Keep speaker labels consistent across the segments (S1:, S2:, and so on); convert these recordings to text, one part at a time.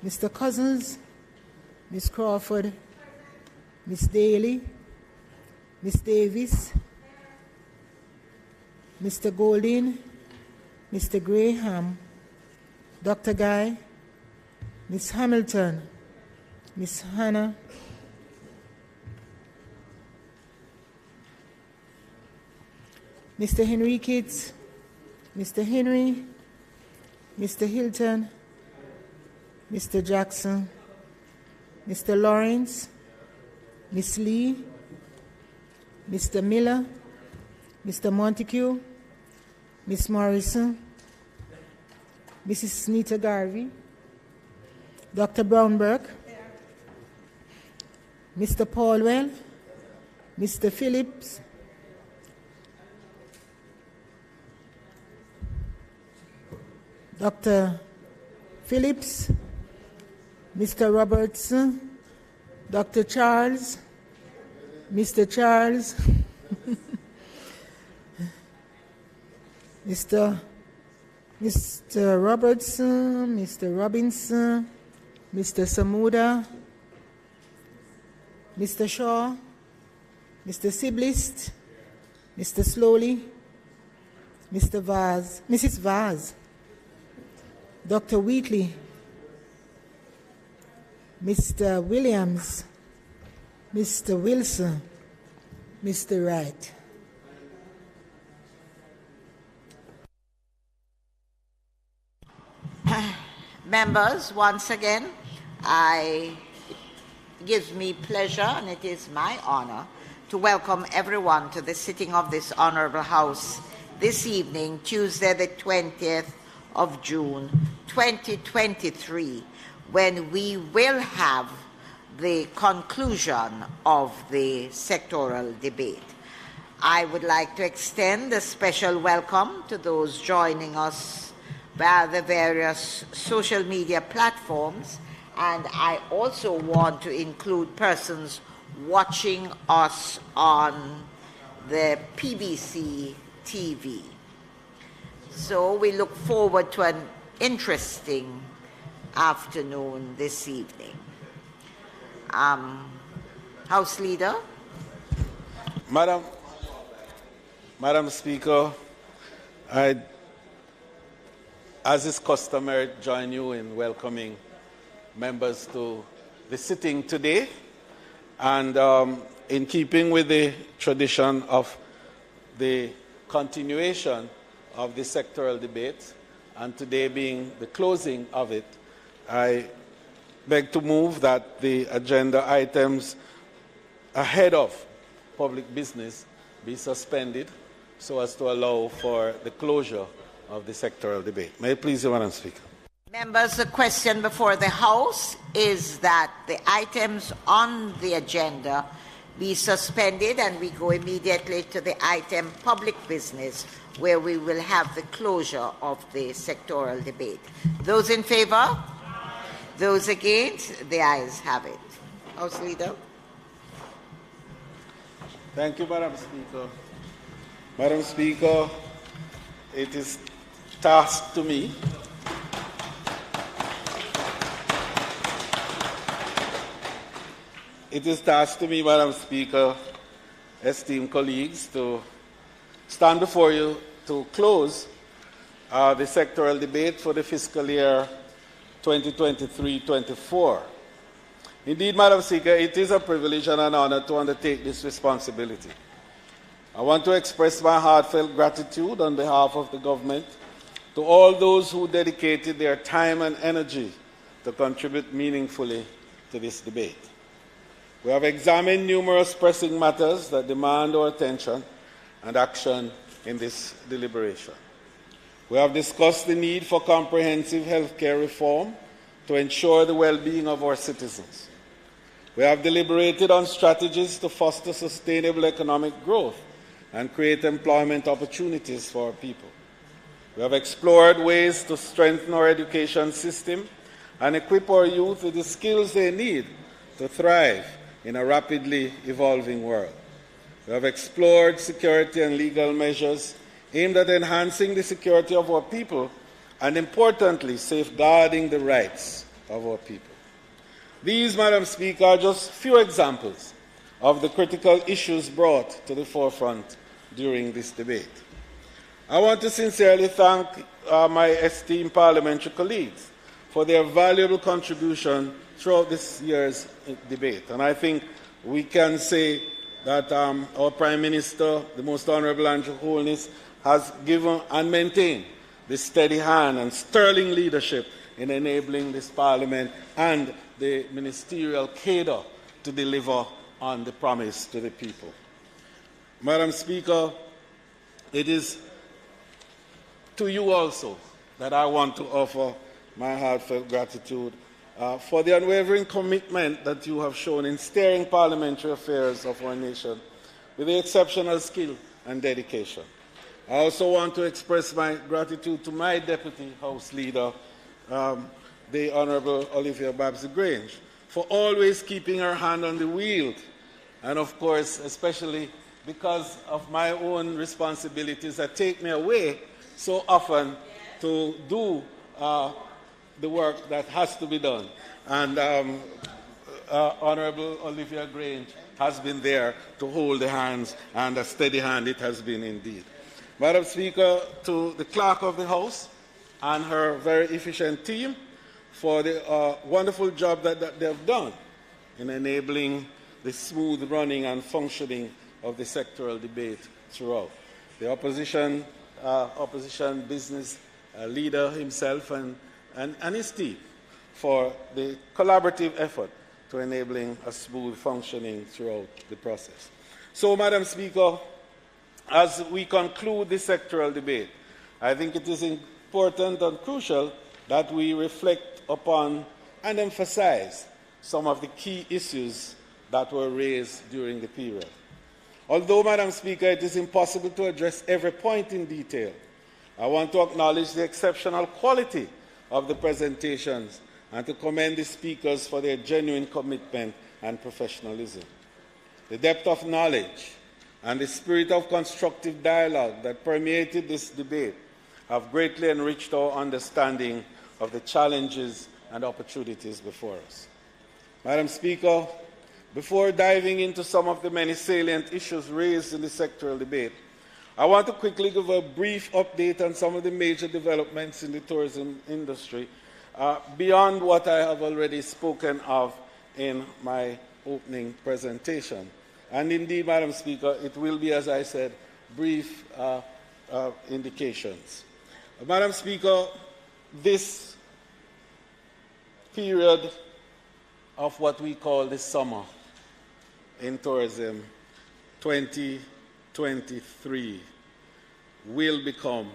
S1: Mr. Cousins, Ms. Crawford, Ms. Daly, Ms. Davis, Mr. Golding, Mr. Graham, Dr. Guy, Ms. Hamilton, Ms. Hannah, Mr. Henriquez, Mr. Henry, Mr. Hilton, Mr. Jackson, Mr. Lawrence, Ms. Lee, Mr. Miller, Mr. Montague, Ms. Morrison, Mrs. Nita Garvey, Dr. Brownberg, Mr. Paulwell, Mr. Phillips, Dr. Phillips, Mr. Robertson, Dr. Charles, Mr. Charles, Mr. Robertson, Mr. Robinson, Mr. Samuda, Mr. Shaw, Mr. Siblist, Mr. Slowly, Mr. Vaz, Mrs. Vaz, Dr. Wheatley, Mr. Williams, Mr. Wilson, Mr. Wright.
S2: Members, once again, it gives me pleasure and it is my honor to welcome everyone to the sitting of this Honorable House this evening, Tuesday the 20th of June, 2023, when we will have the conclusion of the sectoral debate. I would like to extend a special welcome to those joining us via the various social media platforms, and I also want to include persons watching us on the PBC TV. So we look forward to an interesting afternoon this evening. House Leader.
S3: Madam Speaker, I, as is customary, join you in welcoming members to the sitting today. And in keeping with the tradition of the continuation of the sectoral debate, and today being the closing of it, I beg to move that the agenda items ahead of public business be suspended so as to allow for the closure of the sectoral debate. May it please you, Madam Speaker.
S2: Members, the question before the House is that the items on the agenda be suspended and we go immediately to the item public business, where we will have the closure of the sectoral debate. Those in favor? Those against? The ayes have it. House Leader.
S3: Thank you, Madam Speaker. Madam Speaker, it is tasked to me Madam Speaker, esteemed colleagues, to stand before you to close the sectoral debate for the fiscal year 2023-24. Indeed, Madam Speaker, it is a privilege and an honor to undertake this responsibility. I want to express my heartfelt gratitude on behalf of the government to all those who dedicated their time and energy to contribute meaningfully to this debate. We have examined numerous pressing matters that demand our attention and action in this deliberation. We have discussed the need for comprehensive healthcare reform to ensure the well-being of our citizens. We have deliberated on strategies to foster sustainable economic growth and create employment opportunities for our people. We have explored ways to strengthen our education system and equip our youth with the skills they need to thrive in a rapidly evolving world. We have explored security and legal measures aimed at enhancing the security of our people and, importantly, safeguarding the rights of our people. These, Madam Speaker, are just few examples of the critical issues brought to the forefront during this debate. I want to sincerely thank my esteemed parliamentary colleagues for their valuable contribution throughout this year's debate. And I think we can say that our Prime Minister, the Most Honourable Andrew Holness, has given and maintained the steady hand and sterling leadership in enabling this Parliament and the ministerial cadre to deliver on the promise to the people. Madam Speaker, it is to you also that I want to offer my heartfelt gratitude for the unwavering commitment that you have shown in steering parliamentary affairs of our nation with exceptional skill and dedication. I also want to express my gratitude to my Deputy House Leader, the Honourable Olivia Babsy-Grange, for always keeping her hand on the wheel, and of course, especially because of my own responsibilities that take me away so often to do the work that has to be done. And Honourable Olivia Grange has been there to hold the hands, and a steady hand it has been indeed. Madam Speaker, to the Clerk of the House and her very efficient team for the wonderful job that they have done in enabling the smooth running and functioning of the sectoral debate throughout. The opposition business leader himself and his team for the collaborative effort to enabling a smooth functioning throughout the process. So, Madam Speaker, as we conclude the sectoral debate, I think it is important and crucial that we reflect upon and emphasize some of the key issues that were raised during the period. Although, Madam Speaker, it is impossible to address every point in detail, I want to acknowledge the exceptional quality of the presentations and to commend the speakers for their genuine commitment and professionalism. The depth of knowledge and the spirit of constructive dialogue that permeated this debate have greatly enriched our understanding of the challenges and opportunities before us. Madam Speaker, before diving into some of the many salient issues raised in the sectoral debate, I want to quickly give a brief update on some of the major developments in the tourism industry beyond what I have already spoken of in my opening presentation. And indeed, Madam Speaker, it will be, as I said, brief indications. Madam Speaker, this period of what we call the summer in tourism, 2023, will become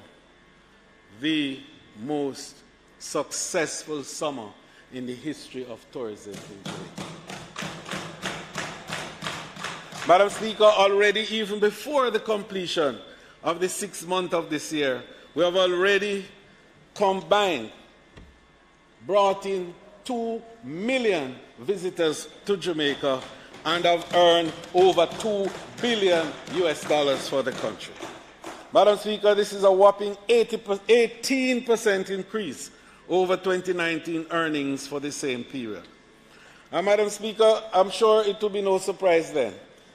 S3: the most successful summer in the history of tourism in Jamaica. Madam Speaker, already even before the completion of the 6th month of this year, we have already brought in 2 million visitors to Jamaica and have earned over $2 billion for the country. Madam Speaker, this is a whopping 18% increase over 2019 earnings for the same period. And Madam Speaker, I'm sure it will be no surprise then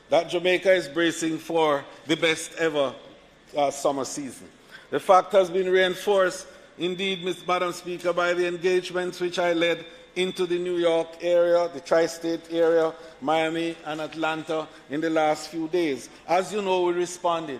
S3: that Jamaica is bracing for the best ever summer season. The fact has been reinforced, indeed, Madam Speaker, by the engagements which I led into the New York area, the tri-state area, Miami and Atlanta in the last few days. As you know, we responded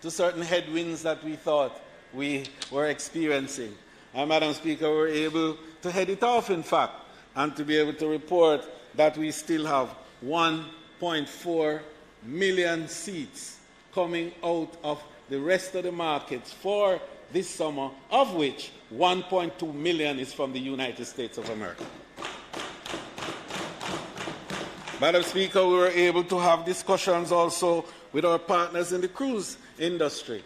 S3: to certain headwinds that we thought we were experiencing. And Madam Speaker, we were able to head it off, in fact, and to be able to report that we still have 1.4 million seats coming out of the rest of the markets for this summer, of which 1.2 million is from the United States of America. Madam Speaker, we were able to have discussions also with our partners in the cruise industry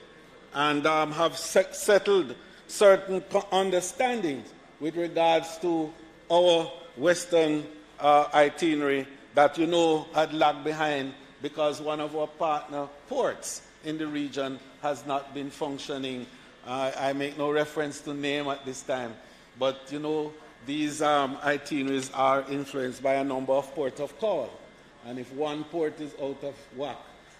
S3: and have settled certain understandings with regards to our Western itinerary that you know had lagged behind because one of our partner ports in the region has not been functioning. I make no reference to name at this time, but you know, these itineraries are influenced by a number of ports of call. And if one port is out of whack,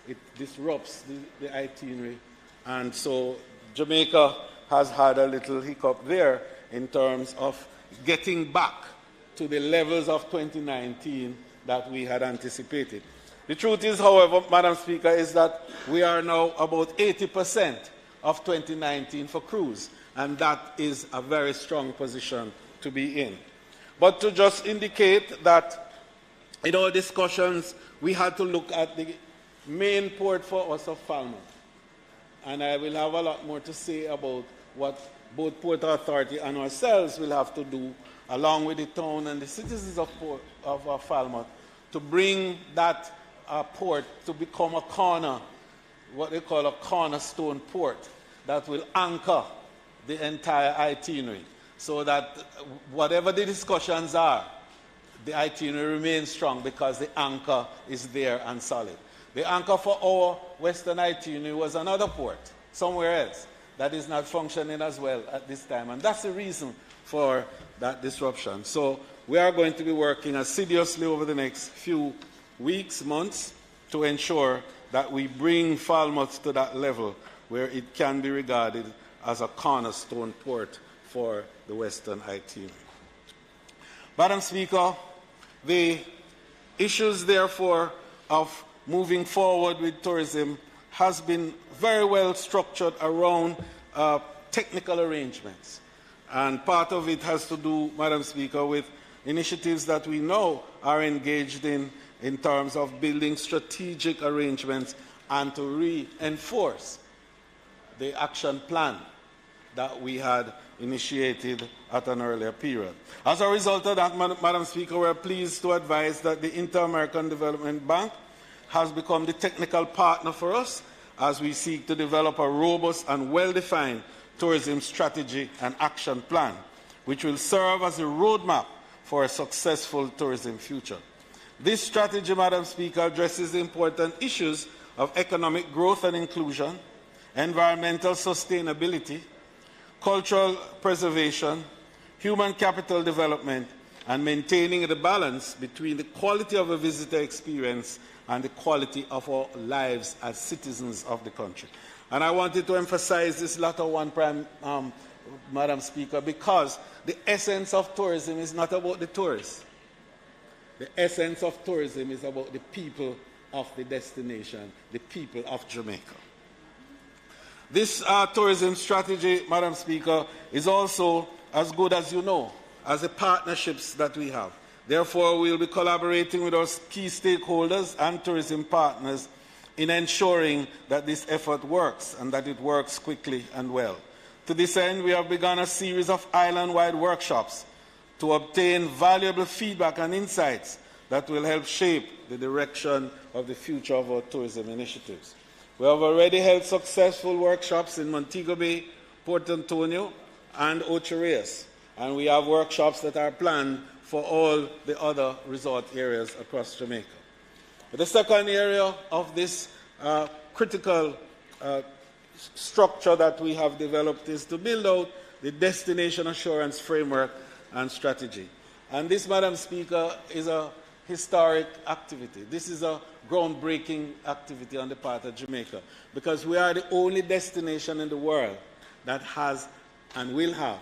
S3: it disrupts the itinerary. And so Jamaica has had a little hiccup there in terms of getting back to the levels of 2019 that we had anticipated. The truth is, however, Madam Speaker, is that we are now about 80% of 2019 for cruise, and that is a very strong position to be in. But to just indicate that in our discussions, we had to look at the main port for us of Falmouth. And I will have a lot more to say about what both Port Authority and ourselves will have to do, along with the town and the citizens of Falmouth, to bring that port to become a corner, what they call a cornerstone port, that will anchor the entire itinerary, so that whatever the discussions are, the itinerary remains strong because the anchor is there and solid. The anchor for our western itinerary was another port, somewhere else, that is not functioning as well at this time. And that's the reason for that disruption. So we are going to be working assiduously over the next few weeks, months, to ensure that we bring Falmouth to that level where it can be regarded as a cornerstone port for the western itinerary. Madam Speaker, the issues, therefore, of moving forward with tourism has been very well structured around technical arrangements. And part of it has to do, Madam Speaker, with initiatives that we know are engaged in terms of building strategic arrangements and to reinforce the action plan that we had initiated at an earlier period. As a result of that, Madam Speaker, we are pleased to advise that the Inter-American Development Bank has become the technical partner for us as we seek to develop a robust and well-defined tourism strategy and action plan, which will serve as a roadmap for a successful tourism future. This strategy, Madam Speaker, addresses the important issues of economic growth and inclusion, environmental sustainability, cultural preservation, human capital development, and maintaining the balance between the quality of a visitor experience and the quality of our lives as citizens of the country. And I wanted to emphasize this latter one, Madam Speaker, because the essence of tourism is not about the tourists. The essence of tourism is about the people of the destination, the people of Jamaica. This tourism strategy, Madam Speaker, is also as good as you know, as the partnerships that we have. Therefore, we will be collaborating with our key stakeholders and tourism partners in ensuring that this effort works and that it works quickly and well. To this end, we have begun a series of island-wide workshops to obtain valuable feedback and insights that will help shape the direction of the future of our tourism initiatives. We have already held successful workshops in Montego Bay, Port Antonio, and Ocho Rios, and we have workshops that are planned for all the other resort areas across Jamaica. The second area of this critical structure that we have developed is to build out the destination assurance framework and strategy. And this, Madam Speaker, is a historic activity. This is a groundbreaking activity on the part of Jamaica, because we are the only destination in the world that has and will have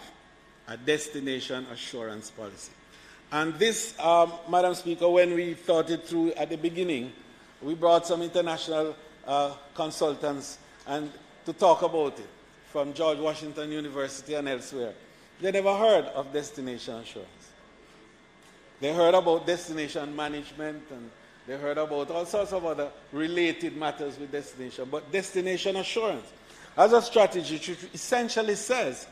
S3: a destination assurance policy. And this, Madam Speaker, when we thought it through at the beginning, we brought some international consultants and to talk about it from George Washington University and elsewhere. They never heard of destination assurance. They heard about destination management, and they heard about all sorts of other related matters with destination. But destination assurance as a strategy essentially says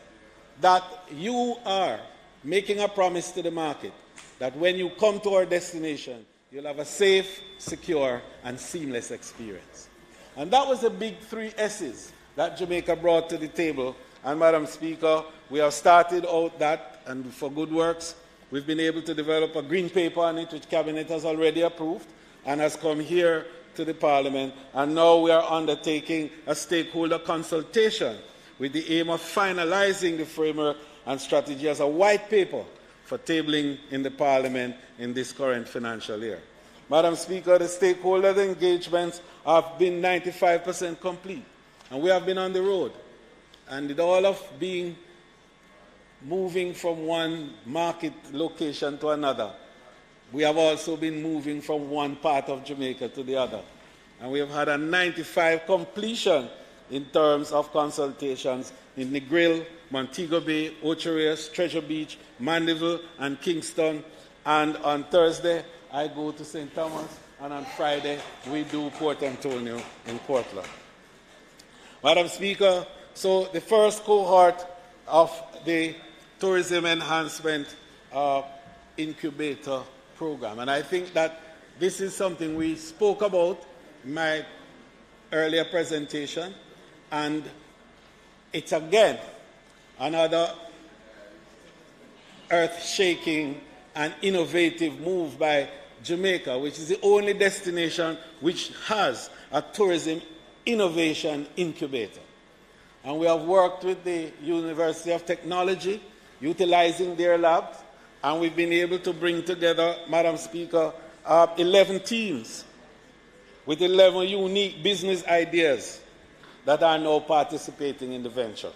S3: that you are making a promise to the market that when you come to our destination, you'll have a safe, secure, and seamless experience. And that was the big 3 S's that Jamaica brought to the table. And Madam Speaker, we have started out that, and for good works, we've been able to develop a green paper on it, which Cabinet has already approved and has come here to the Parliament. And now we are undertaking a stakeholder consultation with the aim of finalizing the framework and strategy as a white paper for tabling in the Parliament in this current financial year. Madam Speaker, the stakeholder engagements have been 95% complete, and we have been on the road. And with all of being moving from one market location to another, we have also been moving from one part of Jamaica to the other. And we have had a 95% completion in terms of consultations in Negril, Montego Bay, Ocho Rios, Treasure Beach, Mandeville, and Kingston. And on Thursday, I go to St. Thomas, and on Friday, we do Port Antonio in Portland. Madam Speaker, so the first cohort of the Tourism Enhancement Incubator Program, and I think that this is something we spoke about in my earlier presentation, and it's again another earth-shaking and innovative move by Jamaica, which is the only destination which has a tourism innovation incubator. And we have worked with the University of Technology, utilizing their labs, and we've been able to bring together, Madam Speaker, 11 teams with 11 unique business ideas that are now participating in the venture.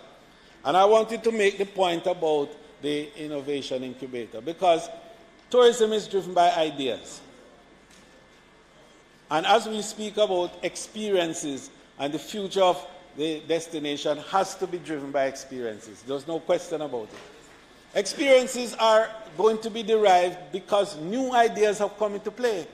S3: And I wanted to make the point about the innovation incubator, because tourism is driven by ideas. And as we speak about experiences, and the future of the destination has to be driven by experiences. There's no question about it. Experiences are going to be derived because new ideas have come into play.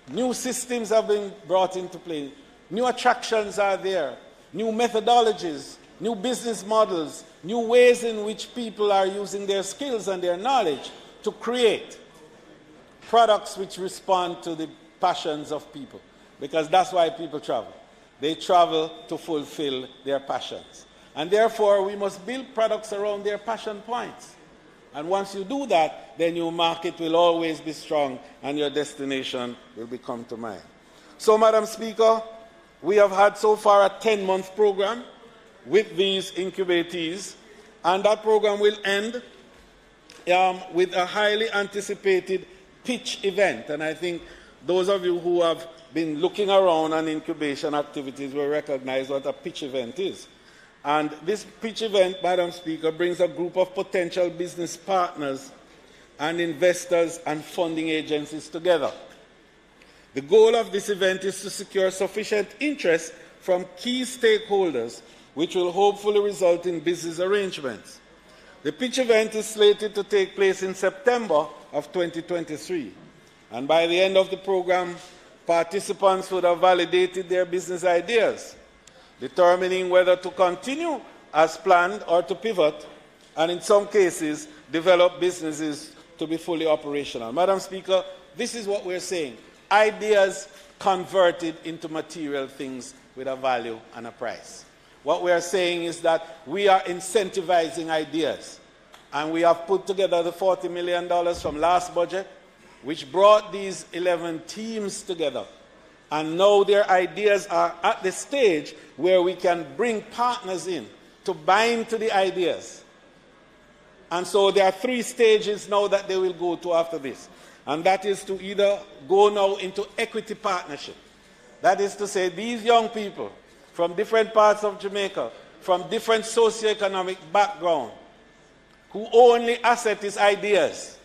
S3: New systems have been brought into play. New attractions are there. New methodologies, new business models, new ways in which people are using their skills and their knowledge to create products which respond to the passions of people. Because that's why people travel. They travel to fulfill their passions. And therefore, we must build products around their passion points. And once you do that, then your market will always be strong and your destination will become to mind. So, Madam Speaker, we have had so far a 10-month program with these incubatees, and that program will end with a highly anticipated pitch event. And I think those of you who have been looking around on incubation activities will recognize what a pitch event is. And this pitch event, Madam Speaker, brings a group of potential business partners and investors and funding agencies together. The goal of this event is to secure sufficient interest from key stakeholders, which will hopefully result in business arrangements. The pitch event is slated to take place in September of 2023. And by the end of the program, participants would have validated their business ideas, determining whether to continue as planned or to pivot, and in some cases, develop businesses to be fully operational. Madam Speaker, this is what we're saying. Ideas converted into material things with a value and a price. What we are saying is that we are incentivizing ideas, and we have put together the $40 million from last budget, which brought these 11 teams together. And now their ideas are at the stage where we can bring partners in to bind to the ideas. And so there are 3 stages now that they will go to after this. And that is to either go now into equity partnership. That is to say, these young people from different parts of Jamaica, from different socioeconomic background, who only asset is ideas.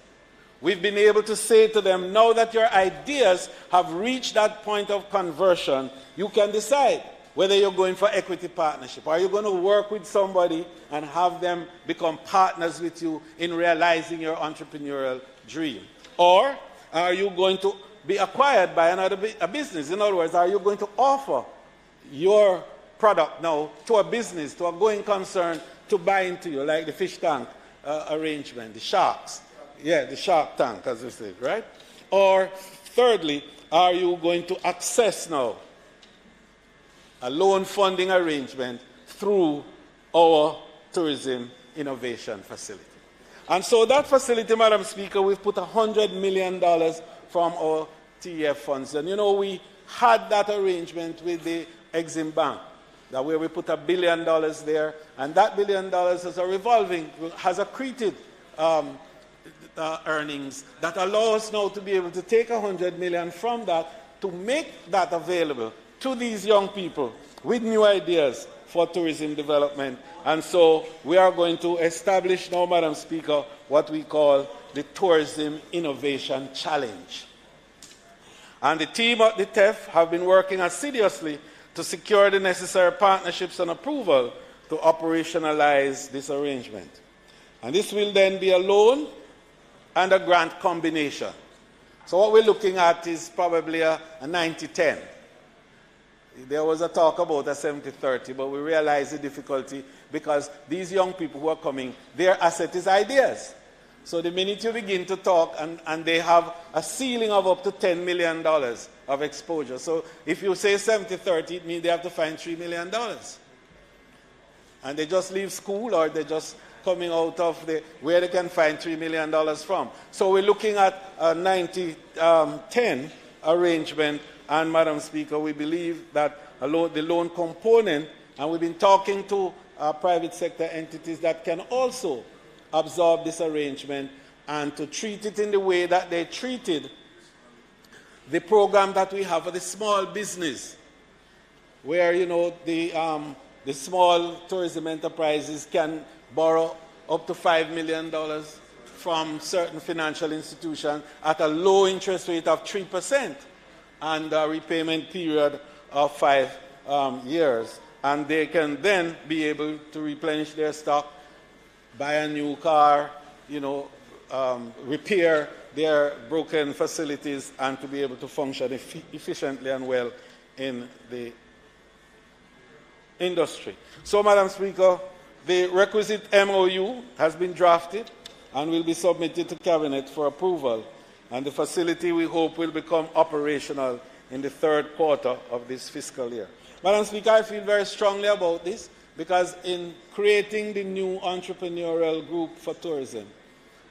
S3: We've been able to say to them, now that your ideas have reached that point of conversion, you can decide whether you're going for equity partnership. Are you going to work with somebody and have them become partners with you in realizing your entrepreneurial dream? Or are you going to be acquired by a business? In other words, are you going to offer your product now to a business, to a going concern, to buy into you, like the fish tank arrangement, the sharks? Yeah, the shark tank, as we say, right? Or thirdly, are you going to access now a loan funding arrangement through our tourism innovation facility? And so that facility, Madam Speaker, we've put $100 million from our TEF funds. And you know, we had that arrangement with the Exim Bank, that where we put $1 billion there, and that $1 billion is a revolving, has accreted earnings that allow us now to be able to take 100 million from that to make that available to these young people with new ideas for tourism development. And so we are going to establish now, Madam Speaker, what we call the Tourism Innovation Challenge. And the team at the TEF have been working assiduously to secure the necessary partnerships and approval to operationalize this arrangement. And this will then be a loan and a grant combination. So what we're looking at is probably a 90-10. There was a talk about a 70-30, but we realize the difficulty because these young people who are coming, their asset is ideas. So the minute you begin to talk, and they have a ceiling of up to $10 million of exposure. So if you say 70-30, it means they have to find $3 million. And they just leave school, or they're just coming out of where they can find $3 million from. So we're looking at a 90-10 arrangement. And, Madam Speaker, we believe that the loan component, and we've been talking to private sector entities that can also absorb this arrangement and to treat it in the way that they treated the program that we have for the small business, where, you know, the small tourism enterprises can borrow up to $5 million from certain financial institutions at a low interest rate of 3% and a repayment period of 5 years. And they can then be able to replenish their stock, buy a new car, you know, repair their broken facilities, and to be able to function efficiently and well in the industry. So, Madam Speaker, the requisite MOU has been drafted and will be submitted to Cabinet for approval. And the facility, we hope, will become operational in the 3rd quarter of this fiscal year. Madam Speaker, I feel very strongly about this because in creating the new entrepreneurial group for tourism,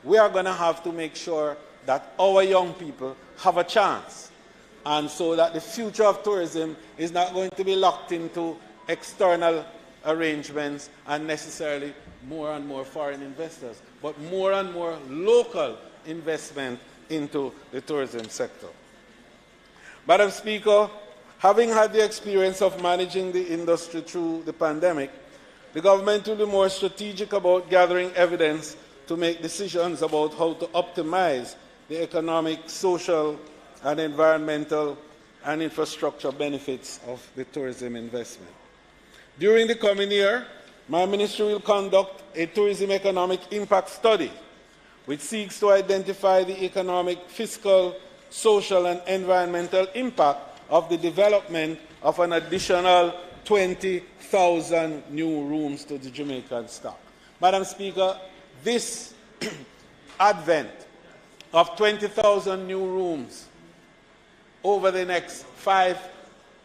S3: we are going to have to make sure that our young people have a chance, and so that the future of tourism is not going to be locked into external arrangements and necessarily more and more foreign investors, but more and more local investment into the tourism sector. Madam Speaker, having had the experience of managing the industry through the pandemic, the government will be more strategic about gathering evidence to make decisions about how to optimize the economic, social, and environmental and infrastructure benefits of the tourism investment. During the coming year, my ministry will conduct a tourism economic impact study, which seeks to identify the economic, fiscal, social, and environmental impact of the development of an additional 20,000 new rooms to the Jamaican stock. Madam Speaker, this advent of 20,000 new rooms over the next 5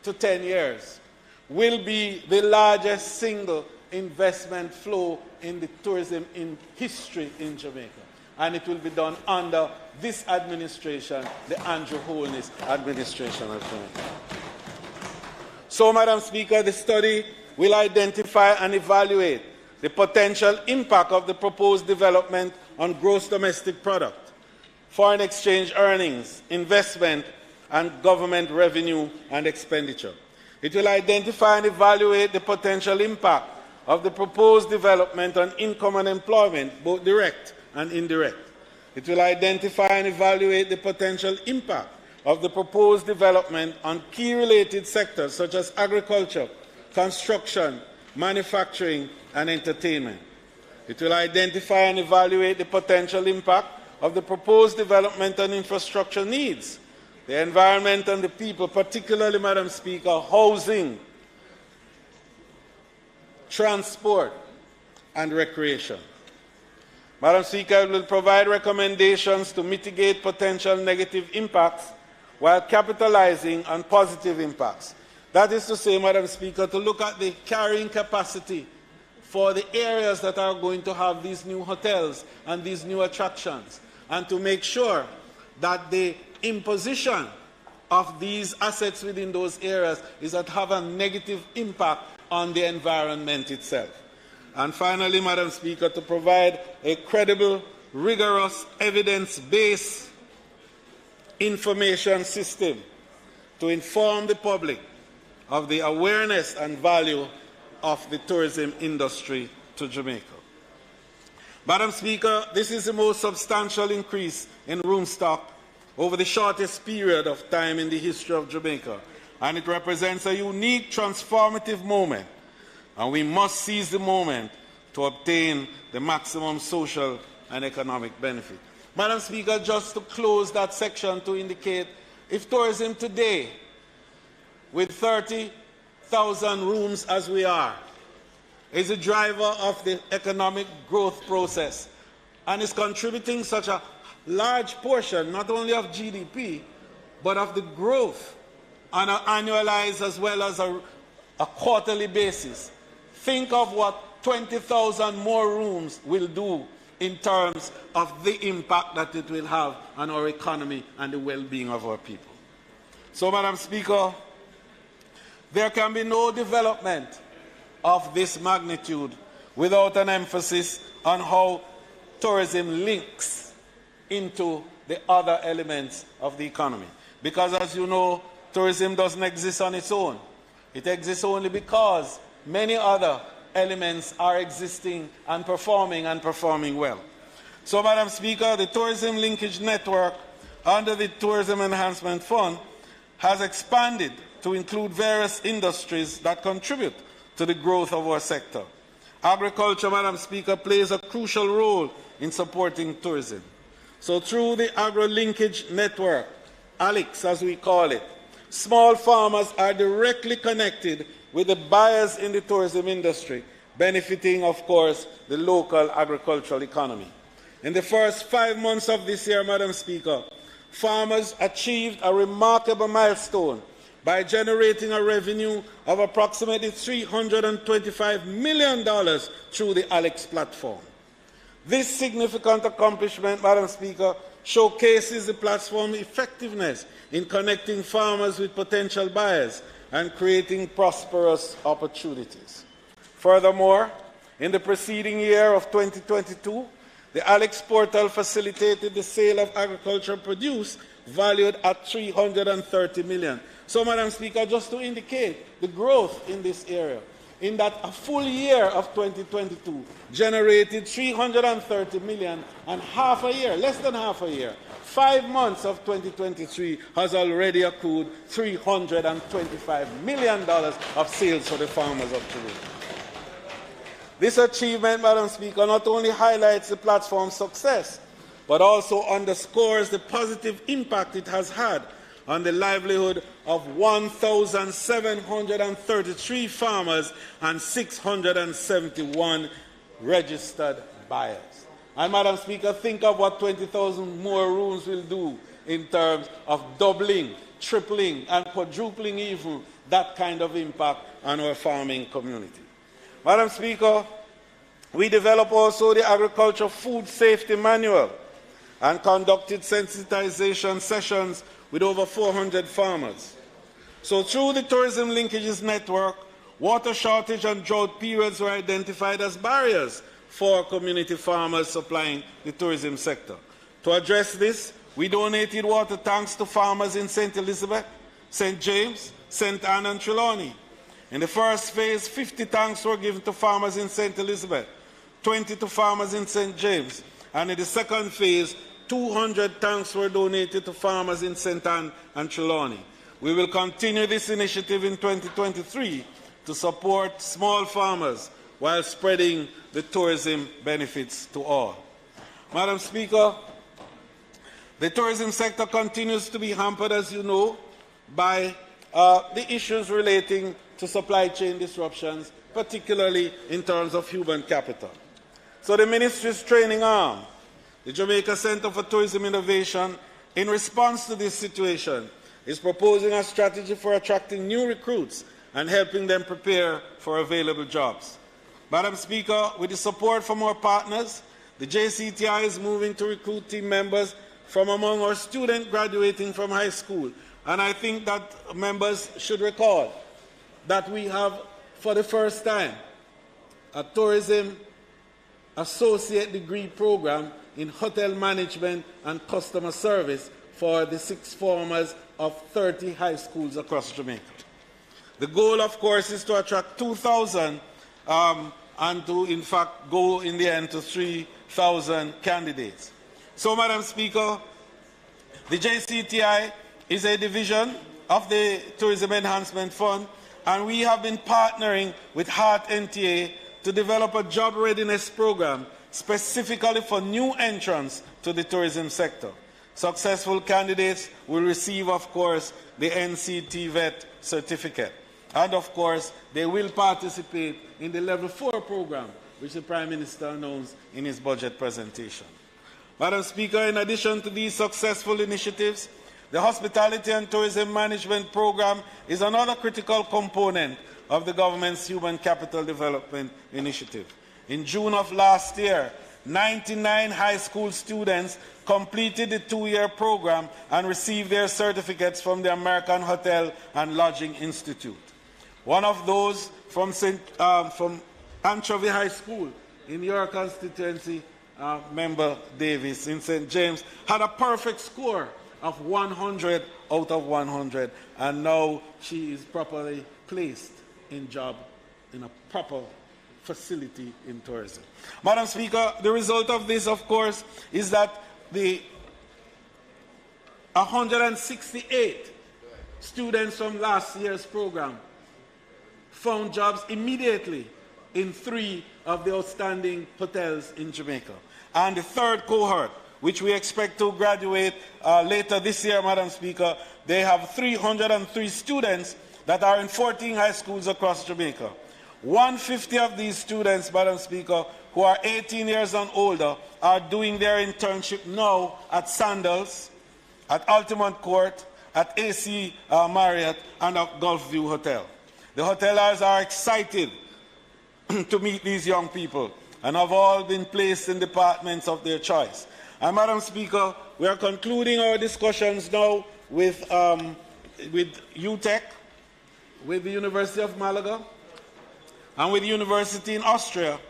S3: to 10 years will be the largest single investment flow in the tourism in history in Jamaica. And it will be done under this administration, the Andrew Holness administration of Jamaica. So, Madam Speaker, the study will identify and evaluate the potential impact of the proposed development on gross domestic product, foreign exchange earnings, investment, and government revenue and expenditure. It will identify and evaluate the potential impact of the proposed development on income and employment, both direct and indirect. It will identify and evaluate the potential impact of the proposed development on key related sectors such as agriculture, construction, manufacturing, and entertainment. It will identify and evaluate the potential impact of the proposed development on infrastructure needs, the environment and the people, particularly, Madam Speaker, housing, transport, and recreation. Madam Speaker, it will provide recommendations to mitigate potential negative impacts while capitalizing on positive impacts. That is to say, Madam Speaker, to look at the carrying capacity for the areas that are going to have these new hotels and these new attractions, and to make sure that the imposition of these assets within those areas is that have a negative impact on the environment itself. And finally, Madam Speaker, to provide a credible rigorous evidence-based information system to inform the public of the awareness and value of the tourism industry to Jamaica. Madam Speaker, this is the most substantial increase in room stock over the shortest period of time in the history of Jamaica, and it represents a unique transformative moment, and we must seize the moment to obtain the maximum social and economic benefit. Madam Speaker, just to close that section to indicate, if tourism today, with 30,000 rooms as we are, is a driver of the economic growth process and is contributing such a large portion, not only of GDP, but of the growth on an annualized as well as a quarterly basis. Think of what 20,000 more rooms will do in terms of the impact that it will have on our economy and the well-being of our people. So, Madam Speaker, there can be no development of this magnitude without an emphasis on how tourism links into the other elements of the economy. Because, as you know, tourism doesn't exist on its own. It exists only because many other elements are existing and performing well. So, Madam Speaker, the Tourism Linkage Network under the Tourism Enhancement Fund has expanded to include various industries that contribute to the growth of our sector. Agriculture, Madam Speaker, plays a crucial role in supporting tourism. So through the Agro-Linkage Network, ALIX as we call it, small farmers are directly connected with the buyers in the tourism industry, benefiting, of course, the local agricultural economy. In the first 5 months of this year, Madam Speaker, farmers achieved a remarkable milestone by generating a revenue of approximately $325 million through the ALIX platform. This significant accomplishment, Madam Speaker, showcases the platform's effectiveness in connecting farmers with potential buyers and creating prosperous opportunities. Furthermore, in the preceding year of 2022, the ALIX portal facilitated the sale of agricultural produce valued at $330 million. So, Madam Speaker, just to indicate the growth in this area, in that a full year of 2022 generated $330 million, and half a year, less than half a year, 5 months of 2023 has already accrued $325 million of sales for the farmers of Jamaica. This achievement, Madam Speaker, not only highlights the platform's success, but also underscores the positive impact it has had on the livelihood of 1,733 farmers and 671 registered buyers. And, Madam Speaker, think of what 20,000 more rooms will do in terms of doubling, tripling, and quadrupling even that kind of impact on our farming community. Madam Speaker, we developed also the Agriculture Food Safety Manual and conducted sensitization sessions with over 400 farmers. So through the Tourism Linkages Network, water shortage and drought periods were identified as barriers for community farmers supplying the tourism sector. To address this, we donated water tanks to farmers in St. Elizabeth, St. James, St. Anne and Trelawney. In the first phase, 50 tanks were given to farmers in St. Elizabeth, 20 to farmers in St. James, and in the second phase, 200 tanks were donated to farmers in St. Anne and Trelawney. We will continue this initiative in 2023 to support small farmers while spreading the tourism benefits to all. Madam Speaker, the tourism sector continues to be hampered, as you know, by the issues relating to supply chain disruptions, particularly in terms of human capital. So the Ministry's training arm, the Jamaica Center for Tourism Innovation, in response to this situation, is proposing a strategy for attracting new recruits and helping them prepare for available jobs. Madam Speaker, with the support from our partners, the JCTI is moving to recruit team members from among our students graduating from high school. And I think that members should recall that we have, for the first time, a tourism associate degree program in hotel management and customer service for the sixth formers of 30 high schools across Jamaica. The goal, of course, is to attract 2,000 and to, in fact, go in the end to 3,000 candidates. So, Madam Speaker, the JCTI is a division of the Tourism Enhancement Fund, and we have been partnering with Heart NTA to develop a job readiness program specifically for new entrants to the tourism sector. Successful candidates will receive, of course, the NCT VET certificate. And, of course, they will participate in the Level 4 program, which the Prime Minister announced in his budget presentation. Madam Speaker, in addition to these successful initiatives, the Hospitality and Tourism Management Program is another critical component of the government's Human Capital Development Initiative. In June of last year, 99 high school students completed the 2-year program and received their certificates from the American Hotel and Lodging Institute. One of those from Anchovy High School in your constituency, Member Davis in St. James, had a perfect score of 100 out of 100, and now she is properly placed in job in a proper facility in tourism. Madam Speaker, the result of this, of course, is that the 168 students from last year's program found jobs immediately in 3 of the outstanding hotels in Jamaica. And the third cohort, which we expect to graduate later this year, Madam Speaker, they have 303 students that are in 14 high schools across Jamaica. 150 of these students, Madam Speaker, who are 18 years and older, are doing their internship now at Sandals, at Altamont Court, at AC Marriott, and at Gulfview Hotel. The hoteliers are excited to meet these young people and have all been placed in departments of their choice. And Madam Speaker, we are concluding our discussions now with UTEC, with the University of Malaga, and with the university in Austria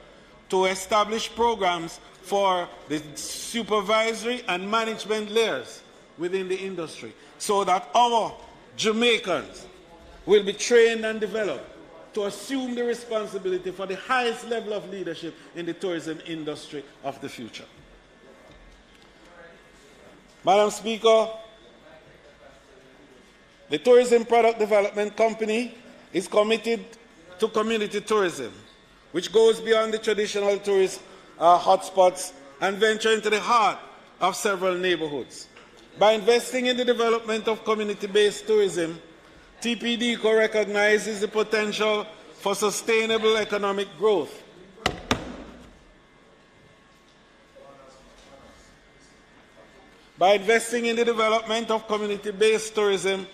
S3: to establish programs for the supervisory and management layers within the industry so that our Jamaicans will be trained and developed to assume the responsibility for the highest level of leadership in the tourism industry of the future. Madam Speaker, the Tourism Product Development Company is committed to community tourism, which goes beyond the traditional tourist hotspots and venture into the heart of several neighborhoods. By investing in the development of community-based tourism, TPDCO recognizes the potential for sustainable economic growth. By investing in the development of community-based tourism,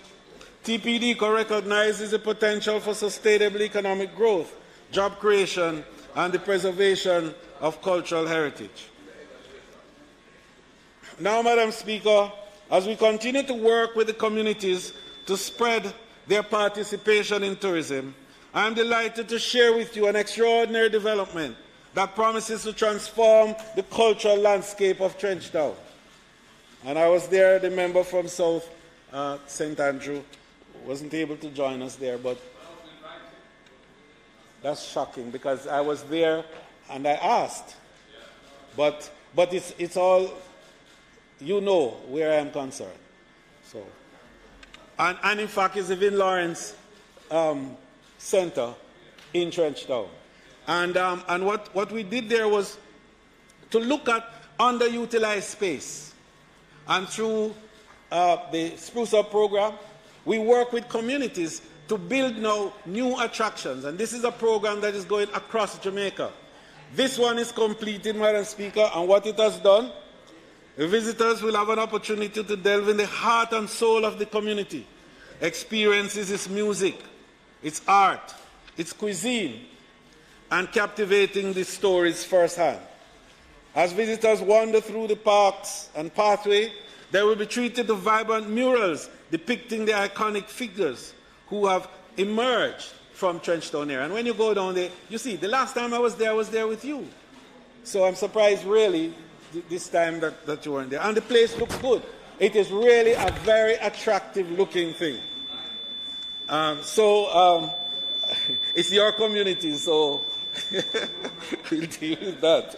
S3: TPDCO recognizes the potential for sustainable economic growth, job creation, and the preservation of cultural heritage. Now, Madam Speaker, as we continue to work with the communities to spread their participation in tourism, I am delighted to share with you an extraordinary development that promises to transform the cultural landscape of Trenchtown. And I was there, the member from South St. Andrew wasn't able to join us there, but that's shocking because I was there and I asked. But it's all, you know where I am concerned. So, and in fact, it's the Vin Lawrence Center in Trenchtown. And what we did there was to look at underutilized space. And through the Spruce Up program, we work with communities to build now new attractions. And this is a program that is going across Jamaica. This one is completed, Madam Speaker, and what it has done, the visitors will have an opportunity to delve in the heart and soul of the community, experiences its music, its art, its cuisine, and captivating the stories firsthand. As visitors wander through the parks and pathway, they will be treated to vibrant murals depicting the iconic figures who have emerged from Trenchtown area. And when you go down there, you see, the last time I was there with you. So I'm surprised really this time that you weren't there. And the place looks good. It is really a very attractive looking thing. It's your community, so we'll deal with that.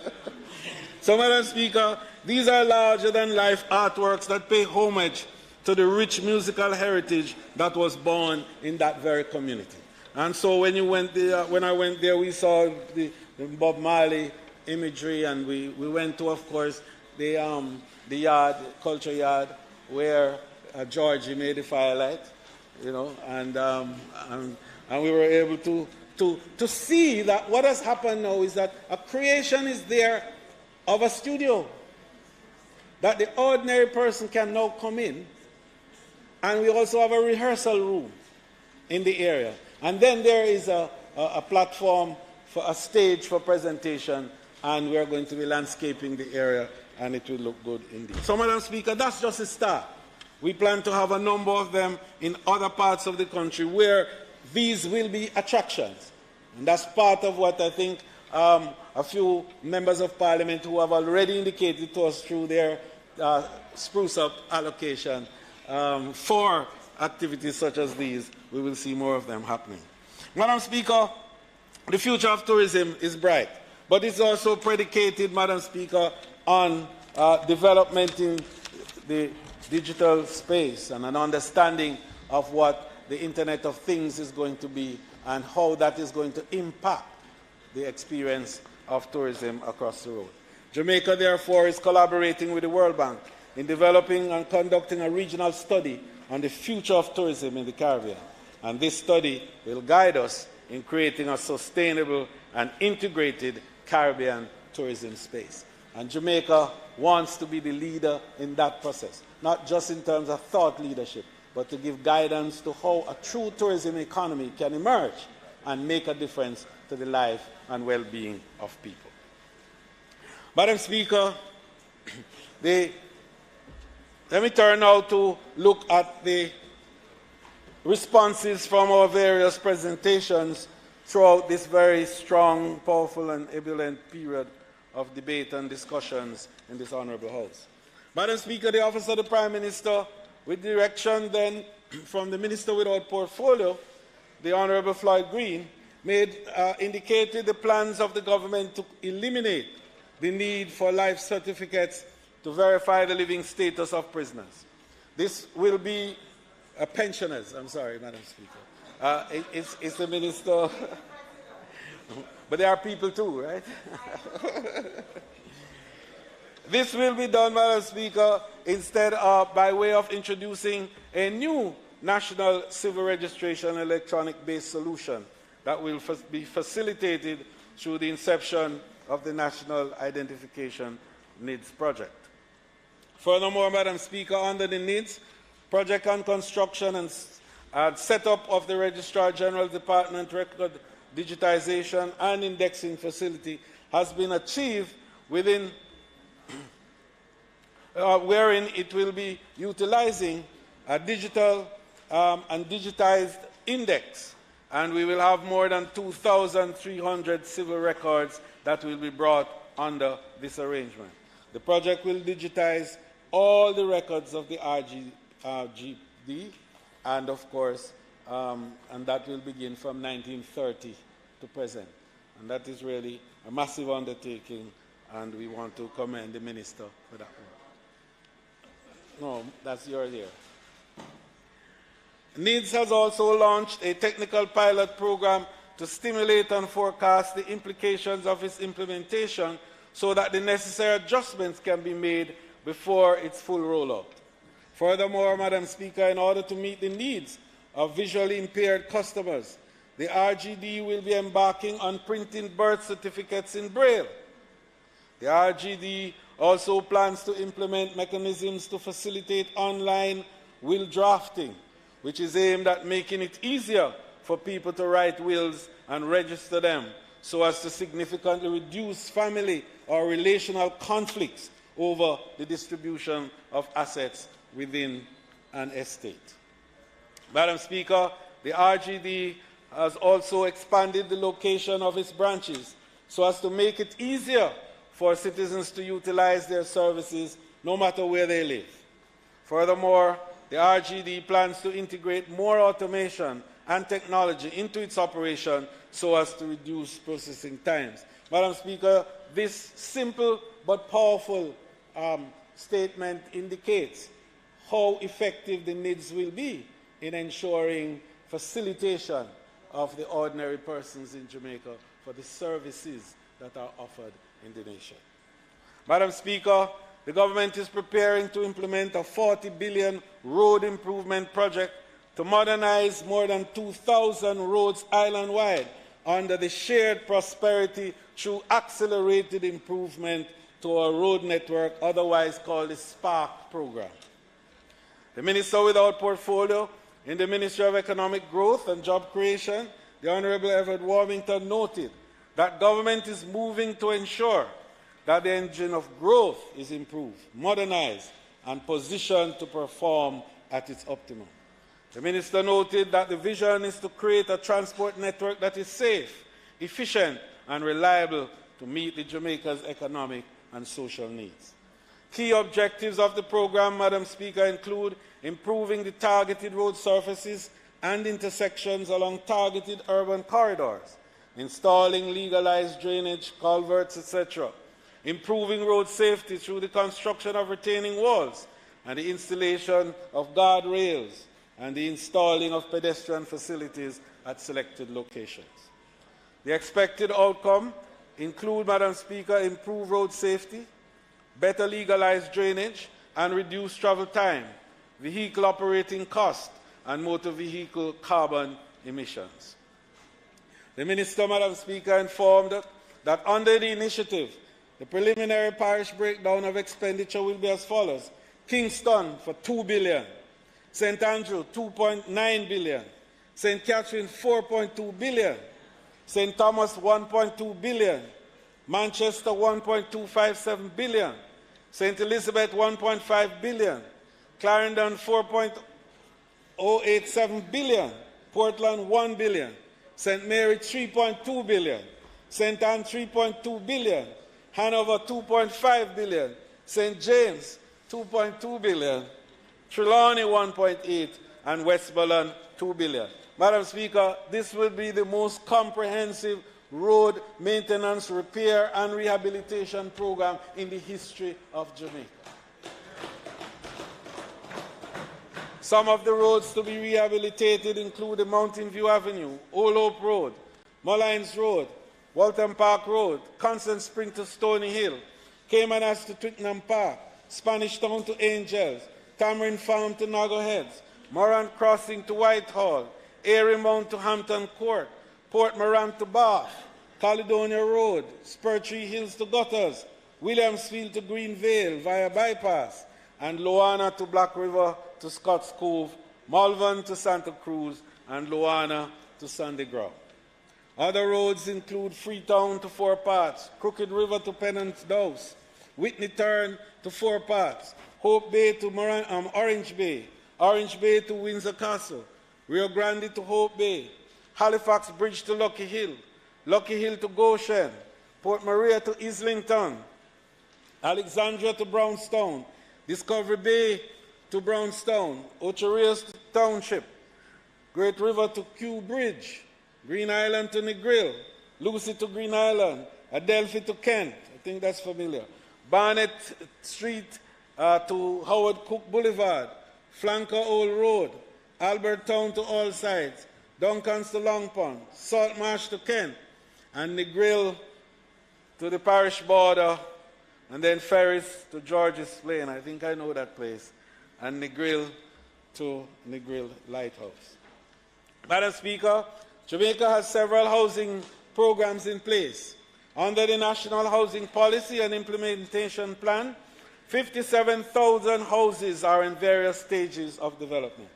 S3: So, Madam Speaker, these are larger than life artworks that pay homage to the rich musical heritage that was born in that very community. And so when I went there, we saw the Bob Marley imagery, and we went to, of course, the yard, culture yard, where Georgie made the firelight, and we were able to see that what has happened now is that a creation is there of a studio that the ordinary person can now come in, and we also have a rehearsal room in the area. And then there is a platform for a stage for presentation, and we are going to be landscaping the area, and it will look good indeed. So, Madam Speaker, that's just a start. We plan to have a number of them in other parts of the country where these will be attractions. And that's part of what I think a few members of Parliament who have already indicated to us through their spruce up allocation for activities such as these, we will see more of them happening. Madam Speaker, the future of tourism is bright, but it's also predicated, Madam Speaker, on development in the digital space and an understanding of what the Internet of Things is going to be and how that is going to impact the experience of tourism across the road. Jamaica, therefore, is collaborating with the World Bank in developing and conducting a regional study on the future of tourism in the Caribbean. And this study will guide us in creating a sustainable and integrated Caribbean tourism space. And Jamaica wants to be the leader in that process, not just in terms of thought leadership, but to give guidance to how a true tourism economy can emerge and make a difference to the life and well-being of people. Madam Speaker, let me turn now to look at the responses from our various presentations throughout this very strong, powerful, and ebullient period of debate and discussions in this Honourable House. Madam Speaker, the Office of the Prime Minister, with direction then from the Minister without Portfolio, the Honourable Floyd Green, indicated the plans of the government to eliminate the need for life certificates to verify the living status of prisoners. This will be pensioners. I'm sorry, Madam Speaker. It's the Minister, but there are people too, right? This will be done, Madam Speaker, instead of by way of introducing a new national civil registration electronic-based solution that will be facilitated through the inception of the National Identification Needs Project. Furthermore, Madam Speaker, under the NIDS, project on construction and setup of the Registrar General Department record digitization and indexing facility has been achieved within wherein it will be utilizing a digital and digitized index, and we will have more than 2,300 civil records that will be brought under this arrangement. The project will digitize all the records of the RGD, and of course, and that will begin from 1930 to present. And that is really a massive undertaking, and we want to commend the Minister for that work. No, that's yours here. NIDS has also launched a technical pilot program to stimulate and forecast the implications of its implementation so that the necessary adjustments can be made before its full rollout. Furthermore, Madam Speaker, in order to meet the needs of visually impaired customers, the RGD will be embarking on printing birth certificates in Braille. The RGD also plans to implement mechanisms to facilitate online will drafting, which is aimed at making it easier for people to write wills and register them so as to significantly reduce family or relational conflicts over the distribution of assets within an estate. Madam Speaker, the RGD has also expanded the location of its branches so as to make it easier for citizens to utilize their services no matter where they live. Furthermore, the RGD plans to integrate more automation and technology into its operation so as to reduce processing times. Madam Speaker, this simple but powerful statement indicates how effective the NIDS will be in ensuring facilitation of the ordinary persons in Jamaica for the services that are offered in the nation. Madam Speaker, the government is preparing to implement a 40 billion road improvement project to modernize more than 2,000 roads island-wide under the shared prosperity through accelerated improvement to our road network, otherwise called the SPARK program. The Minister without portfolio in the Ministry of Economic Growth and Job Creation, the Honourable Everett Warmington, noted that government is moving to ensure that the engine of growth is improved, modernized, and positioned to perform at its optimum. The Minister noted that the vision is to create a transport network that is safe, efficient, and reliable to meet the Jamaica's economic and social needs. Key objectives of the program, Madam Speaker, include improving the targeted road surfaces and intersections along targeted urban corridors, installing legalized drainage, culverts, etc., improving road safety through the construction of retaining walls and the installation of guardrails and the installing of pedestrian facilities at selected locations. The expected outcome include, Madam Speaker, improved road safety, better legalized drainage, and reduced travel time, vehicle operating cost, and motor vehicle carbon emissions. The Minister, Madam Speaker, informed that under the initiative, the preliminary parish breakdown of expenditure will be as follows: Kingston for $2 billion, St. Andrew $2.9 billion, St. Catherine $4.2 billion, St. Thomas $1.2 billion, Manchester $1.257 billion, St. Elizabeth $1.5 billion, Clarendon $4.087 billion, Portland $1 billion, St. Mary $3.2 billion, St. Anne $3.2 billion, Hanover $2.5 billion, St. James $2.2 billion, Trelawney $1.8, and Westmoreland $2 billion. Madam Speaker, this will be the most comprehensive road maintenance, repair, and rehabilitation program in the history of Jamaica. Some of the roads to be rehabilitated include the Mountain View Avenue, Old Hope Road, Mullines Road, Walton Park Road, Constant Spring to Stony Hill, Caymanas to Twickenham Park, Spanish Town to Angels, Tamarind Farm to Nago Heads, Moran Crossing to Whitehall, Airy Mount to Hampton Court, Port Moran to Bath, Caledonia Road, Spurtree Hills to Gutters, Williamsfield to Greenvale via bypass, and Loana to Black River to Scotts Cove, Malvern to Santa Cruz, and Loana to Sandy Ground. Other roads include Freetown to Four Parts, Crooked River to Pennant Dowse, Whitney Turn to Four Parts, Hope Bay to Orange Bay, Orange Bay to Windsor Castle, Rio Grande to Hope Bay, Halifax Bridge to Lucky Hill to Goshen, Port Maria to Islington, Alexandria to Brownstown, Discovery Bay to Brownstown, Ocho Township, Great River to Kew Bridge, Green Island to Negril, Lucy to Green Island, Adelphi to Kent, I think that's familiar, Barnett Street to Howard Cook Boulevard, Flanker Old Road, Albert Town to All Sides, Duncans to Long Pond, Salt Marsh to Kent, and Negril to the parish border, and then Ferris to George's Plain, I think I know that place, and Negril to Negril Lighthouse. Madam Speaker, Jamaica has several housing programs in place. Under the National Housing Policy and Implementation Plan, 57,000 houses are in various stages of development.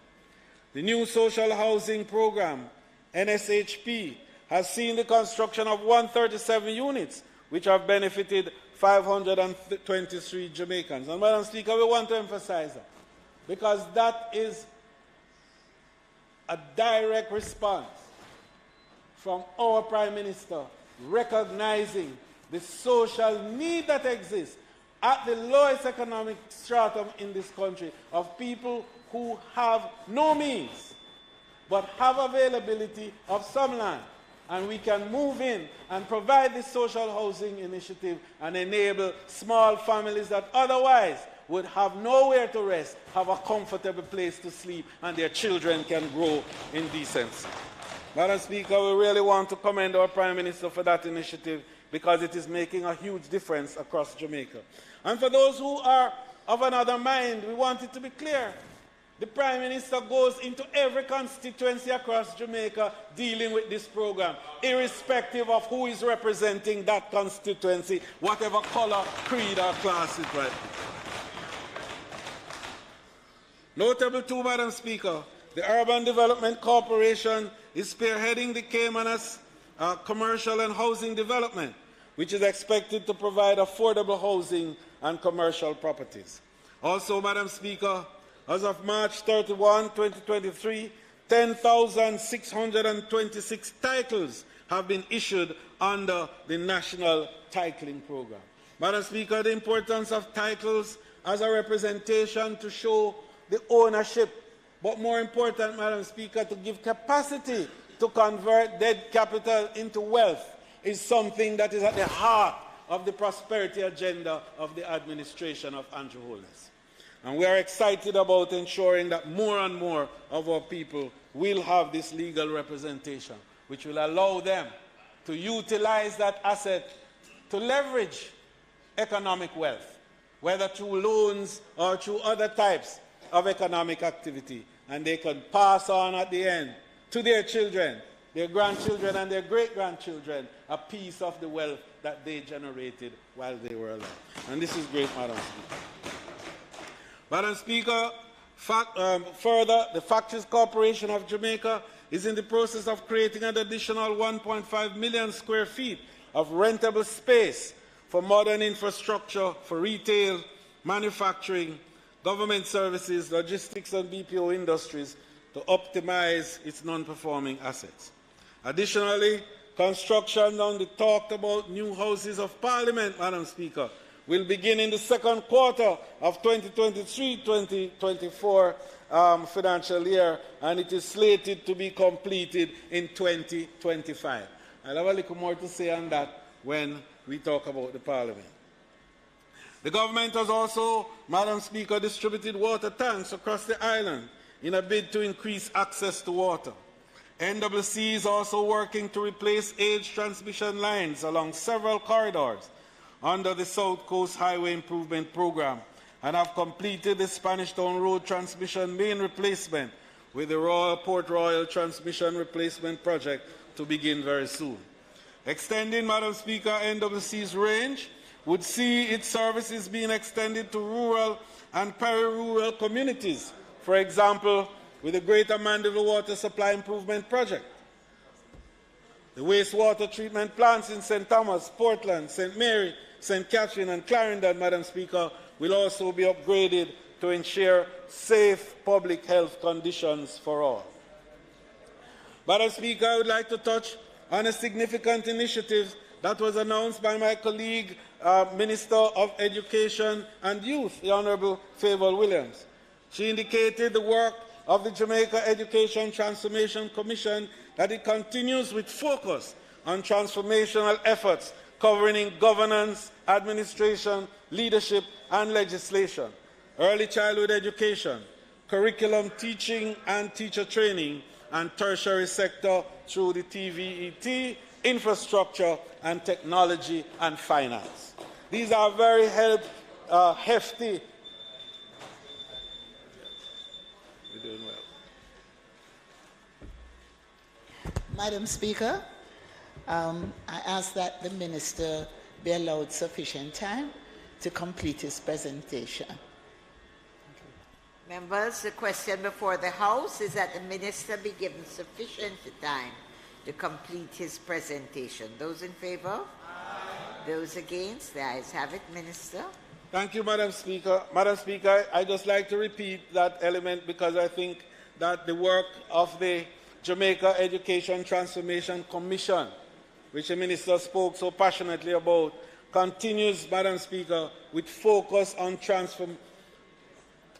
S3: The new social housing program, NSHP, has seen the construction of 137 units, which have benefited 523 Jamaicans. And Madam Speaker, we want to emphasize that, because that is a direct response from our Prime Minister recognizing the social need that exists at the lowest economic stratum in this country of people who have no means but have availability of some land. And we can move in and provide this social housing initiative and enable small families that otherwise would have nowhere to rest, have a comfortable place to sleep, and their children can grow in decency. Madam Speaker, we really want to commend our Prime Minister for that initiative because it is making a huge difference across Jamaica. And for those who are of another mind, we want it to be clear. The Prime Minister goes into every constituency across Jamaica dealing with this program, irrespective of who is representing that constituency, whatever color, creed, or class it right. Notable too, Madam Speaker, the Urban Development Corporation is spearheading the Caymanas commercial and housing development, which is expected to provide affordable housing and commercial properties. Also, Madam Speaker, as of March 31, 2023, 10,626 titles have been issued under the National Titling Program. Madam Speaker, the importance of titles as a representation to show the ownership, but more important, Madam Speaker, to give capacity to convert dead capital into wealth is something that is at the heart of the prosperity agenda of the administration of Andrew Holness. And we are excited about ensuring that more and more of our people will have this legal representation, which will allow them to utilize that asset to leverage economic wealth, whether through loans or through other types of economic activity. And they can pass on at the end to their children, their grandchildren, and their great-grandchildren a piece of the wealth that they generated while they were alive. And this is great, Madam Speaker. Madam Speaker, further, the Factories Corporation of Jamaica is in the process of creating an additional 1.5 million square feet of rentable space for modern infrastructure for retail, manufacturing, government services, logistics, and BPO industries to optimize its non-performing assets. Additionally, construction on the talked about new Houses of Parliament, Madam Speaker, will begin in the second quarter of 2023-2024 financial year, and it is slated to be completed in 2025. I'll have a little more to say on that when we talk about the Parliament. The government has also, Madam Speaker, distributed water tanks across the island in a bid to increase access to water. NWC is also working to replace aged transmission lines along several corridors under the South Coast Highway Improvement Program and have completed the Spanish Town Road transmission main replacement with the Royal Port Royal Transmission Replacement Project to begin very soon. Extending, Madam Speaker, NWC's range would see its services being extended to rural and peri-rural communities, for example, with the Greater Mandeville Water Supply Improvement Project. The wastewater treatment plants in St. Thomas, Portland, St. Mary, St. Catherine, and Clarendon, Madam Speaker, will also be upgraded to ensure safe public health conditions for all. Madam Speaker, I would like to touch on a significant initiative that was announced by my colleague, Minister of Education and Youth, the Honourable Favour Williams. She indicated the work of the Jamaica Education Transformation Commission that it continues with focus on transformational efforts covering governance, administration, leadership, and legislation, early childhood education, curriculum teaching and teacher training, and tertiary sector through the TVET, infrastructure, and technology and finance. These are very hefty. We're doing well.
S4: Madam Speaker, I ask that the Minister be allowed sufficient time to complete his presentation.
S2: Members, the question before the House is that the Minister be given sufficient time to complete his presentation. Those in favour? Aye. Those against? The ayes have it. Minister.
S3: Thank you, Madam Speaker. Madam Speaker, I'd just like to repeat that element because I think that the work of the Jamaica Education Transformation Commission which the Minister spoke so passionately about, continues, Madam Speaker, with focus on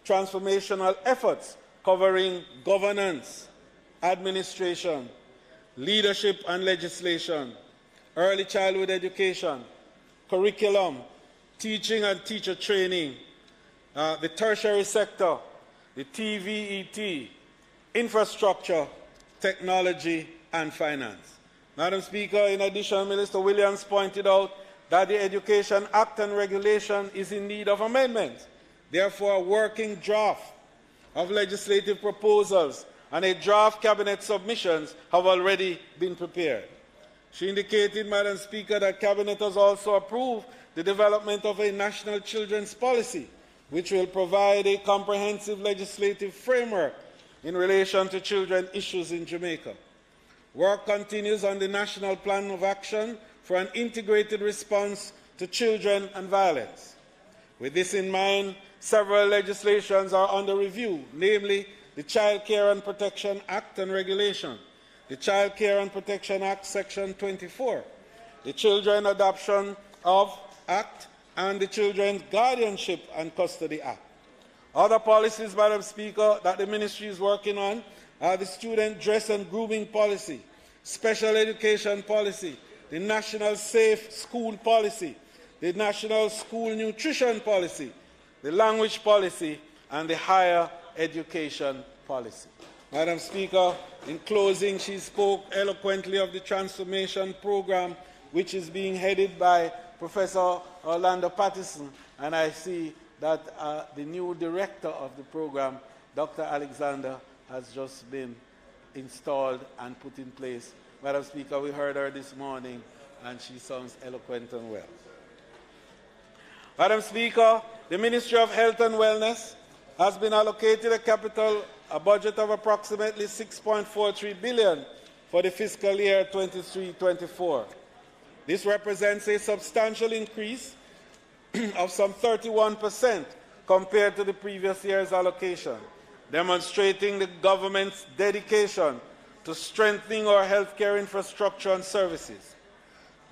S3: transformational efforts covering governance, administration, leadership and legislation, early childhood education, curriculum, teaching and teacher training, the tertiary sector, the TVET, infrastructure, technology, and finance. Madam Speaker, in addition, Minister Williams pointed out that the Education Act and Regulation is in need of amendment. Therefore, a working draft of legislative proposals and a draft cabinet submissions have already been prepared. She indicated, Madam Speaker, that Cabinet has also approved the development of a national children's policy, which will provide a comprehensive legislative framework in relation to children issues in Jamaica. Work continues on the National Plan of Action for an integrated response to children and violence. With this in mind, several legislations are under review, namely the Child Care and Protection Act and Regulation, the Child Care and Protection Act Section 24, the Children Adoption of Act, and the Children's Guardianship and Custody Act. Other policies, Madam Speaker, that the Ministry is working on are the Student Dress and Grooming Policy, Special Education Policy, the National Safe School Policy, the National School Nutrition Policy, the Language Policy, and the Higher Education Policy. Madam Speaker, in closing, she spoke eloquently of the transformation program, which is being headed by Professor Orlando Patterson, and I see that the new director of the program, Dr. Alexander, has just been installed and put in place. Madam Speaker, we heard her this morning, and she sounds eloquent and well. Madam Speaker, the Ministry of Health and Wellness has been allocated a budget of approximately $6.43 billion for the fiscal year 23-24. This represents a substantial increase of some 31% compared to the previous year's allocation, demonstrating the government's dedication to strengthening our healthcare infrastructure and services.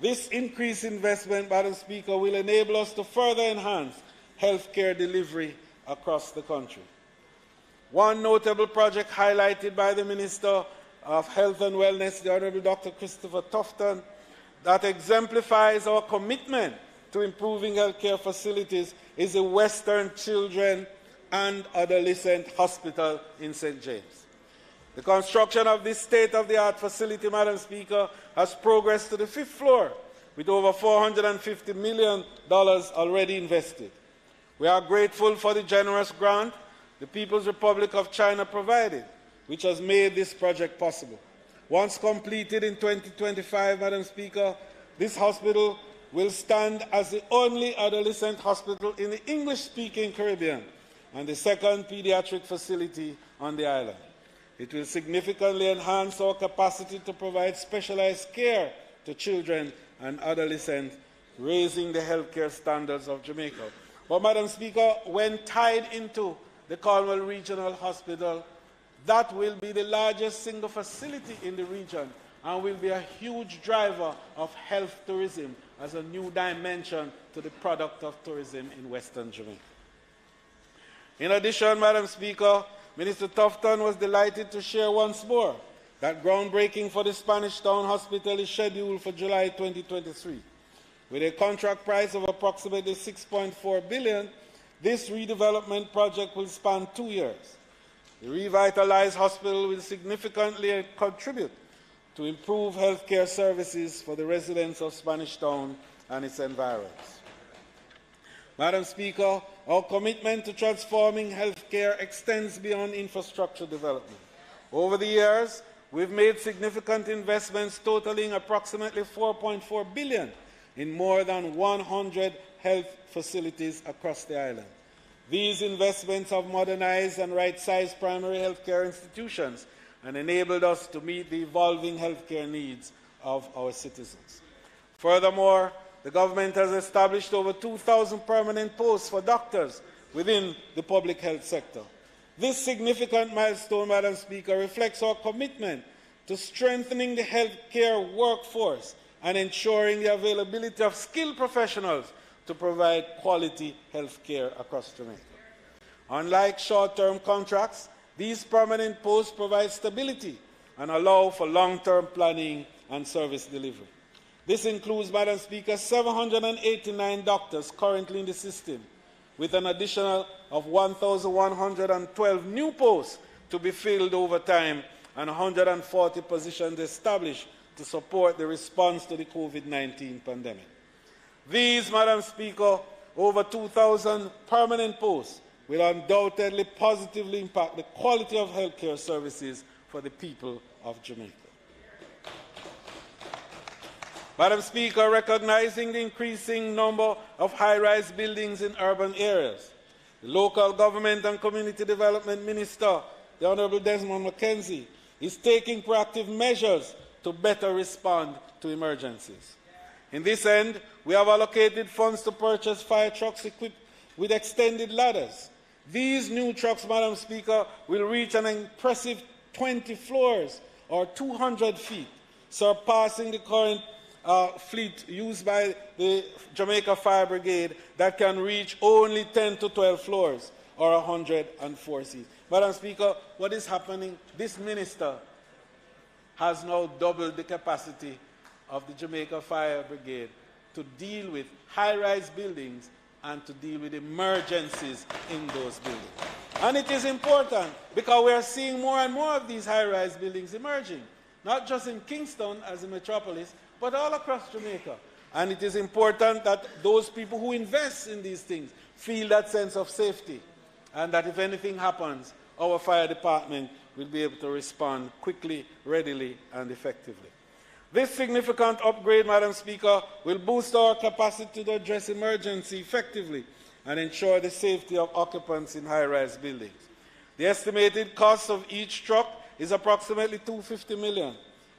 S3: This increased investment, Madam Speaker, will enable us to further enhance healthcare delivery across the country. One notable project highlighted by the Minister of Health and Wellness, the Honourable Dr. Christopher Tufton, that exemplifies our commitment to improving healthcare facilities is the Western Children and Adolescent Hospital in St. James. The construction of this state-of-the-art facility, Madam Speaker, has progressed to the 5th floor with over $450 million already invested. We are grateful for the generous grant the People's Republic of China provided, which has made this project possible. Once completed in 2025, Madam Speaker, this hospital will stand as the only adolescent hospital in the English-speaking Caribbean and the second pediatric facility on the island. It will significantly enhance our capacity to provide specialized care to children and adolescents, raising the healthcare standards of Jamaica. But, Madam Speaker, when tied into the Cornwall Regional Hospital, that will be the largest single facility in the region and will be a huge driver of health tourism as a new dimension to the product of tourism in Western Jamaica. In addition, Madam Speaker, Minister Tufton was delighted to share once more that groundbreaking for the Spanish Town Hospital is scheduled for July 2023. With a contract price of approximately $6.4 billion, this redevelopment project will span 2 years. The revitalized hospital will significantly contribute to improve healthcare services for the residents of Spanish Town and its environs. Madam Speaker, our commitment to transforming healthcare extends beyond infrastructure development. Over the years, we've made significant investments totaling approximately $4.4 billion in more than 100 health facilities across the island. These investments have modernized and right-sized primary healthcare institutions and enabled us to meet the evolving healthcare needs of our citizens. Furthermore, the government has established over 2,000 permanent posts for doctors within the public health sector. This significant milestone, Madam Speaker, reflects our commitment to strengthening the healthcare workforce and ensuring the availability of skilled professionals to provide quality health care across Jamaica. Unlike short-term contracts, these permanent posts provide stability and allow for long-term planning and service delivery. This includes, Madam Speaker, 789 doctors currently in the system, with an additional of 1,112 new posts to be filled over time and 140 positions established to support the response to the COVID-19 pandemic. These, Madam Speaker, over 2,000 permanent posts will undoubtedly positively impact the quality of healthcare services for the people of Jamaica. Madam Speaker, recognizing the increasing number of high-rise buildings in urban areas, the local government and community development minister, the Honourable Desmond Mackenzie, is taking proactive measures to better respond to emergencies. In this end, we have allocated funds to purchase fire trucks equipped with extended ladders. These new trucks, Madam Speaker, will reach an impressive 20 floors or 200 feet, surpassing the current fleet used by the Jamaica Fire Brigade that can reach only 10 to 12 floors or 104 seats. Madam Speaker, what is happening? This minister has now doubled the capacity of the Jamaica Fire Brigade to deal with high-rise buildings and to deal with emergencies in those buildings. And it is important because we are seeing more and more of these high-rise buildings emerging, not just in Kingston as a metropolis, but all across Jamaica. And it is important that those people who invest in these things feel that sense of safety, and that if anything happens, our fire department will be able to respond quickly, readily, and effectively. This significant upgrade, Madam Speaker, will boost our capacity to address emergency effectively and ensure the safety of occupants in high-rise buildings. The estimated cost of each truck is approximately $250 million,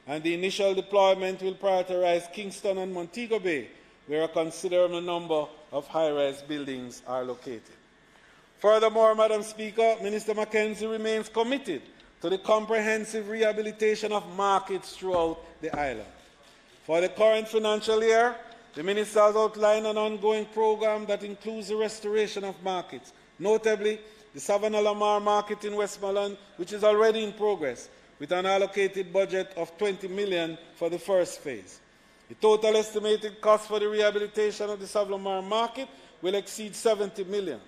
S3: and the initial deployment will prioritize Kingston and Montego Bay, where a considerable number of high-rise buildings are located. Furthermore, Madam Speaker, Minister Mackenzie remains committed to the comprehensive rehabilitation of markets throughout the island. For the current financial year, the Minister has outlined an ongoing program that includes the restoration of markets, notably the Savannah Lamar Market in Westmoreland, which is already in progress, with an allocated budget of $20 million for the first phase. The total estimated cost for the rehabilitation of the Savannah Lamar Market will exceed $70 million.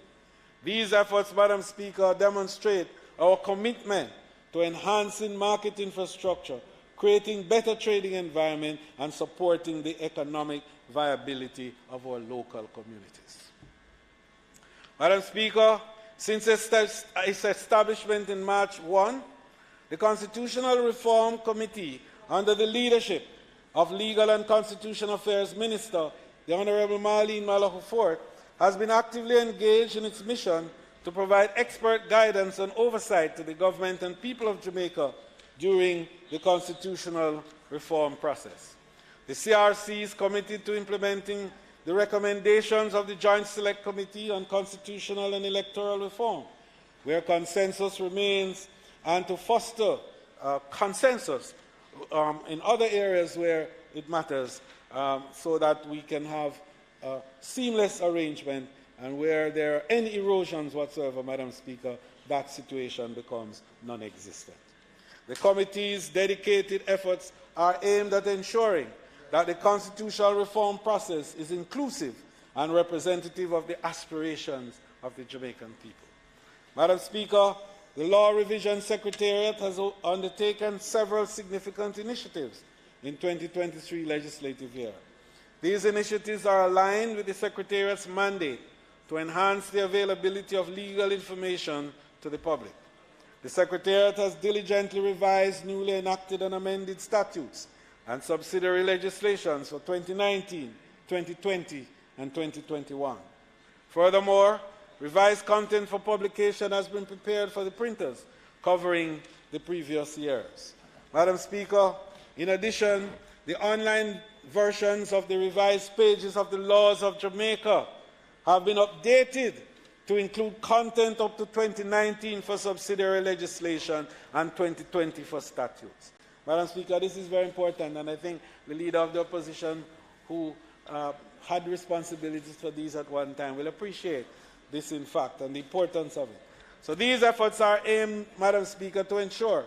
S3: These efforts, Madam Speaker, demonstrate our commitment to enhancing market infrastructure, creating better trading environment, and supporting the economic viability of our local communities. Madam Speaker, since its establishment in March 1, the Constitutional Reform Committee, under the leadership of Legal and Constitutional Affairs Minister, the Honourable Marlene Malahou-Fort, has been actively engaged in its mission to provide expert guidance and oversight to the government and people of Jamaica during the constitutional reform process. The CRC is committed to implementing the recommendations of the Joint Select Committee on Constitutional and Electoral Reform, where consensus remains, and to foster consensus in other areas where it matters, so that we can have a seamless arrangement, and where there are any erosions whatsoever, Madam Speaker, that situation becomes non-existent. The committee's dedicated efforts are aimed at ensuring that the constitutional reform process is inclusive and representative of the aspirations of the Jamaican people. Madam Speaker, the Law Revision Secretariat has undertaken several significant initiatives in 2023 legislative year. These initiatives are aligned with the Secretariat's mandate to enhance the availability of legal information to the public. The Secretariat has diligently revised newly enacted and amended statutes and subsidiary legislations for 2019, 2020, and 2021. Furthermore, revised content for publication has been prepared for the printers, covering the previous years. Madam Speaker, in addition, the online versions of the revised pages of the laws of Jamaica have been updated to include content up to 2019 for subsidiary legislation and 2020 for statutes. Madam Speaker, this is very important, and I think the leader of the opposition who had responsibilities for these at one time will appreciate this, in fact, and the importance of it. So these efforts are aimed, Madam Speaker, to ensure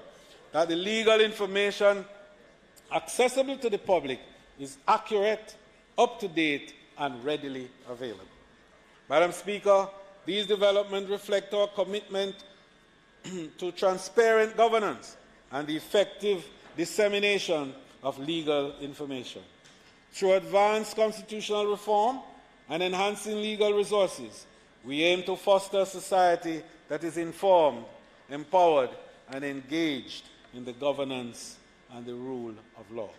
S3: that the legal information accessible to the public is accurate, up-to-date, and readily available. Madam Speaker, these developments reflect our commitment to transparent governance and the effective dissemination of legal information. Through advanced constitutional reform and enhancing legal resources, we aim to foster a society that is informed, empowered, and engaged in the governance and the rule of law.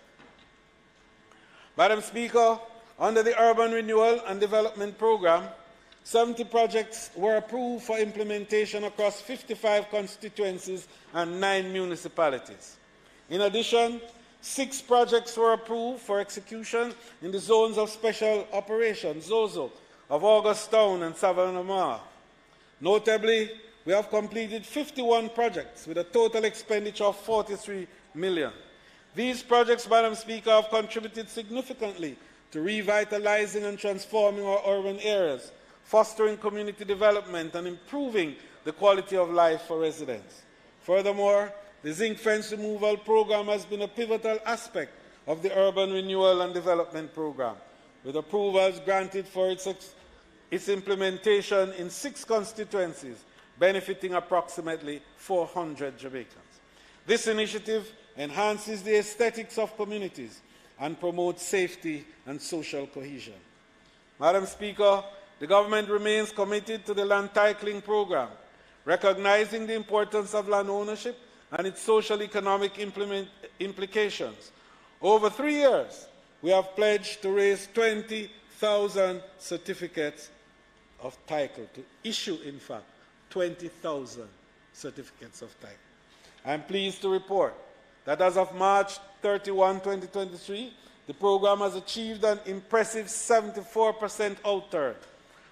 S3: Madam Speaker, under the Urban Renewal and Development Program, 70 projects were approved for implementation across 55 constituencies and 9 municipalities. In addition, 6 projects were approved for execution in the zones of special operations, ZOZO, of Augustown and Savannah. Notably, we have completed 51 projects with a total expenditure of $43 million. These projects, Madam Speaker, have contributed significantly to revitalizing and transforming our urban areas, fostering community development, and improving the quality of life for residents. Furthermore, the zinc fence removal program has been a pivotal aspect of the Urban Renewal and Development Program, with approvals granted for its implementation in 6 constituencies, benefiting approximately 400 Jamaicans. This initiative enhances the aesthetics of communities and promotes safety and social cohesion. Madam Speaker, the government remains committed to the land titling program, recognizing the importance of land ownership and its social-economic implications. Over 3 years, we have pledged to raise 20,000 certificates of title, to issue, in fact, 20,000 certificates of title. I am pleased to report that as of March 31, 2023, the program has achieved an impressive 74% outturn,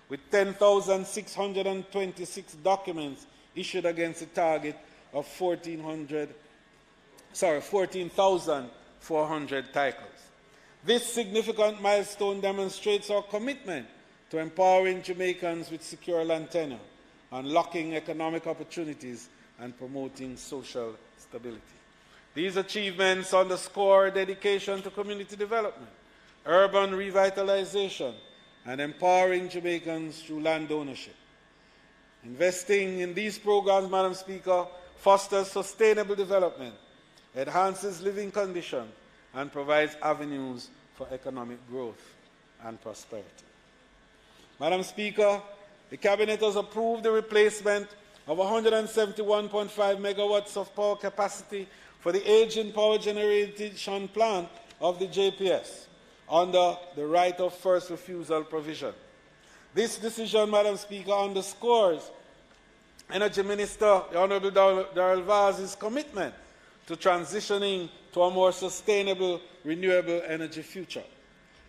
S3: with 10,626 documents issued against a target of 14,400 titles. This significant milestone demonstrates our commitment to empowering Jamaicans with secure land tenure, unlocking economic opportunities, and promoting social stability. These achievements underscore dedication to community development, urban revitalization, and empowering Jamaicans through land ownership. Investing in these programs, Madam Speaker, fosters sustainable development, enhances living conditions, and provides avenues for economic growth and prosperity. Madam Speaker, the Cabinet has approved the replacement of 171.5 megawatts of power capacity for the aging power generation plant of the JPS under the right of first refusal provision. This decision, Madam Speaker, underscores Energy Minister, the Honourable Darrell Vaz's commitment to transitioning to a more sustainable, renewable energy future.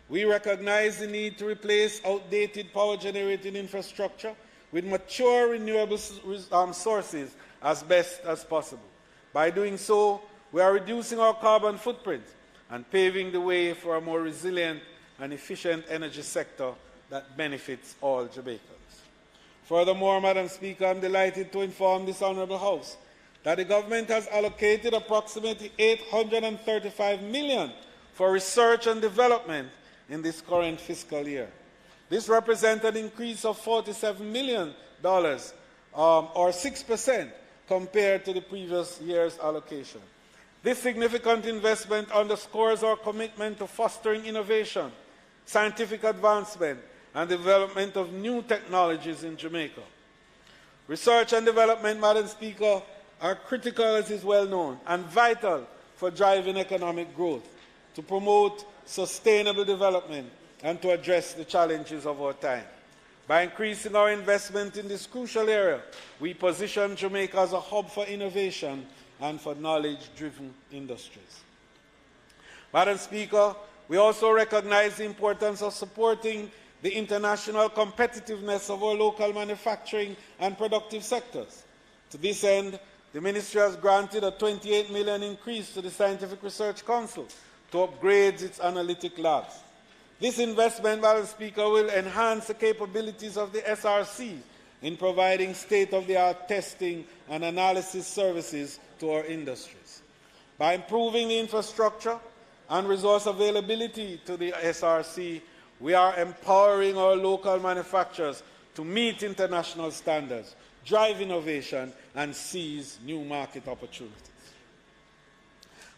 S3: We recognize the need to replace outdated power generating infrastructure with mature renewable sources as best as possible. By doing so, we are reducing our carbon footprint and paving the way for a more resilient and efficient energy sector that benefits all Jamaicans. Furthermore, Madam Speaker, I am delighted to inform this Honourable House that the government has allocated approximately $835 million for research and development in this current fiscal year. This represents an increase of $47 million, or 6% compared to the previous year's allocation. This significant investment underscores our commitment to fostering innovation, scientific advancement, and development of new technologies in Jamaica. Research and development, Madam Speaker, are critical, as is well known, and vital for driving economic growth, to promote sustainable development, and to address the challenges of our time. By increasing our investment in this crucial area, we position Jamaica as a hub for innovation and for knowledge-driven industries. Madam Speaker, we also recognize the importance of supporting the international competitiveness of our local manufacturing and productive sectors. To this end, the Ministry has granted a $28 million increase to the Scientific Research Council to upgrade its analytic labs. This investment, Madam Speaker, will enhance the capabilities of the SRC in providing state-of-the-art testing and analysis services to our industries. By improving the infrastructure and resource availability to the SRC, we are empowering our local manufacturers to meet international standards, drive innovation, and seize new market opportunities.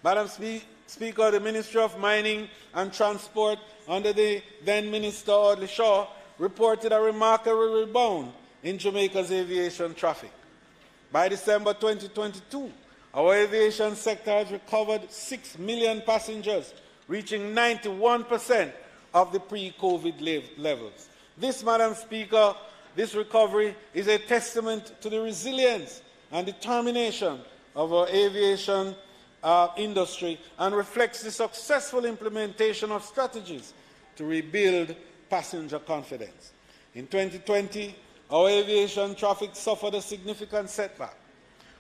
S3: Madam Speaker, the Ministry of Mining and Transport, under the then Minister Audley Shaw, reported a remarkable rebound in Jamaica's aviation traffic. By December 2022, our aviation sector has recovered 6 million passengers, reaching 91% of the pre-COVID levels. This, Madam Speaker, this recovery is a testament to the resilience and determination of our aviation industry and reflects the successful implementation of strategies to rebuild passenger confidence. In 2020, our aviation traffic suffered a significant setback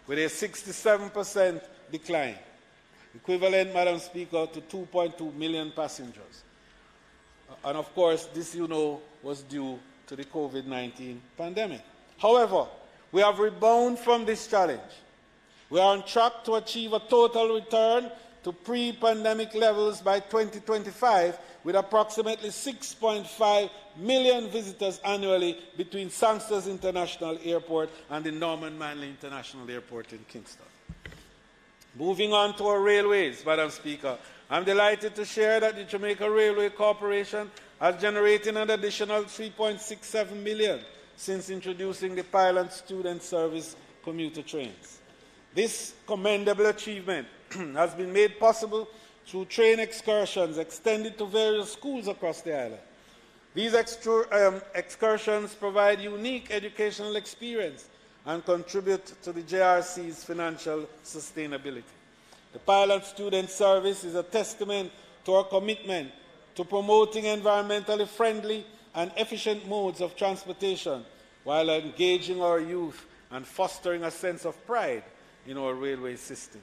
S3: with a 67% decline, equivalent, Madam Speaker, to 2.2 million passengers. And of course, this, was due to the COVID-19 pandemic. However, we have rebounded from this challenge. We are on track to achieve a total return to pre-pandemic levels by 2025, with approximately 6.5 million visitors annually between Sangsters International Airport and the Norman Manley International Airport in Kingston. Moving on to our railways, Madam Speaker, I'm delighted to share that the Jamaica Railway Corporation has generated an additional $3.67 million since introducing the pilot student service commuter trains. This commendable achievement has been made possible through train excursions extended to various schools across the island. These excursions provide unique educational experience and contribute to the JRC's financial sustainability. The pilot student service is a testament to our commitment to promoting environmentally friendly and efficient modes of transportation while engaging our youth and fostering a sense of pride in our railway system.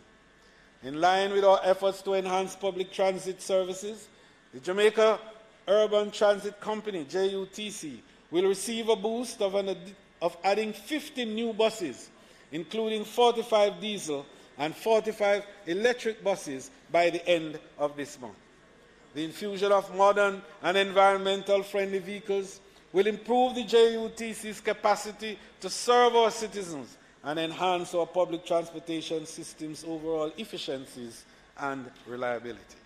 S3: In line with our efforts to enhance public transit services, the Jamaica Urban Transit Company, JUTC, will receive a boost of adding 50 new buses, including 45 diesel and 45 electric buses by the end of this month. The infusion of modern and environmental-friendly vehicles will improve the JUTC's capacity to serve our citizens and enhance our public transportation system's overall efficiencies and reliability.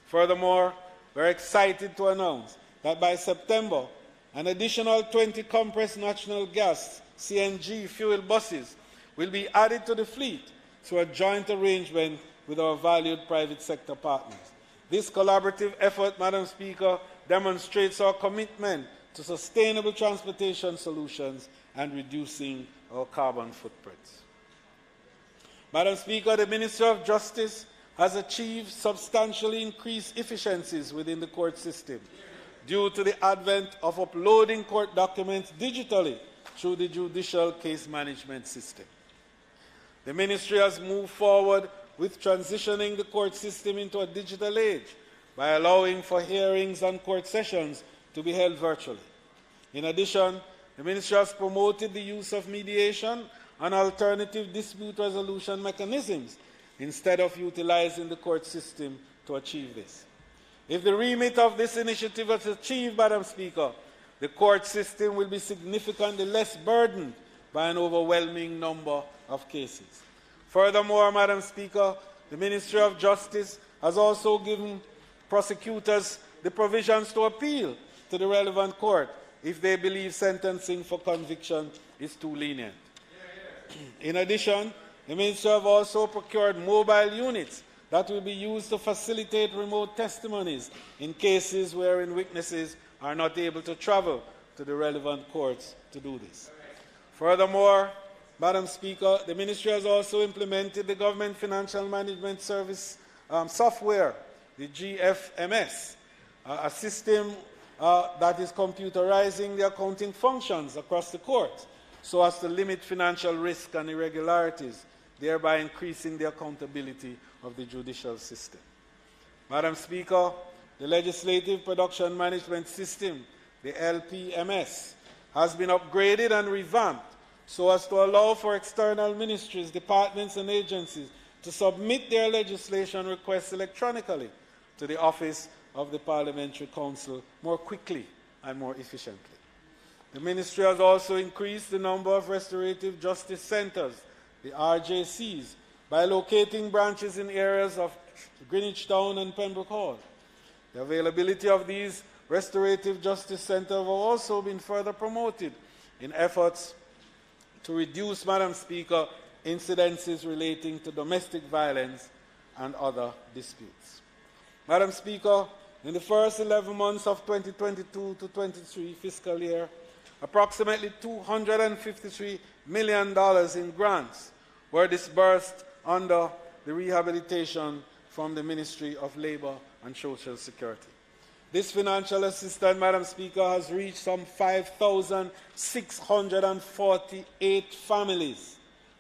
S3: Furthermore, we're excited to announce that by September, an additional 20 compressed natural gas (CNG) fuel buses will be added to the fleet through a joint arrangement with our valued private sector partners. This collaborative effort, Madam Speaker, demonstrates our commitment to sustainable transportation solutions and reducing our carbon footprints. Madam Speaker, the Ministry of Justice has achieved substantially increased efficiencies within the court system due to the advent of uploading court documents digitally through the judicial case management system. The Ministry has moved forward with transitioning the court system into a digital age by allowing for hearings and court sessions to be held virtually. In addition, the Ministry has promoted the use of mediation and alternative dispute resolution mechanisms instead of utilizing the court system to achieve this. If the remit of this initiative is achieved, Madam Speaker, the court system will be significantly less burdened by an overwhelming number of cases. Furthermore, Madam Speaker, the Ministry of Justice has also given prosecutors the provisions to appeal to the relevant court if they believe sentencing for conviction is too lenient. In addition, the Ministry have also procured mobile units that will be used to facilitate remote testimonies in cases wherein witnesses are not able to travel to the relevant courts to do this. Furthermore, Madam Speaker, the Ministry has also implemented the Government Financial Management Service software, the GFMS, a system that is computerizing the accounting functions across the courts so as to limit financial risk and irregularities thereby increasing the accountability of the judicial system. Madam Speaker, the Legislative Production Management System, the LPMS, has been upgraded and revamped so as to allow for external ministries, departments and agencies to submit their legislation requests electronically to the Office of the Parliamentary Council more quickly and more efficiently. The Ministry has also increased the number of restorative justice centres, the RJCs, by locating branches in areas of Greenwich Town and Pembroke Hall. The availability of these restorative justice centres have also been further promoted in efforts to reduce, Madam Speaker, incidences relating to domestic violence and other disputes. Madam Speaker, in the first 11 months of 2022 to 23 fiscal year, approximately $253 million in grants were disbursed under the rehabilitation from the Ministry of Labour and Social Security. This financial assistance, Madam Speaker, has reached some 5,648 families,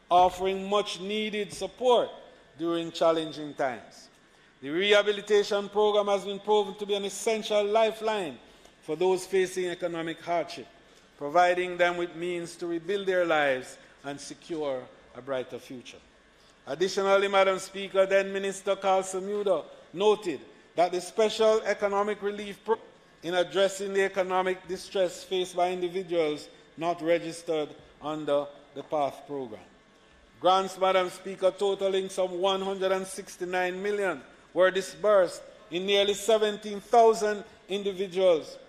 S3: offering much needed support during challenging times. The rehabilitation program has been proven to be an essential lifeline for those facing economic hardship, providing them with means to rebuild their lives and secure a brighter future. Additionally, Madam Speaker, then Minister Carl Samuda noted that the special economic relief program in addressing the economic distress faced by individuals not registered under the PATH program. Grants, Madam Speaker, totaling some $169 million were disbursed in nearly 17,000 individuals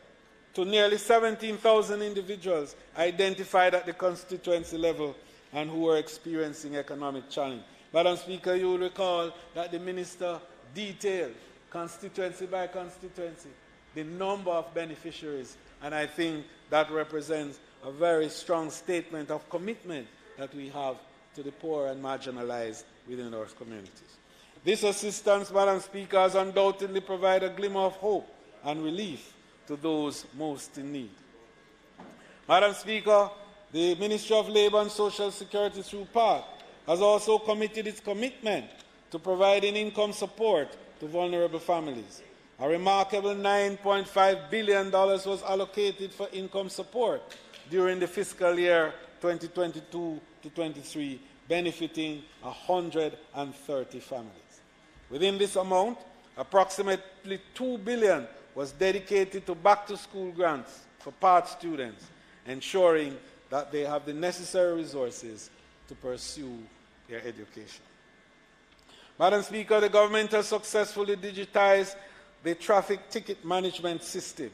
S3: to nearly 17,000 individuals identified at the constituency level and who were experiencing economic challenge. Madam Speaker, you will recall that the Minister detailed constituency by constituency the number of beneficiaries, and I think that represents a very strong statement of commitment that we have to the poor and marginalized within our communities. This assistance, Madam Speaker, has undoubtedly provided a glimmer of hope and relief to those most in need. Madam Speaker, the Ministry of Labour and Social Security through PATH has also committed its commitment to providing income support to vulnerable families. A remarkable $9.5 billion was allocated for income support during the fiscal year 2022 to 23, benefiting 130 families. Within this amount, approximately $2 billion was dedicated to back-to-school grants for PATH students, ensuring that they have the necessary resources to pursue their education. Madam Speaker, the government has successfully digitized the traffic ticket management system,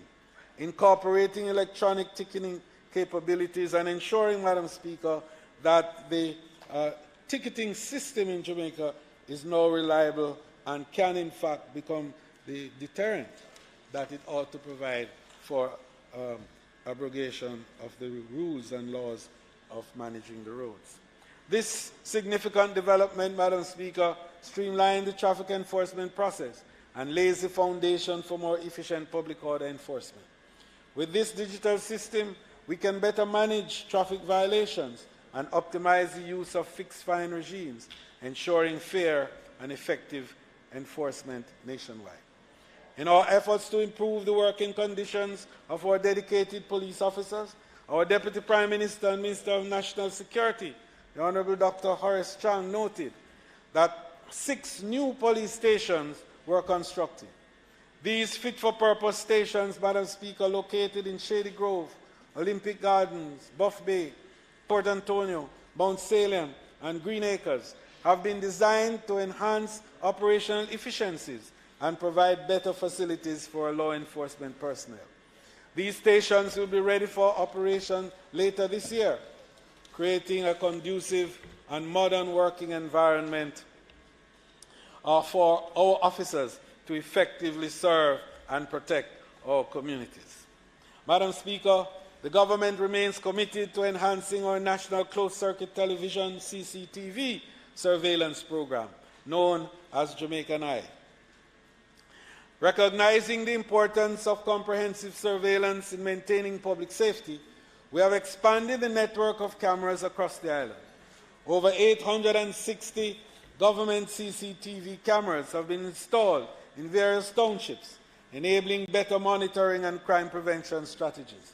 S3: incorporating electronic ticketing capabilities and ensuring, Madam Speaker, that the ticketing system in Jamaica is now reliable and can in fact become the deterrent that it ought to provide for abrogation of the rules and laws of managing the roads. This significant development, Madam Speaker, streamlines the traffic enforcement process and lays the foundation for more efficient public order enforcement. With this digital system, we can better manage traffic violations and optimize the use of fixed fine regimes, ensuring fair and effective enforcement nationwide. In our efforts to improve the working conditions of our dedicated police officers, our Deputy Prime Minister and Minister of National Security, the Honourable Dr. Horace Chang, noted that 6 new police stations were constructed. These fit-for-purpose stations, Madam Speaker, located in Shady Grove, Olympic Gardens, Buff Bay, Port Antonio, Mount Salem, and Green Acres, have been designed to enhance operational efficiencies and provide better facilities for law enforcement personnel. These stations will be ready for operation later this year, creating a conducive and modern working environment for our officers to effectively serve and protect our communities. Madam Speaker, the government remains committed to enhancing our national closed-circuit television CCTV surveillance program, known as Jamaican Eye. Recognizing the importance of comprehensive surveillance in maintaining public safety, we have expanded the network of cameras across the island. Over 860 government CCTV cameras have been installed in various townships, enabling better monitoring and crime prevention strategies.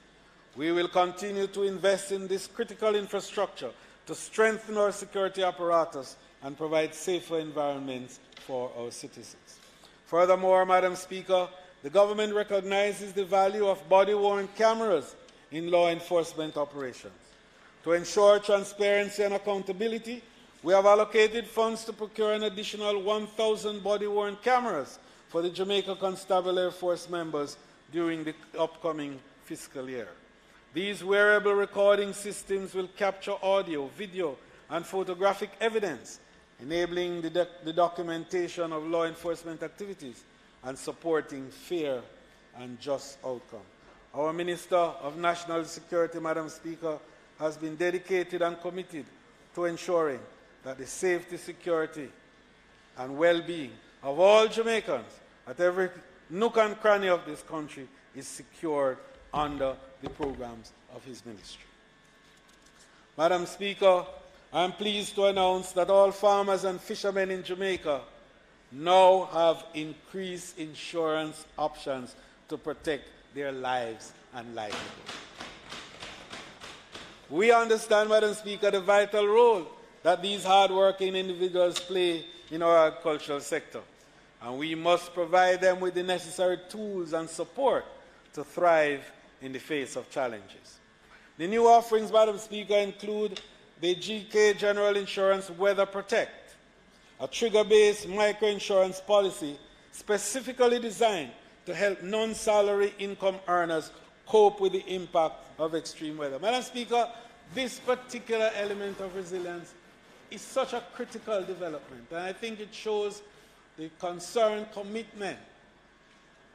S3: We will continue to invest in this critical infrastructure to strengthen our security apparatus and provide safer environments for our citizens. Furthermore, Madam Speaker, the government recognizes the value of body-worn cameras in law enforcement operations. To ensure transparency and accountability, we have allocated funds to procure an additional 1,000 body-worn cameras for the Jamaica Constabulary Force members during the upcoming fiscal year. These wearable recording systems will capture audio, video, and photographic evidence, enabling the documentation of law enforcement activities and supporting fair and just outcome. Our Minister of National Security, Madam Speaker, has been dedicated and committed to ensuring that the safety, security, and well-being of all Jamaicans at every nook and cranny of this country is secured under the programs of his ministry. Madam Speaker, I am pleased to announce that all farmers and fishermen in Jamaica now have increased insurance options to protect their lives and livelihood. We understand, Madam Speaker, the vital role that these hard-working individuals play in our agricultural sector, and we must provide them with the necessary tools and support to thrive in the face of challenges. The new offerings, Madam Speaker, include the GK General Insurance Weather Protect, a trigger-based microinsurance policy specifically designed to help non-salary income earners cope with the impact of extreme weather. Madam Speaker, this particular element of resilience is such a critical development, and I think it shows the concern, commitment,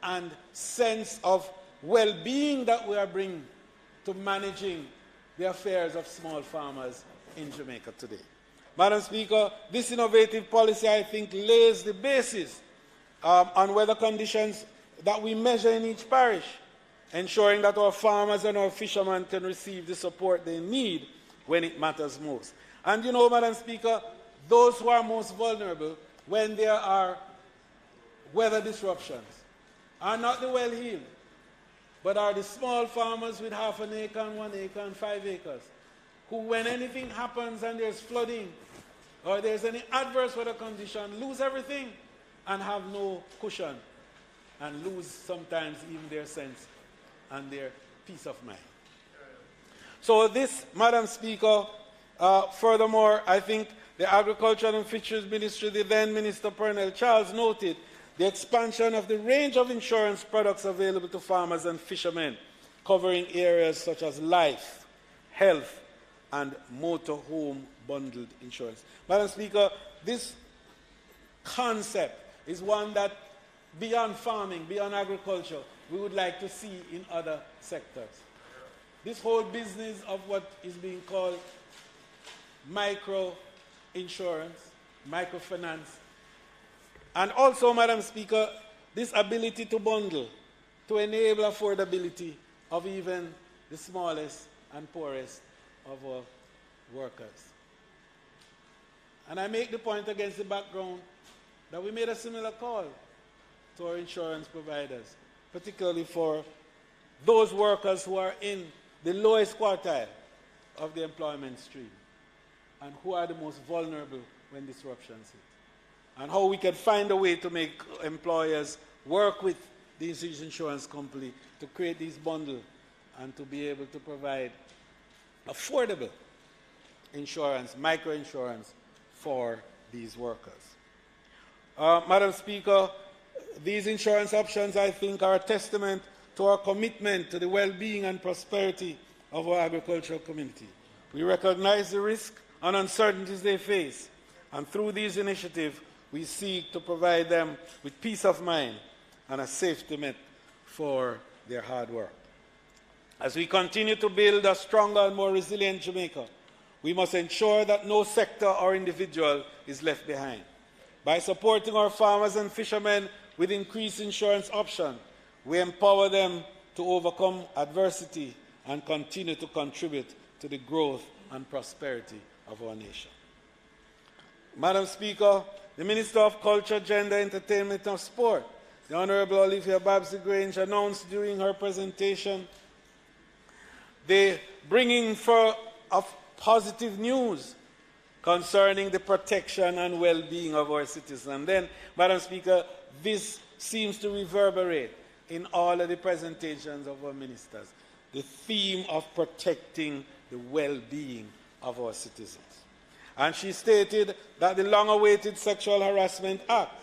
S3: and sense of well-being that we are bringing to managing the affairs of small farmers in Jamaica today. Madam Speaker, this innovative policy, I think, lays the basis on weather conditions that we measure in each parish, ensuring that our farmers and our fishermen can receive the support they need when it matters most. And you know, Madam Speaker, those who are most vulnerable when there are weather disruptions are not the well-heeled, but are the small farmers with half an acre and 1 acre and 5 acres, who, when anything happens and there's flooding or there's any adverse weather condition, lose everything and have no cushion, and lose sometimes even their sense and their peace of mind. So this, Madam Speaker, furthermore, I think the Agriculture and Fisheries Ministry, the then Minister Pernell Charles, noted the expansion of the range of insurance products available to farmers and fishermen, covering areas such as life, health, and motorhome bundled insurance. Madam Speaker, this concept is one that, beyond farming, beyond agriculture, we would like to see in other sectors. This whole business of what is being called micro-insurance, microfinance, and also, Madam Speaker, this ability to bundle, to enable affordability of even the smallest and poorest of our workers. And I make the point against the background that we made a similar call to our insurance providers, particularly for those workers who are in the lowest quartile of the employment stream and who are the most vulnerable when disruptions hit. And how we can find a way to make employers work with these insurance companies to create these bundles and to be able to provide affordable insurance, microinsurance for these workers. Madam Speaker, these insurance options, I think, are a testament to our commitment to the well-being and prosperity of our agricultural community. We recognize the risk and uncertainties they face, and through these initiatives, we seek to provide them with peace of mind and a safety net for their hard work. As we continue to build a stronger and more resilient Jamaica, we must ensure that no sector or individual is left behind. By supporting our farmers and fishermen with increased insurance options, we empower them to overcome adversity and continue to contribute to the growth and prosperity of our nation. Madam Speaker, the Minister of Culture, Gender, Entertainment and Sport, the Honourable Olivia Babsy-Grange, announced during her presentation the bringing of positive news concerning the protection and well-being of our citizens. And then, Madam Speaker, this seems to reverberate in all of the presentations of our ministers, the theme of protecting the well-being of our citizens. And she stated that the long-awaited Sexual Harassment Act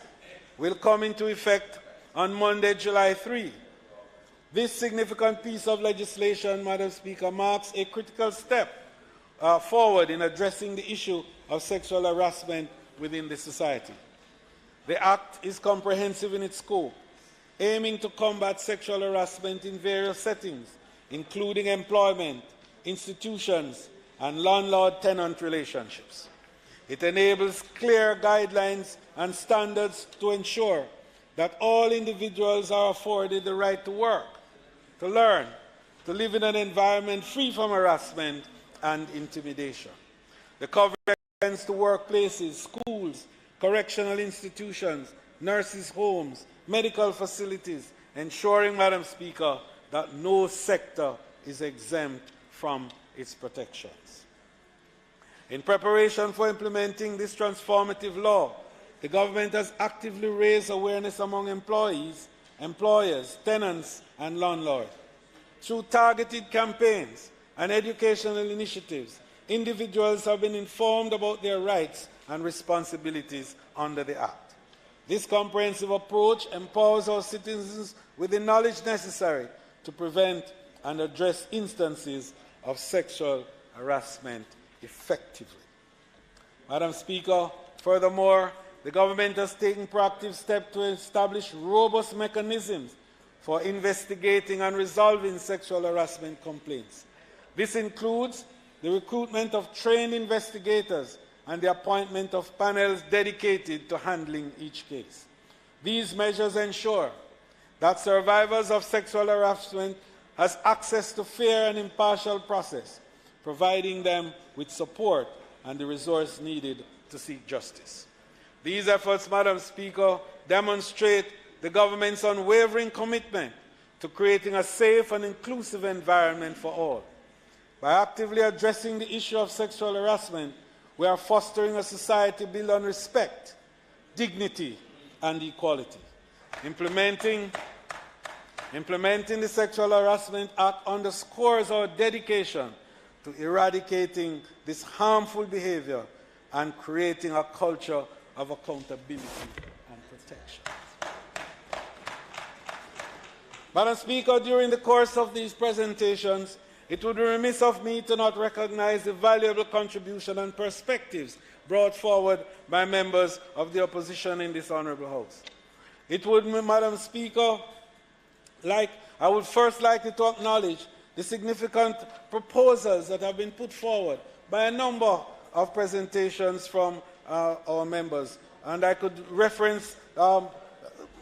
S3: will come into effect on Monday, July 3. This significant piece of legislation, Madam Speaker, marks a critical step forward in addressing the issue of sexual harassment within the society. The Act is comprehensive in its scope, aiming to combat sexual harassment in various settings, including employment, institutions, and landlord-tenant relationships. It enables clear guidelines and standards to ensure that all individuals are afforded the right to work, to learn, to live in an environment free from harassment and intimidation. The coverage extends to workplaces, schools, correctional institutions, nurses' homes, medical facilities, ensuring, Madam Speaker, that no sector is exempt from its protections. In preparation for implementing this transformative law, the government has actively raised awareness among employees, employers, tenants, and landlords. Through targeted campaigns and educational initiatives, individuals have been informed about their rights and responsibilities under the Act. This comprehensive approach empowers our citizens with the knowledge necessary to prevent and address instances of sexual harassment effectively. Madam Speaker, furthermore, the government has taken proactive steps to establish robust mechanisms for investigating and resolving sexual harassment complaints. This includes the recruitment of trained investigators and the appointment of panels dedicated to handling each case. These measures ensure that survivors of sexual harassment have access to fair and impartial process, providing them with support and the resources needed to seek justice. These efforts, Madam Speaker, demonstrate the government's unwavering commitment to creating a safe and inclusive environment for all. By actively addressing the issue of sexual harassment, we are fostering a society built on respect, dignity, and equality. Implementing the Sexual Harassment Act underscores our dedication to eradicating this harmful behavior and creating a culture of accountability and protection. Madam Speaker, during the course of these presentations, it would be remiss of me to not recognize the valuable contribution and perspectives brought forward by members of the opposition in this Honourable House. It would, Madam Speaker, I would first like to acknowledge the significant proposals that have been put forward by a number of presentations from our members. And I could reference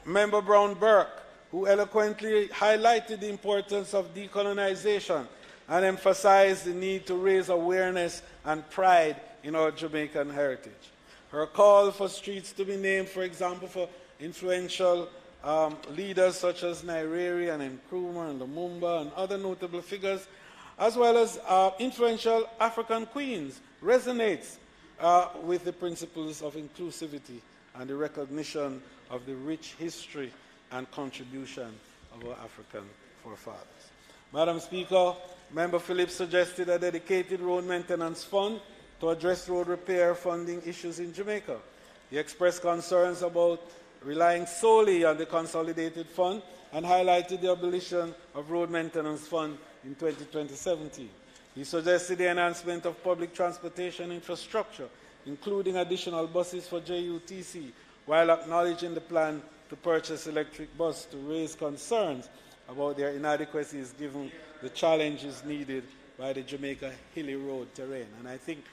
S3: Member Brown-Burke, who eloquently highlighted the importance of decolonization and emphasized the need to raise awareness and pride in our Jamaican heritage. Her call for streets to be named, for example, for influential leaders such as Nyerere and Nkrumah and Lumumba and other notable figures, as well as influential African queens, resonates with the principles of inclusivity and the recognition of the rich history and contribution of our African forefathers. Madam Speaker, Member Phillips suggested a dedicated road maintenance fund to address road repair funding issues in Jamaica. He expressed concerns about relying solely on the consolidated fund and highlighted the abolition of road maintenance fund in 2017. He suggested the enhancement of public transportation infrastructure, including additional buses for JUTC, while acknowledging the plan to purchase electric buses to raise concerns about their inadequacies given the challenges needed by the Jamaica hilly road terrain. And I think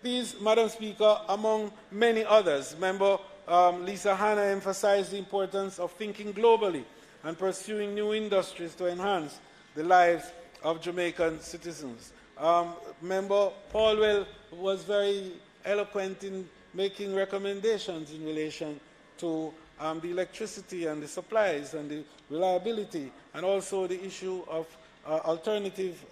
S3: these, Madam Speaker, among many others, Member Lisa Hanna emphasized the importance of thinking globally and pursuing new industries to enhance the lives of Jamaican citizens. Member Paulwell was very eloquent in making recommendations in relation to the electricity and the supplies and the reliability, and also the issue of alternative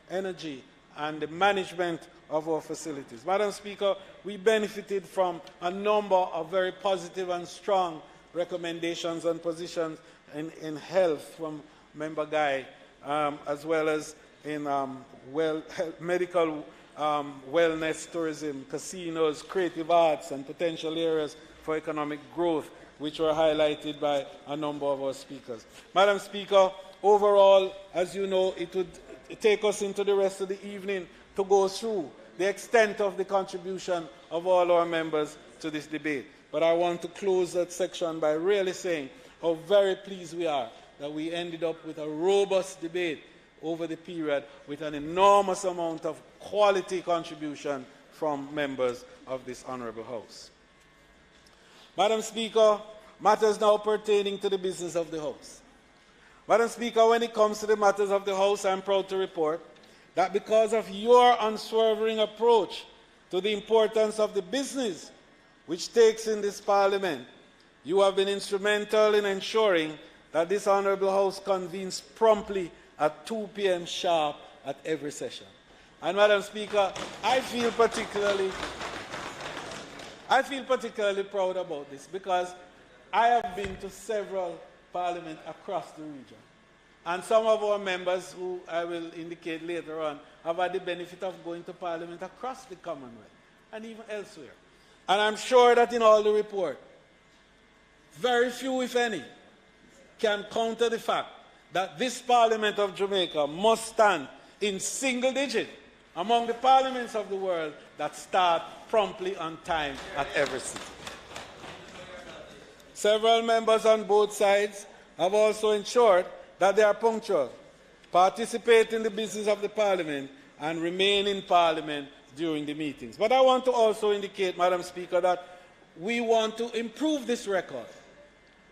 S3: energy and the management of our facilities. Madam Speaker, we benefited from a number of very positive and strong recommendations and positions in health from Member Guy, as well as in medical wellness, tourism, casinos, creative arts, and potential areas for economic growth, which were highlighted by a number of our speakers. Madam Speaker, overall, as you know, it would take us into the rest of the evening to go through the extent of the contribution of all our members to this debate. But I want to close that section by really saying how very pleased we are that we ended up with a robust debate over the period with an enormous amount of quality contribution from members of this Honourable House. Madam Speaker, matters now pertaining to the business of the House. Madam Speaker, when it comes to the matters of the House, I am proud to report that because of your unswerving approach to the importance of the business which takes in this Parliament, you have been instrumental in ensuring that this Honourable House convenes promptly at 2 p.m. sharp at every session. And Madam Speaker, I feel particularly proud about this because I have been to several parliaments across the region. And some of our members, who I will indicate later on, have had the benefit of going to Parliament across the Commonwealth and even elsewhere. And I'm sure that in all the report, very few, if any, can counter the fact that this Parliament of Jamaica must stand in single digit among the parliaments of the world that start promptly on time at every sitting. Several members on both sides have also ensured that they are punctual, participate in the business of the Parliament, and remain in Parliament during the meetings. But I want to also indicate, Madam Speaker, that we want to improve this record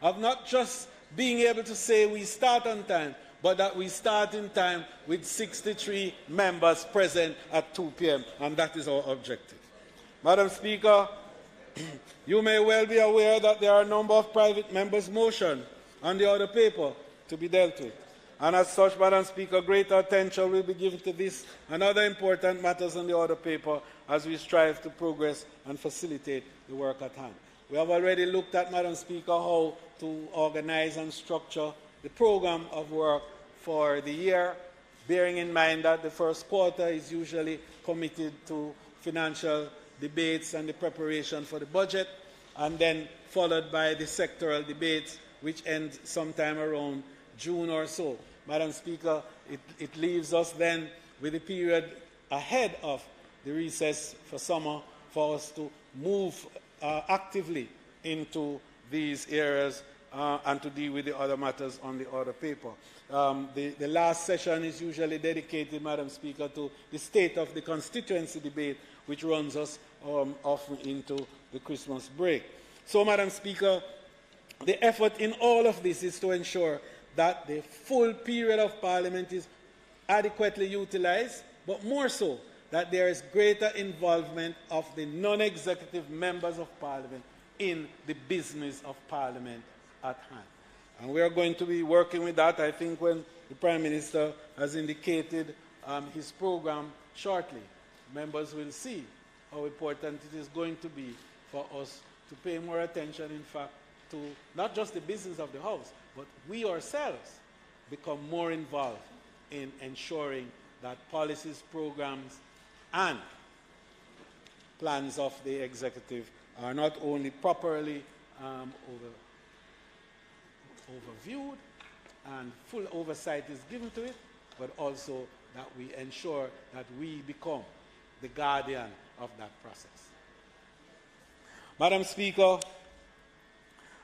S3: of not just being able to say we start on time, but that we start in time with 63 members present at 2 p.m., and that is our objective. Madam Speaker, you may well be aware that there are a number of private members' motions on the order paper to be dealt with. And as such, Madam Speaker, greater attention will be given to this and other important matters on the order paper as we strive to progress and facilitate the work at hand. We have already looked at, Madam Speaker, how to organize and structure the program of work for the year, bearing in mind that the first quarter is usually committed to financial debates and the preparation for the budget, and then followed by the sectoral debates, which end sometime around June or so. Madam Speaker, it leaves us then with a period ahead of the recess for summer for us to move actively into these areas and to deal with the other matters on the order paper. The last session is usually dedicated, Madam Speaker, to the state of the constituency debate, which runs us often into the Christmas break. So, Madam Speaker, the effort in all of this is to ensure that the full period of Parliament is adequately utilized, but more so, that there is greater involvement of the non-executive members of Parliament in the business of Parliament at hand. And we are going to be working with that, I think, when the Prime Minister has indicated his program shortly. Members will see how important it is going to be for us to pay more attention, in fact, to not just the business of the House, but we ourselves become more involved in ensuring that policies, programs, and plans of the executive are not only properly overviewed and full oversight is given to it, but also that we ensure that we become the guardian of that process. Madam Speaker,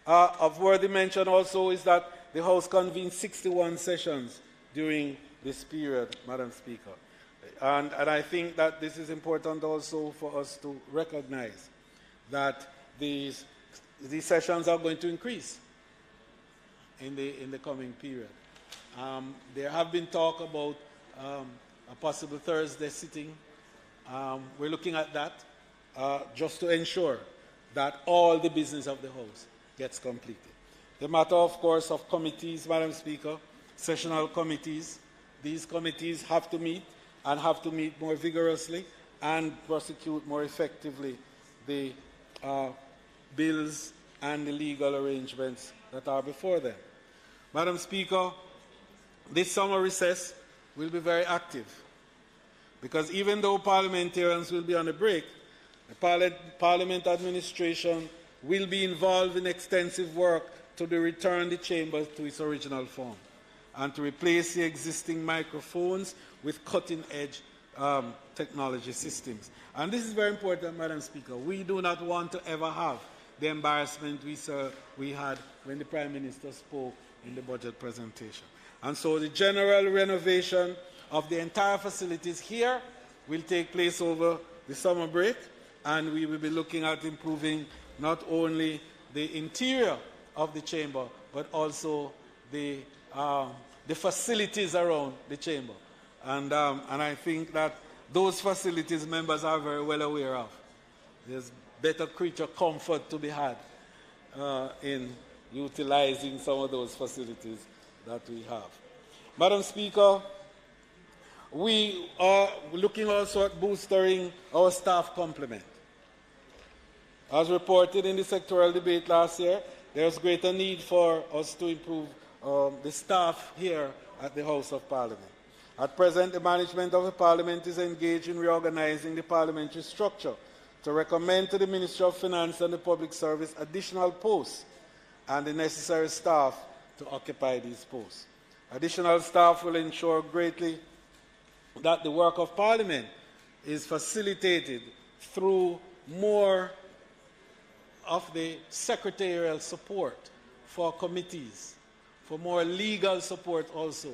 S3: of worthy mention also is that the House convened 61 sessions during this period, Madam Speaker. And I think that this is important also for us to recognize that these sessions are going to increase in the coming period. There have been talk about a possible Thursday sitting. We're looking at that. just to ensure that all the business of the House gets completed. The matter, of course, of committees, Madam Speaker, sessional committees. These committees have to meet and have to meet more vigorously and prosecute more effectively the bills and the legal arrangements that are before them. Madam Speaker, this summer recess will be very active because even though parliamentarians will be on a break, the Parliament administration will be involved in extensive work to return the chamber to its original form and to replace the existing microphones with cutting-edge technology systems. And this is very important, Madam Speaker. We do not want to ever have the embarrassment we had when the Prime Minister spoke in the budget presentation. And so the general renovation of the entire facilities here will take place over the summer break, and we will be looking at improving not only the interior of the chamber, but also the facilities around the chamber. And I think that those facilities members are very well aware of. There's better creature comfort to be had in utilizing some of those facilities that we have. Madam Speaker, we are looking also at boosting our staff complement. As reported in the sectoral debate last year, there's greater need for us to improve the staff here at the House of Parliament. At present, the management of the Parliament is engaged in reorganizing the parliamentary structure to recommend to the Ministry of Finance and the Public Service additional posts and the necessary staff to occupy these posts. Additional staff will ensure greatly that the work of Parliament is facilitated through more of the secretarial support for committees, for more legal support also.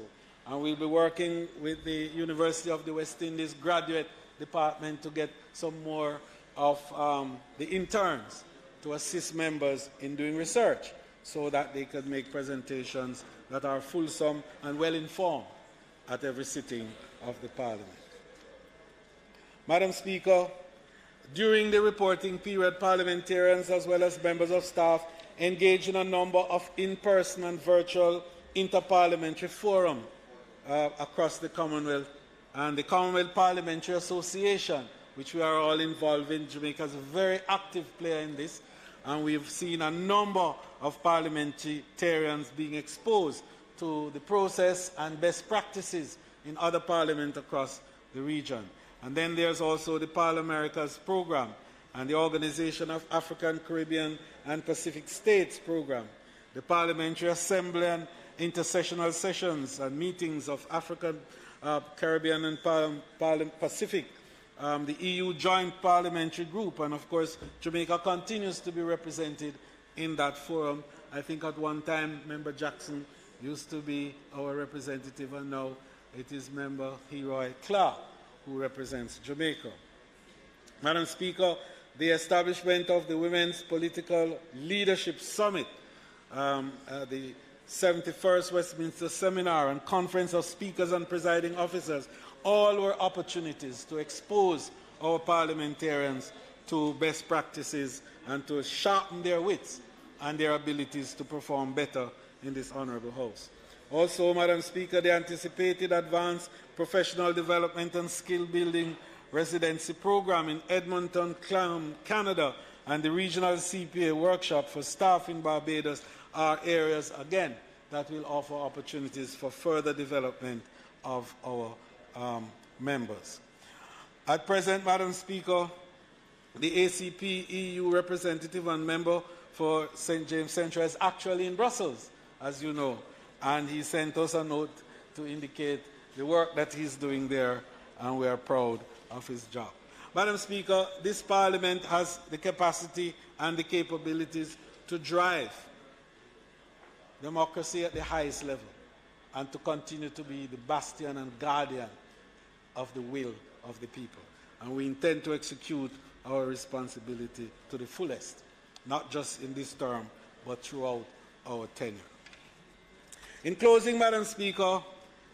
S3: And we'll be working with the University of the West Indies graduate department to get some more of the interns to assist members in doing research so that they can make presentations that are fulsome and well informed at every sitting of the Parliament. Madam Speaker, during the reporting period, parliamentarians as well as members of staff engaged in a number of in-person and virtual interparliamentary forums across the Commonwealth, and the Commonwealth Parliamentary Association, which we are all involved in. Jamaica is a very active player in this, and we've seen a number of parliamentarians being exposed to the process and best practices in other parliaments across the region. And then there's also the Parliamericas program and the Organization of African, Caribbean and Pacific States program, the Parliamentary Assembly and intersessional sessions and meetings of African, Caribbean and Pacific, the EU Joint Parliamentary Group, and of course Jamaica continues to be represented in that forum. I think at one time Member Jackson used to be our representative, and now it is Member Heroy Clark who represents Jamaica. Madam Speaker, the establishment of the Women's Political Leadership Summit, the 71st Westminster Seminar and Conference of Speakers and Presiding Officers, all were opportunities to expose our parliamentarians to best practices and to sharpen their wits and their abilities to perform better in this honourable House. Also, Madam Speaker, the anticipated advanced professional development and skill building residency program in Edmonton, Canada, and the regional CPA workshop for staff in Barbados are areas, again, that will offer opportunities for further development of our members. At present, Madam Speaker, the ACP EU representative and member for St. James Central is actually in Brussels, as you know, and he sent us a note to indicate the work that he's doing there, and we are proud of his job. Madam Speaker, this Parliament has the capacity and the capabilities to drive democracy at the highest level and to continue to be the bastion and guardian of the will of the people. And we intend to execute our responsibility to the fullest, not just in this term, but throughout our tenure. In closing, Madam Speaker,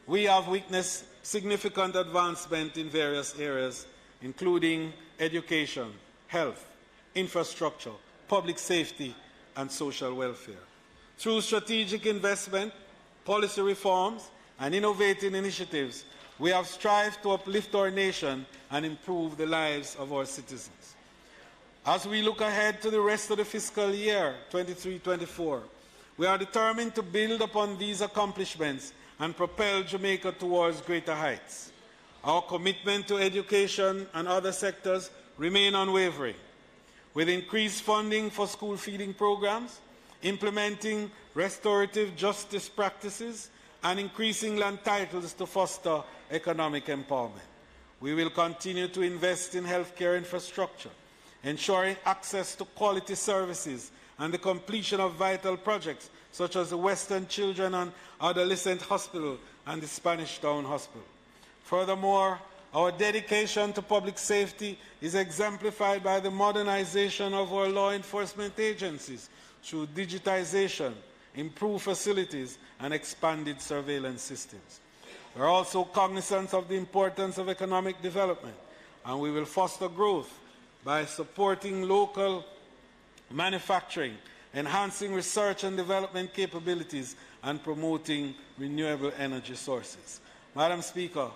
S3: we have witnessed significant advancement in various areas, including education, health, infrastructure, public safety, and social welfare. Through strategic investment, policy reforms, and innovative initiatives, we have strived to uplift our nation and improve the lives of our citizens. As we look ahead to the rest of the fiscal year 23-24, we are determined to build upon these accomplishments and propel Jamaica towards greater heights. Our commitment to education and other sectors remain unwavering, with increased funding for school feeding programs, implementing restorative justice practices, and increasing land titles to foster economic empowerment. We will continue to invest in healthcare infrastructure, ensuring access to quality services and the completion of vital projects such as the Western Children and Adolescent Hospital and the Spanish Town Hospital. Furthermore, our dedication to public safety is exemplified by the modernization of our law enforcement agencies through digitization, improved facilities, and expanded surveillance systems. We are also cognizant of the importance of economic development, and we will foster growth by supporting local manufacturing, enhancing research and development capabilities, and promoting renewable energy sources. Madam Speaker,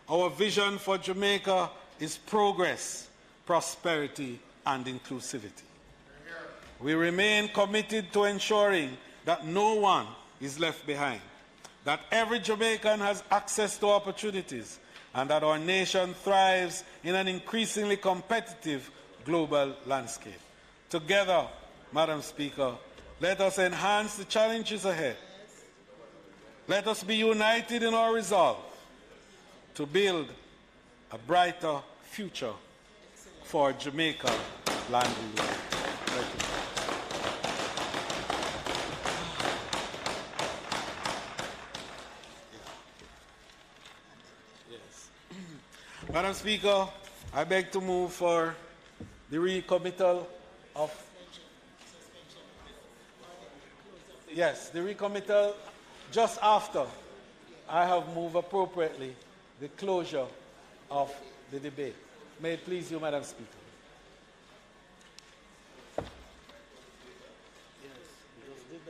S3: our vision for Jamaica is progress, prosperity, and inclusivity. We remain committed to ensuring that no one is left behind, that every Jamaican has access to opportunities, and that our nation thrives in an increasingly competitive global landscape. Together, Madam Speaker, let us enhance the challenges ahead. Let us be united in our resolve to build a brighter future for Jamaica land we live. Thank you. Yes. Madam Speaker, I beg to move for the recommittal of... Yes, the recommittal just after I have moved appropriately the closure of the debate. May it please you, Madam Speaker. Yes, we just did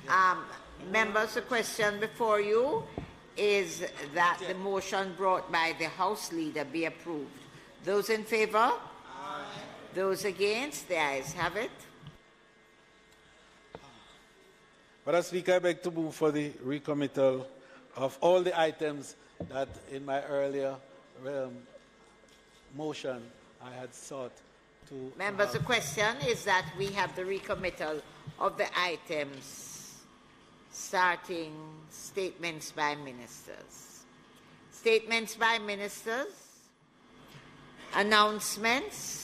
S3: that.
S2: Members, the question before you is that the motion brought by the House Leader be approved. Those in favor? Aye. Those against? The ayes have it.
S3: Madam Speaker, I beg to move for the recommittal of all the items that in my earlier motion I had sought to...
S2: Members, the question is that we have the recommittal of the items starting statements by ministers. Statements by ministers. Announcements.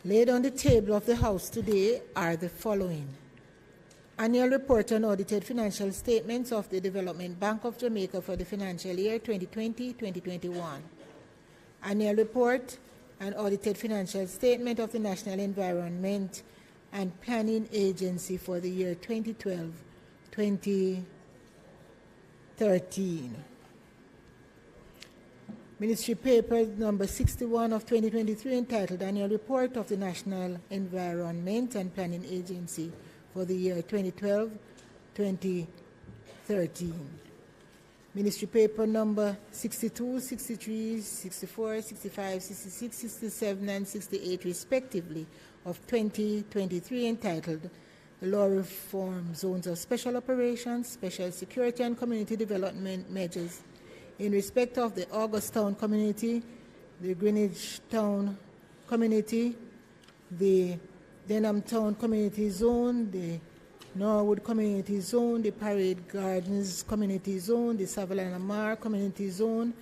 S1: Laid on the table of the House today are the following. Annual report on audited financial statements of the Development Bank of Jamaica for the financial year 2020-2021. Annual report and audited financial statement of the National Environment and Planning Agency for the year 2012-2013. Ministry paper number 61 of 2023 entitled Annual Report of the National Environment and Planning Agency for the year 2012-2013. Ministry paper number 62, 63, 64, 65, 66, 67, and 68 respectively of 2023 entitled The Law Reform Zones of Special Operations, Special Security and Community Development Measures in respect of the Augustown community, the Greenwich Town community, the Denham Town community zone, the Norwood community zone, the Parade Gardens community zone, the Savannah Mar community zone,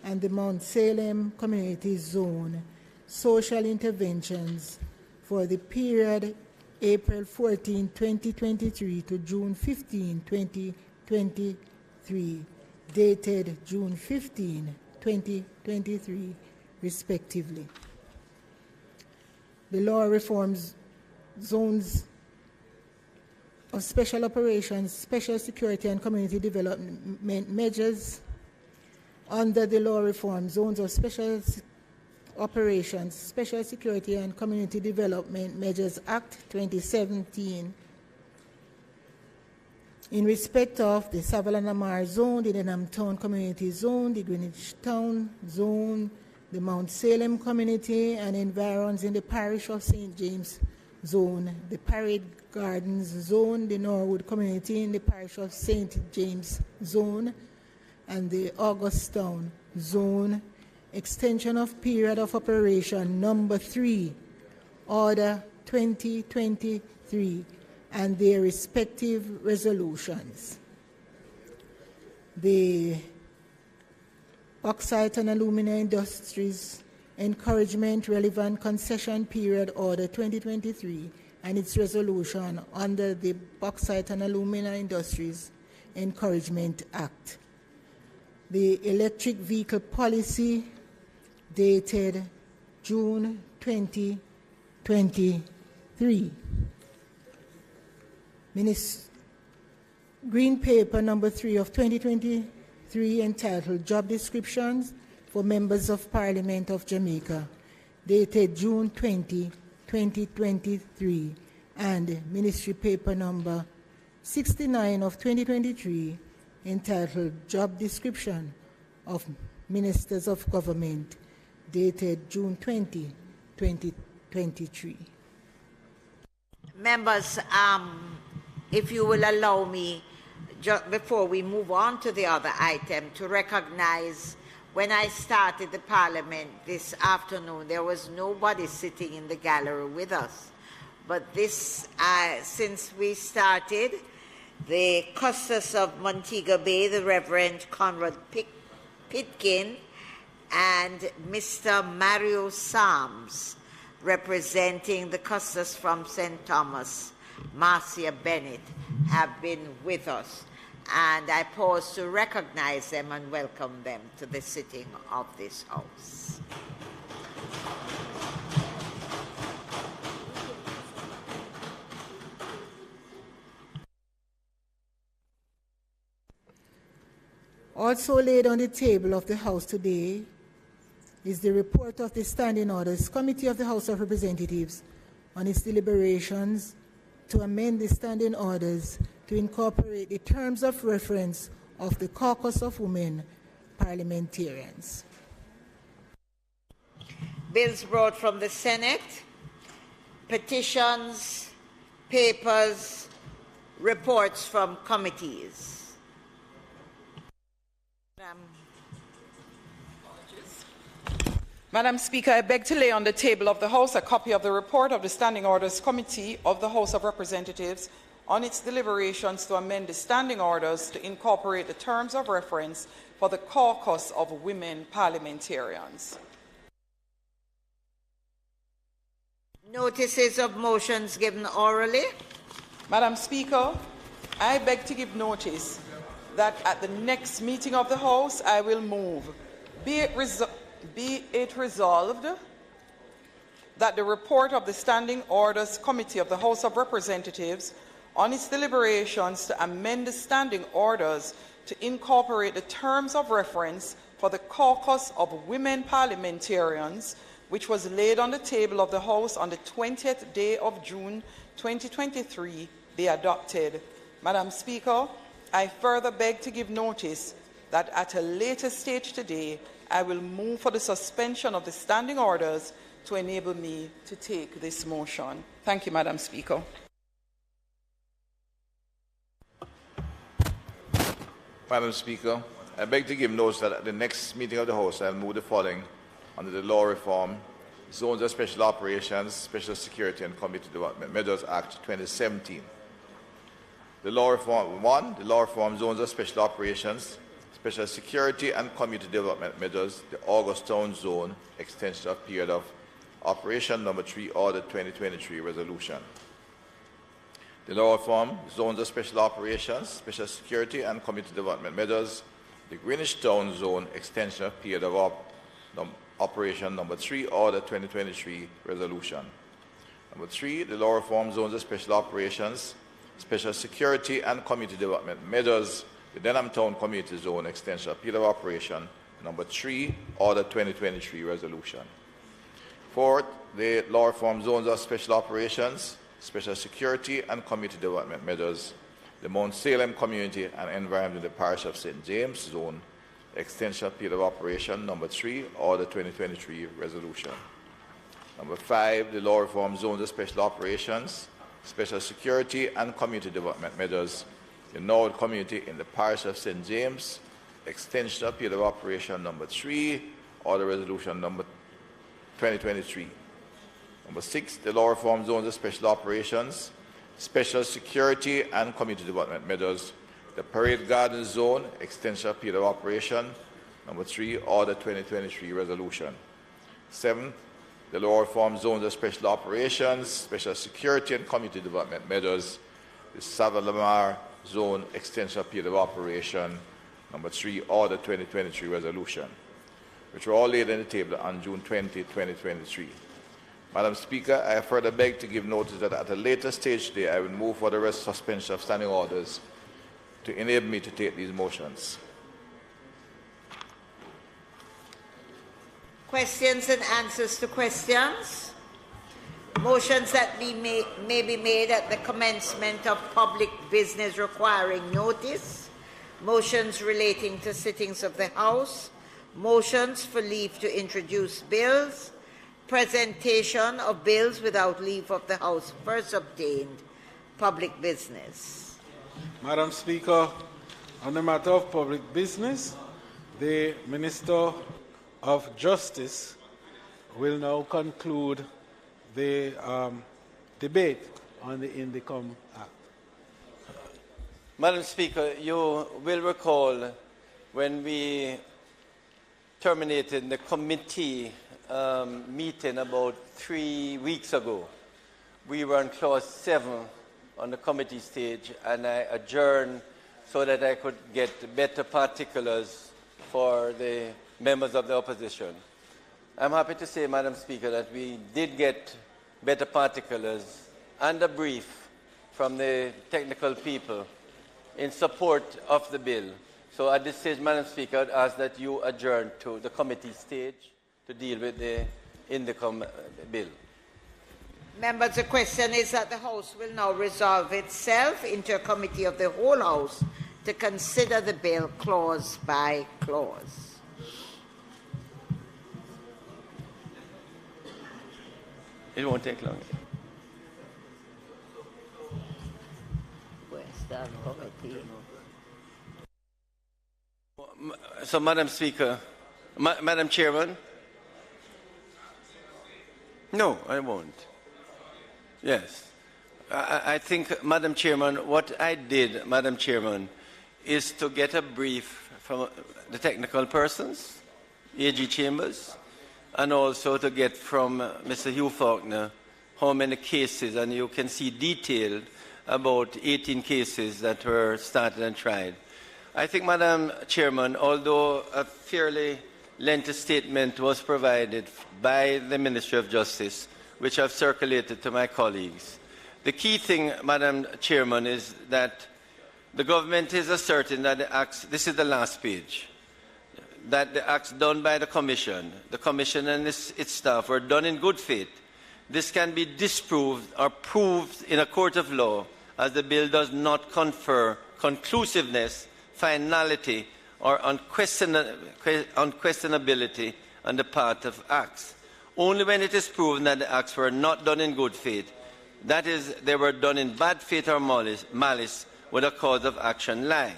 S1: and the Mount Salem community zone. Social interventions for the period April 14, 2023 to June 15, 2023. Dated June 15, 2023, respectively. The law reforms zones of Special Operations, Special Security and Community Development Measures under the Law Reform Zones of Special Operations, Special Security and Community Development Measures Act 2017 in respect of the Savalanamar Zone, the Denham Town Community Zone, the Greenwich Town Zone, the Mount Salem Community and environs in the Parish of St. James Zone, the Parade Gardens Zone, the Norwood Community in the Parish of St. James Zone, and the Augustown Zone, extension of period of operation number 3, Order 2023, and their respective resolutions. The Bauxite and Alumina Industries Encouragement Relevant Concession Period Order 2023 and its resolution under the Bauxite and Alumina Industries Encouragement Act. The Electric Vehicle Policy dated June 2023. Green Paper number 3 of 2023 entitled Job Descriptions for Members of Parliament of Jamaica, dated June 20, 2023, and Ministry Paper number 69 of 2023 entitled Job Description of Ministers of Government, dated June 20, 2023.
S2: Members, if you will allow me, just before we move on to the other item, to recognize when I started the Parliament this afternoon, there was nobody sitting in the gallery with us. But this, since we started, the Custos of Montego Bay, the Reverend Conrad Pitkin, and Mr. Mario Sams, representing the Custos from St. Thomas, Marcia Bennett, have been with us. And I pause to recognize them and welcome them to the sitting of this House.
S1: Also laid on the table of the House today is the report of the Standing Orders Committee of the House of Representatives on its deliberations to amend the Standing Orders to incorporate the terms of reference of the Caucus of Women Parliamentarians.
S2: Bills brought from the Senate, petitions, papers, reports from committees.
S5: Madam Speaker, I beg to lay on the table of the House a copy of the report of the Standing Orders Committee of the House of Representatives on its deliberations to amend the Standing Orders to incorporate the terms of reference for the Caucus of Women Parliamentarians.
S2: Notices of motions given orally.
S5: Madam Speaker, I beg to give notice that at the next meeting of the House, I will move, be it resolved that the report of the Standing Orders Committee of the House of Representatives on its deliberations to amend the Standing Orders to incorporate the terms of reference for the Caucus of Women Parliamentarians, which was laid on the table of the House on the 20th day of June 2023, be adopted. Madam Speaker, I further beg to give notice that at a later stage today, I will move for the suspension of the Standing Orders to enable me to take this motion. Thank you, Madam Speaker.
S6: Madam Speaker, I beg to give notice that at the next meeting of the House, I will move the following under the Law Reform, Zones of Special Operations, Special Security and Community Development Measures Act 2017. The Law Reform 1, the Law Reform Zones of Special Operations, Special Security and Community Development Measures, the Augustown Zone, extension of period of operation number 3, Order 2023 resolution. The Law Reform Zones of Special Operations, Special Security and Community Development Measures, the Greenwich Town Zone, extension of period of operation number 3, Order 2023 resolution. Number 3, the Law Reform Zones of Special Operations, special security and community development measures, the Denham Town Community Zone Extension Period of Operation, number 3, Order 2023 Resolution. Fourth, the law reform zones of special operations, special security and community development measures, the Mount Salem Community and Environment in the Parish of St. James Zone Extension Period of Operation, number 3, Order 2023 Resolution. Number 5, the law reform zones of special operations, special security and community development measures, the Norwood Community in the Parish of St. James Extension Period of Operation, number 3, Order Resolution number 2023. Number 6, the law reform zones of special operations, special security and community development measures, the Parade Garden Zone Extension Period of Operation, number 3, Order 2023 Resolution. 7, the law reform zones of special operations, special security and community development measures, the Savalamar Zone Extension Period of Operation, number 3, Order 2023 Resolution, which were all laid on the table on June 20, 2023. Madam Speaker, I further beg to give notice that at a later stage today, I will move for the suspension of standing orders to enable me to take these motions.
S2: Questions and answers to questions. Motions that may be made at the commencement of public business requiring notice. Motions relating to sittings of the House. Motions for leave to introduce bills. Presentation of bills without leave of the House first obtained. Public business.
S3: Madam Speaker, on the matter of public business, the Minister of Justice will now conclude the debate on the Indicom Act.
S7: Madam Speaker, you will recall when we terminated the committee meeting about 3 weeks ago, we were on clause 7 on the committee stage, and I adjourned so that I could get better particulars for the members of the opposition. I'm happy to say, Madam Speaker, that we did get better particulars and a brief from the technical people in support of the bill. So at this stage, Madam Speaker, I'd ask that you adjourn to the committee stage to deal with the Indicom bill.
S2: Members, the question is that the House will now resolve itself into a committee of the whole House to consider the bill clause by clause.
S7: It won't take long.
S2: Where's the committee?
S7: So, Madam Speaker, Madam Chairman? No, I won't. Yes. I think, Madam Chairman, what I did, Madam Chairman, is to get a brief from the technical persons, AG Chambers, and also to get from Mr. Hugh Faulkner how many cases, and you can see detailed about 18 cases that were started and tried. I think, Madam Chairman, although a fairly lengthy statement was provided by the Ministry of Justice, which I've circulated to my colleagues, the key thing, Madam Chairman, is that the government is asserting that the acts, this is the last page, that the acts done by the Commission and its staff were done in good faith. This can be disproved or proved in a court of law, as the bill does not confer conclusiveness, finality, or unquestionability on the part of acts. Only when it is proven that the acts were not done in good faith, that is, they were done in bad faith or malice, would a cause of action lie.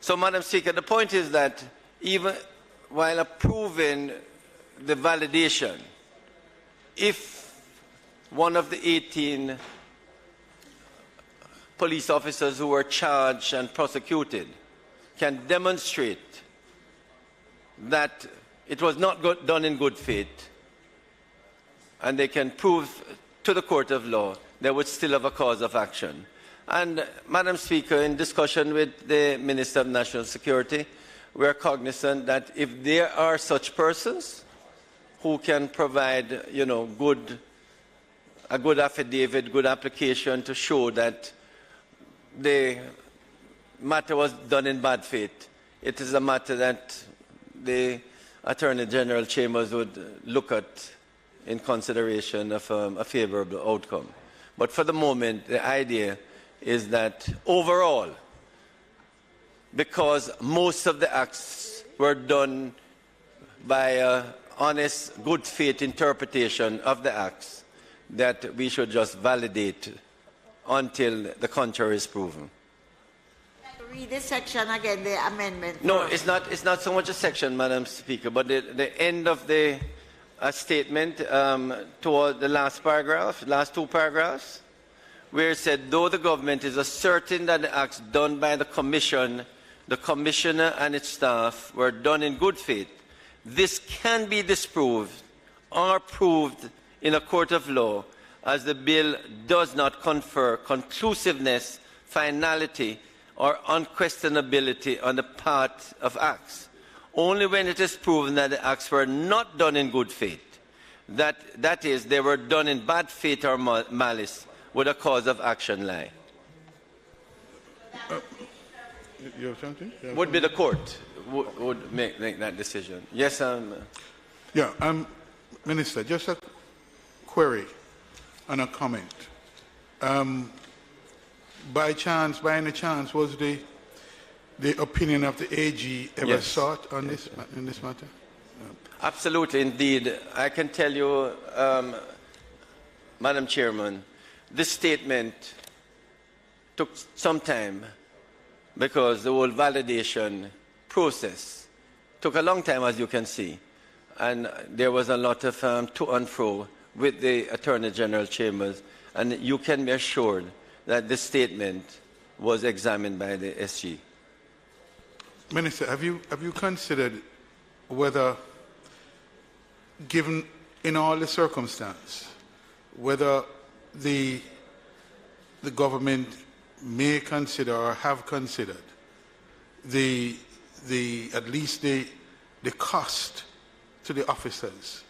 S7: So, Madam Speaker, the point is that even while approving the validation, if one of the 18 police officers who were charged and prosecuted can demonstrate that it was not done in good faith, and they can prove to the court of law, they would still have a cause of action. And, Madam Speaker, in discussion with the Minister of National Security, we are cognizant that if there are such persons who can provide, a good affidavit, good application to show that the matter was done in bad faith. It is a matter that the Attorney General Chambers would look at in consideration of a favorable outcome. But for the moment, the idea is that overall, because most of the acts were done by honest, good faith interpretation of the acts, that we should just validate until the contrary is proven.
S2: Read this section again, the amendment.
S7: No, it's not so much a section, Madam Speaker, but the end of the statement toward the last paragraph, last two paragraphs, where it said, though the government is asserting that the acts done by the Commission, the Commissioner and its staff were done in good faith, this can be disproved or proved in a court of law, as the bill does not confer conclusiveness, finality, or unquestionability on the part of acts. Only when it is proven that the acts were not done in good faith, that is, they were done in bad faith or malice, would a cause of action lie.
S8: You have something?
S7: Would be the court would make that decision. Yes,
S8: Yeah, Minister, just a query and a comment. By any chance, was the opinion of the AG ever sought on this in this matter? No.
S7: Absolutely, indeed. I can tell you, Madam Chairman, this statement took some time because the whole validation process took a long time, as you can see, and there was a lot of to and fro with the Attorney General Chambers, and you can be assured that this statement was examined by the SG.
S8: Minister, have you considered whether, given in all the circumstance, whether the government may consider or have considered at least the cost to the officers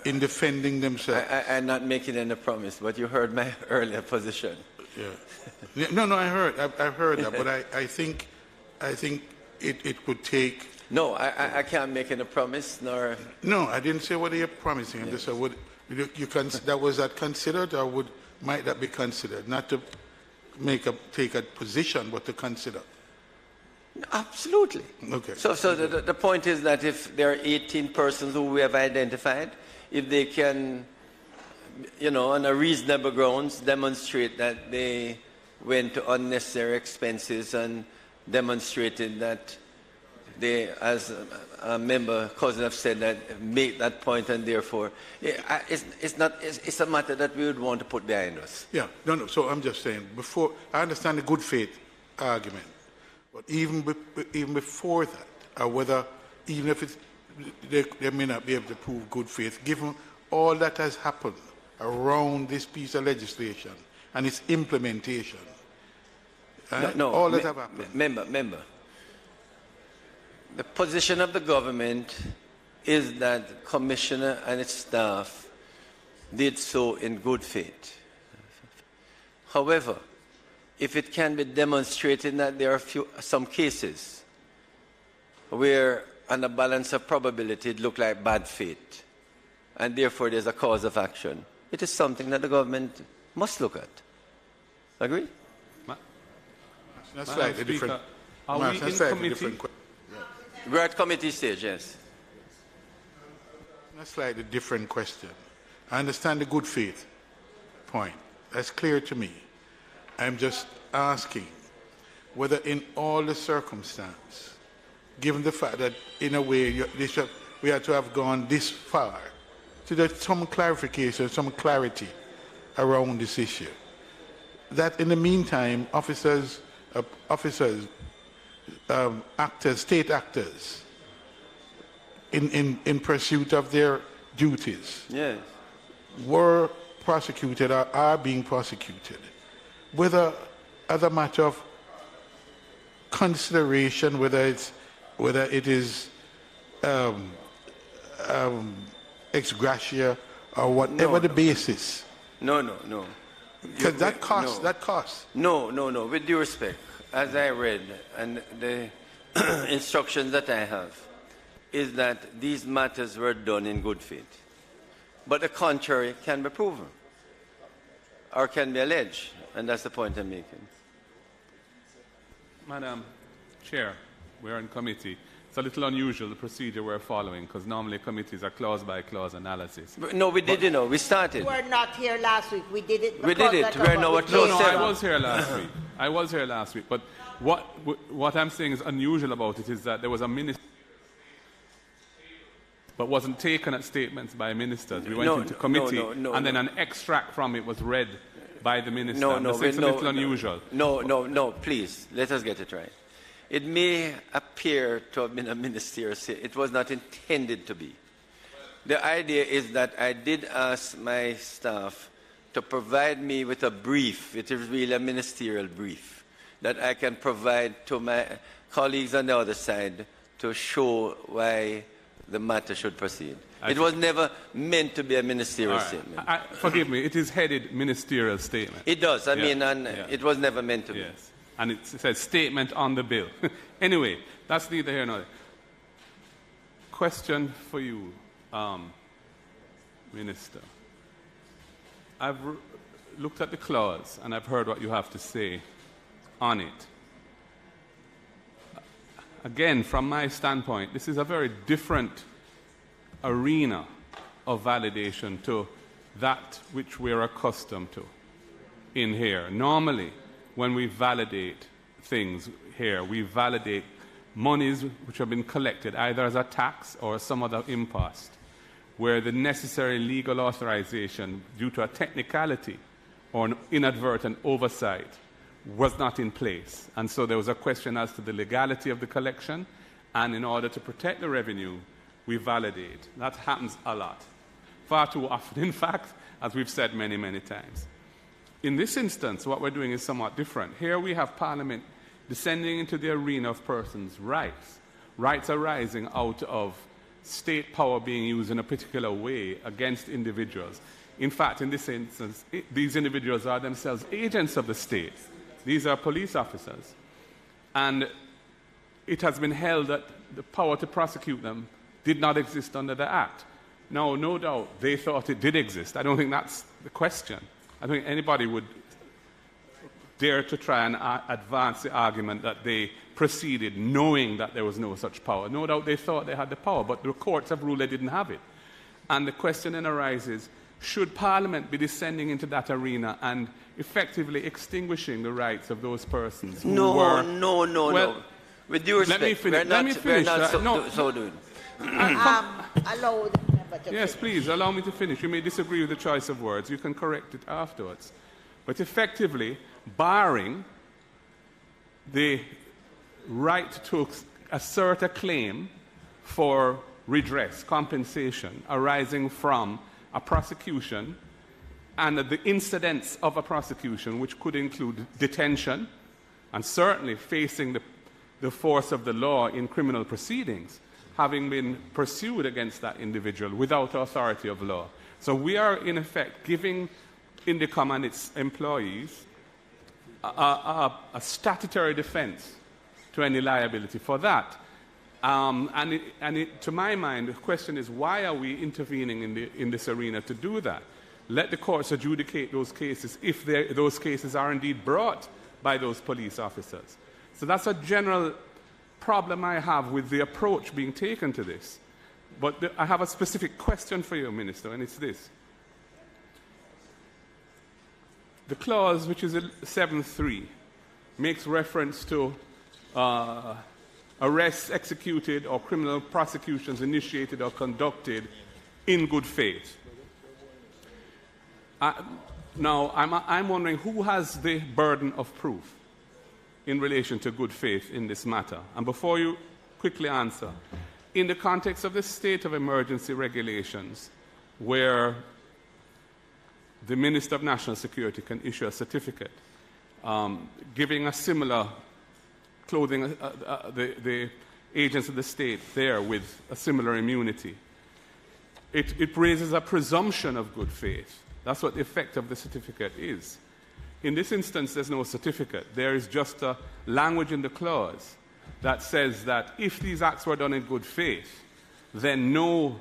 S8: in defending themselves?
S7: I'm not making any promise, but you heard my earlier position.
S8: Yeah. No, I heard that, but I think it could take.
S7: No, I can't make any promise, nor.
S8: No, I didn't say whether you're promising. I just said that was that considered, or might that be considered? Not to take a position, but to consider.
S7: Absolutely.
S8: Okay.
S7: So the point is that if there are 18 persons who we have identified, if they can, on a reasonable grounds, demonstrate that they went to unnecessary expenses and demonstrated that they, as a member cousin have said, that make that point, and therefore it's a matter that we would want to put behind us.
S8: Yeah, no. So I'm just saying, before I understand the good faith argument, but even before that, or whether even if they may not be able to prove good faith, given all that has happened around this piece of legislation and its implementation, all that have happened.
S7: Member. The position of the government is that the Commissioner and its staff did so in good faith. However, if it can be demonstrated that there are some cases where, on a balance of probability, it looked like bad faith, and therefore there's a cause of action, it is something that the government must look at. Agree?
S8: That's slightly different.
S9: Are we in committee?
S7: We're at committee stage, yes.
S8: A slightly different question. I understand the good faith point. That's clear to me. I'm just asking whether in all the circumstances, given the fact that in a way we had to have gone this far, to get some clarification, some clarity around this issue, that in the meantime, actors, state actors, in pursuit of their duties,
S7: yes,
S8: were prosecuted or are being prosecuted, whether as a matter of consideration, whether it is ex gratia or whatever the basis.
S7: No.
S8: Because that costs.
S7: No. With due respect, as I read, and the instructions that I have, is that these matters were done in good faith. But the contrary can be proven, or can be alleged, and that's the point I'm making.
S9: Madam Chair, we're in committee. It's a little unusual, the procedure we're following, because normally committees are clause-by-clause analysis.
S7: No, we did, we started.
S2: You were not here last week. We did it.
S7: We did it. We're now at
S9: No, I was here last week. I was here last week. But what I'm saying is unusual about it is that there was a minister, but wasn't taken at statements by ministers. We went into committee, and then an extract from it was read by the minister. It's a little unusual.
S7: No, please, let us get it right. It may appear to have been a ministerial statement. It was not intended to be. The idea is that I did ask my staff to provide me with a brief. It is really a ministerial brief that I can provide to my colleagues on the other side to show why the matter should proceed. It was never meant to be a ministerial statement.
S9: Forgive me, it is headed ministerial statement.
S7: It does. It was never meant to be.
S9: Yes. And it says statement on the bill. Anyway, that's neither here nor there. Question for you, Minister. I've looked at the clause and I've heard what you have to say on it. Again, from my standpoint, this is a very different arena of validation to that which we're accustomed to in here. Normally, when we validate things here, we validate monies which have been collected either as a tax or some other impost, where the necessary legal authorization due to a technicality or an inadvertent oversight was not in place. And so there was a question as to the legality of the collection, and in order to protect the revenue, we validate. That happens a lot. Far too often, in fact, as we've said many, many times. In this instance, what we're doing is somewhat different. Here we have Parliament descending into the arena of persons' rights, rights arising out of state power being used in a particular way against individuals. In fact, in this instance, these individuals are themselves agents of the state. These are police officers. And it has been held that the power to prosecute them did not exist under the Act. Now, no doubt, they thought it did exist. I don't think that's the question. I think anybody would dare to try and advance the argument that they proceeded knowing that there was no such power. No doubt they thought they had the power, but the courts have ruled they didn't have it. And the question then arises, should Parliament be descending into that arena and effectively extinguishing the rights of those persons who were...
S7: No. With due respect,
S9: let me finish.
S7: So doing.
S2: Allow the member to
S9: Yes,
S2: finish.
S9: please, allow me to finish. You may disagree with the choice of words. You can correct it afterwards. But effectively, barring the right to assert a claim for redress, compensation, arising from a prosecution and the incidents of a prosecution, which could include detention and certainly facing the force of the law in criminal proceedings, having been pursued against that individual without authority of law. So we are, in effect, giving Indicom and its employees a statutory defense to any liability for that. To my mind, the question is, why are we intervening in this arena to do that? Let the courts adjudicate those cases if those cases are indeed brought by those police officers. So that's a general problem I have with the approach being taken to this. But I have a specific question for you, Minister, and it's this. The clause, which is 7.3, makes reference to arrests executed or criminal prosecutions initiated or conducted in good faith. Now, I'm wondering who has the burden of proof in relation to good faith in this matter? And before you quickly answer, in the context of the state of emergency regulations, where the Minister of National Security can issue a certificate giving a similar clothing the agents of the state there with a similar immunity, it raises a presumption of good faith. That's what the effect of the certificate is. In this instance, there's no certificate. There is just a language in the clause that says that if these acts were done in good faith, then no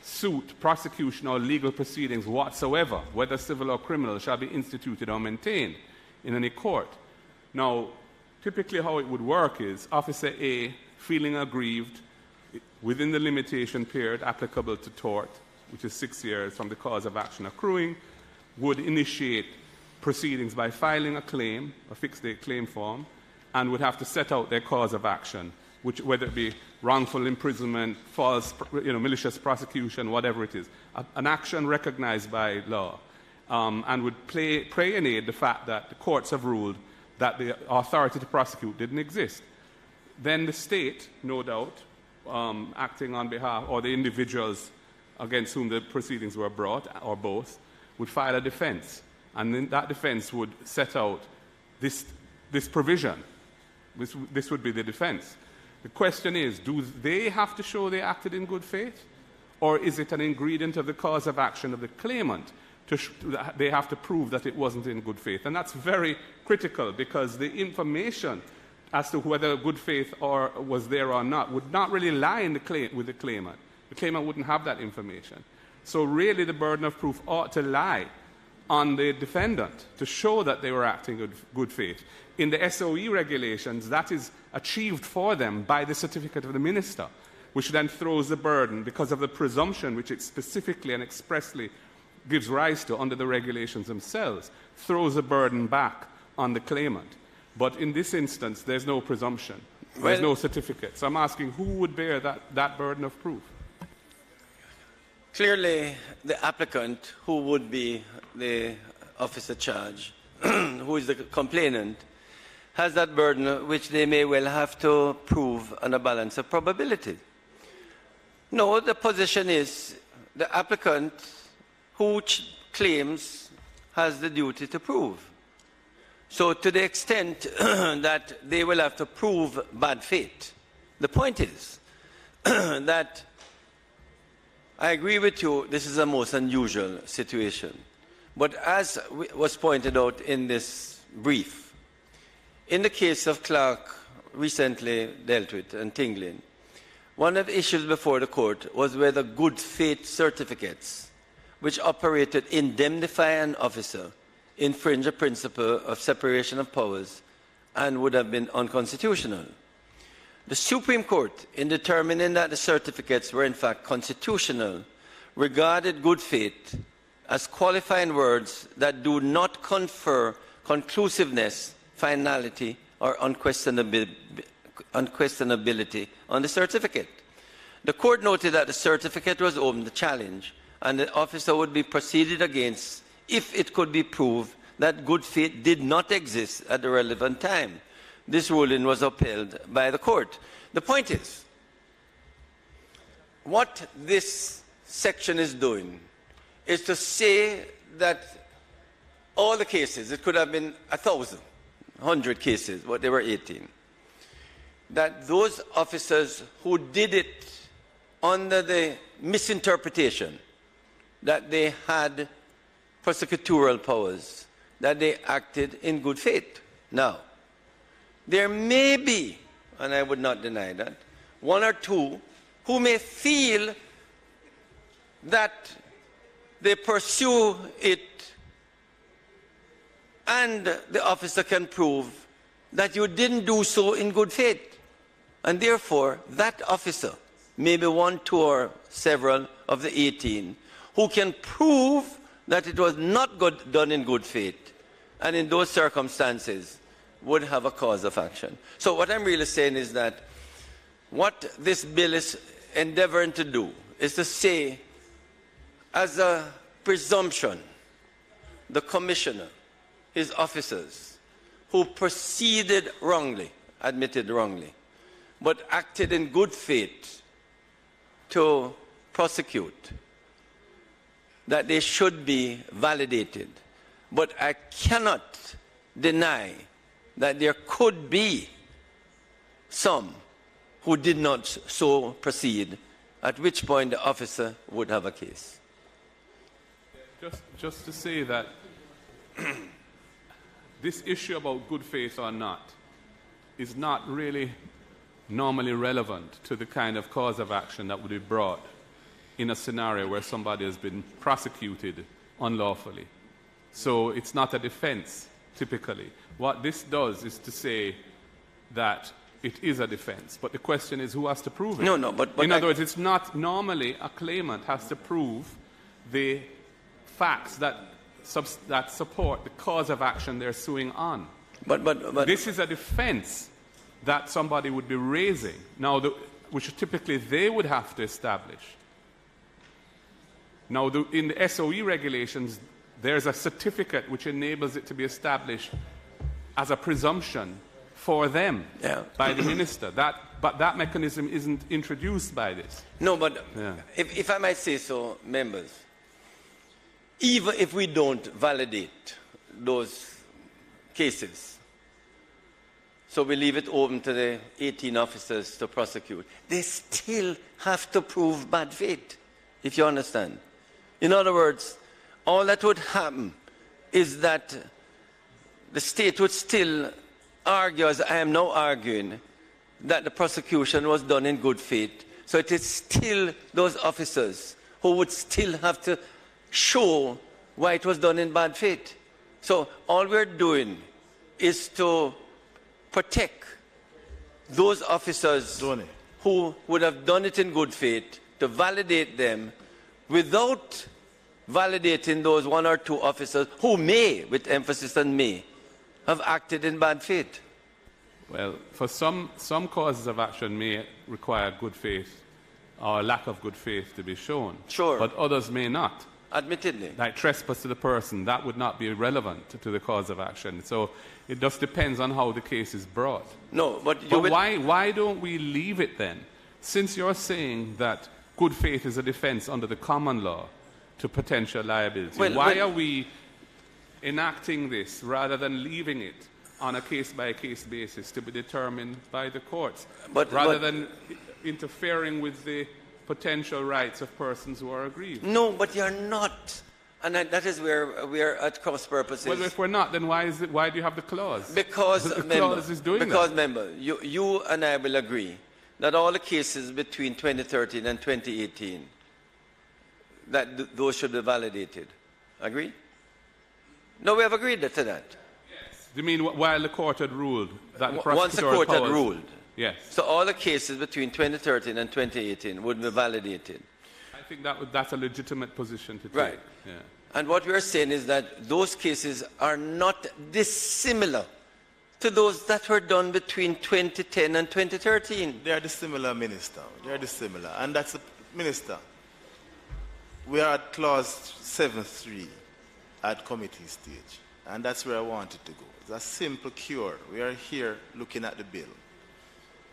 S9: suit, prosecution, or legal proceedings whatsoever, whether civil or criminal, shall be instituted or maintained in any court. Now, typically how it would work is Officer A, feeling aggrieved within the limitation period applicable to tort, which is 6 years from the cause of action accruing, would initiate proceedings by filing a claim, a fixed-date claim form, and would have to set out their cause of action, which, whether it be wrongful imprisonment, false, malicious prosecution, whatever it is, an action recognized by law, and would pray and aid the fact that the courts have ruled that the authority to prosecute didn't exist. Then the state, no doubt, acting on behalf, or the individuals against whom the proceedings were brought, or both, would file a defense. And then that defense would set out this provision. This would be the defense. The question is, do they have to show they acted in good faith? Or is it an ingredient of the cause of action of the claimant? They have to prove that it wasn't in good faith. And that's very critical, because the information as to whether good faith was there or not would not really lie with the claimant. The claimant wouldn't have that information. So really the burden of proof ought to lie on the defendant to show that they were acting in good faith. In the SOE regulations, that is achieved for them by the certificate of the minister, which then throws the burden, because of the presumption which it specifically and expressly gives rise to under the regulations themselves, throws the burden back on the claimant. But in this instance, there's no presumption. There's no certificate. So I'm asking, who would bear that burden of proof?
S7: Clearly, the applicant, who would be the officer charged, who is the complainant, has that burden which they may well have to prove on a balance of probability. No, the position is the applicant who claims has the duty to prove. So to the extent that they will have to prove bad faith, the point is that I agree with you, this is a most unusual situation. But as was pointed out in this brief, in the case of Clark recently dealt with and Tinglin, one of the issues before the court was whether good faith certificates, which operated indemnify an officer, infringe a principle of separation of powers and would have been unconstitutional. The Supreme Court, in determining that the certificates were in fact constitutional, regarded good faith as qualifying words that do not confer conclusiveness, finality, or unquestionability on the certificate. The court noted that the certificate was open to challenge, and the officer would be proceeded against if it could be proved that good faith did not exist at the relevant time. This ruling was upheld by the court. The point is, what this section is doing is to say that all the cases, it could have been 1,000, 100 cases, but there were 18, that those officers who did it under the misinterpretation that they had prosecutorial powers, that they acted in good faith. Now, there may be, and I would not deny that, one or two who may feel that they pursue it and the officer can prove that you didn't do so in good faith. And therefore, that officer, maybe one, two, or several of the 18, who can prove that it was not done in good faith, and in those circumstances would have a cause of action. So what I'm really saying is that what this bill is endeavoring to do is to say, as a presumption, the commissioner, his officers, who proceeded wrongly, admitted wrongly, but acted in good faith to prosecute, that they should be validated. But I cannot deny that there could be some who did not so proceed, at which point the officer would have a case.
S9: Just to say that this issue about good faith or not is not really normally relevant to the kind of cause of action that would be brought in a scenario where somebody has been prosecuted unlawfully. So it's not a defense, typically. What this does is to say that it is a defense, but the question is who has to prove it?
S7: No, but
S9: in other words, it's not normally a claimant has to prove the facts that support the cause of action they're suing on. But this is a defense that somebody would be raising, now, which typically they would have to establish. Now, in the SOE regulations, there's a certificate which enables it to be established as a presumption for them by the minister. But that mechanism isn't introduced by this.
S7: No, but if I might say so, members, even if we don't validate those cases, so we leave it open to the 18 officers to prosecute, they still have to prove bad faith, if you understand. In other words, all that would happen is that the state would still argue, as I am now arguing, that the prosecution was done in good faith. So it is still those officers who would still have to show why it was done in bad faith. So all we're doing is to protect those officers who would have done it in good faith, to validate them without validating those one or two officers who may, with emphasis on may, have acted in bad faith.
S9: Well, for some causes of action may require good faith or lack of good faith to be shown.
S7: Sure.
S9: But others may not.
S7: Admittedly.
S9: Like trespass to the person, that would not be relevant to the cause of action. So it just depends on how the case is brought.
S7: No, but
S9: why don't we leave it then? Since you're saying that good faith is a defense under the common law to potential liability, why are we enacting this rather than leaving it on a case-by-case basis to be determined by the courts, rather than interfering with the potential rights of persons who are aggrieved?
S7: No, but you're not. And that is where we are at cross purposes.
S9: Well, if we're not, then why do you have the clause?
S7: Because,
S9: the clause is doing
S7: because,
S9: that.
S7: member, you and I will agree that all the cases between 2013 and 2018, that those should be validated. Agree? No, we have agreed to that.
S9: Yes. You mean while the court had ruled that the
S7: once the court had ruled?
S9: Yes.
S7: So all the cases between 2013 and 2018 would be validated.
S9: I think that's a legitimate position to take.
S7: Right.
S9: Yeah.
S7: And what we are saying is that those cases are not dissimilar to those that were done between 2010 and 2013.
S10: They are dissimilar, Minister. They are dissimilar. And that's, Minister, we are at clause 7.3 at committee stage. And that's where I wanted to go. It's a simple cure. We are here looking at the bill.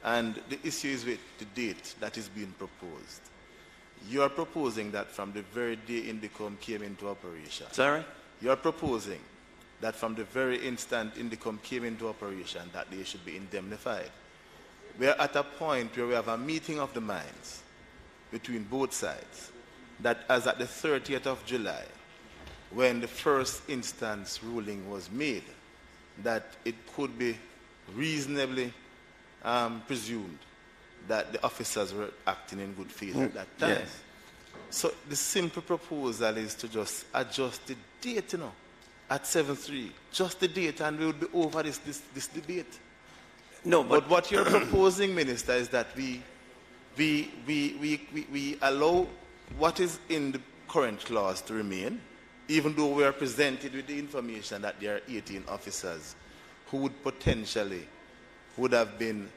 S10: And the issue is with the date that is being proposed. You are proposing that from the very day Indicom came into operation.
S7: Sorry?
S10: You are proposing that from the very instant Indicom came into operation that they should be indemnified. We are at a point where we have a meeting of the minds between both sides that as at the 30th of July, when the first instance ruling was made, that it could be reasonably presumed that the officers were acting in good faith at that time.
S7: Yes.
S10: So the simple proposal is to just adjust the date, at 7.3. Just the date, and we will be over this debate.
S7: No,
S10: but what you're proposing, Minister, is that we allow what is in the current clause to remain, even though we are presented with the information that there are 18 officers who would have been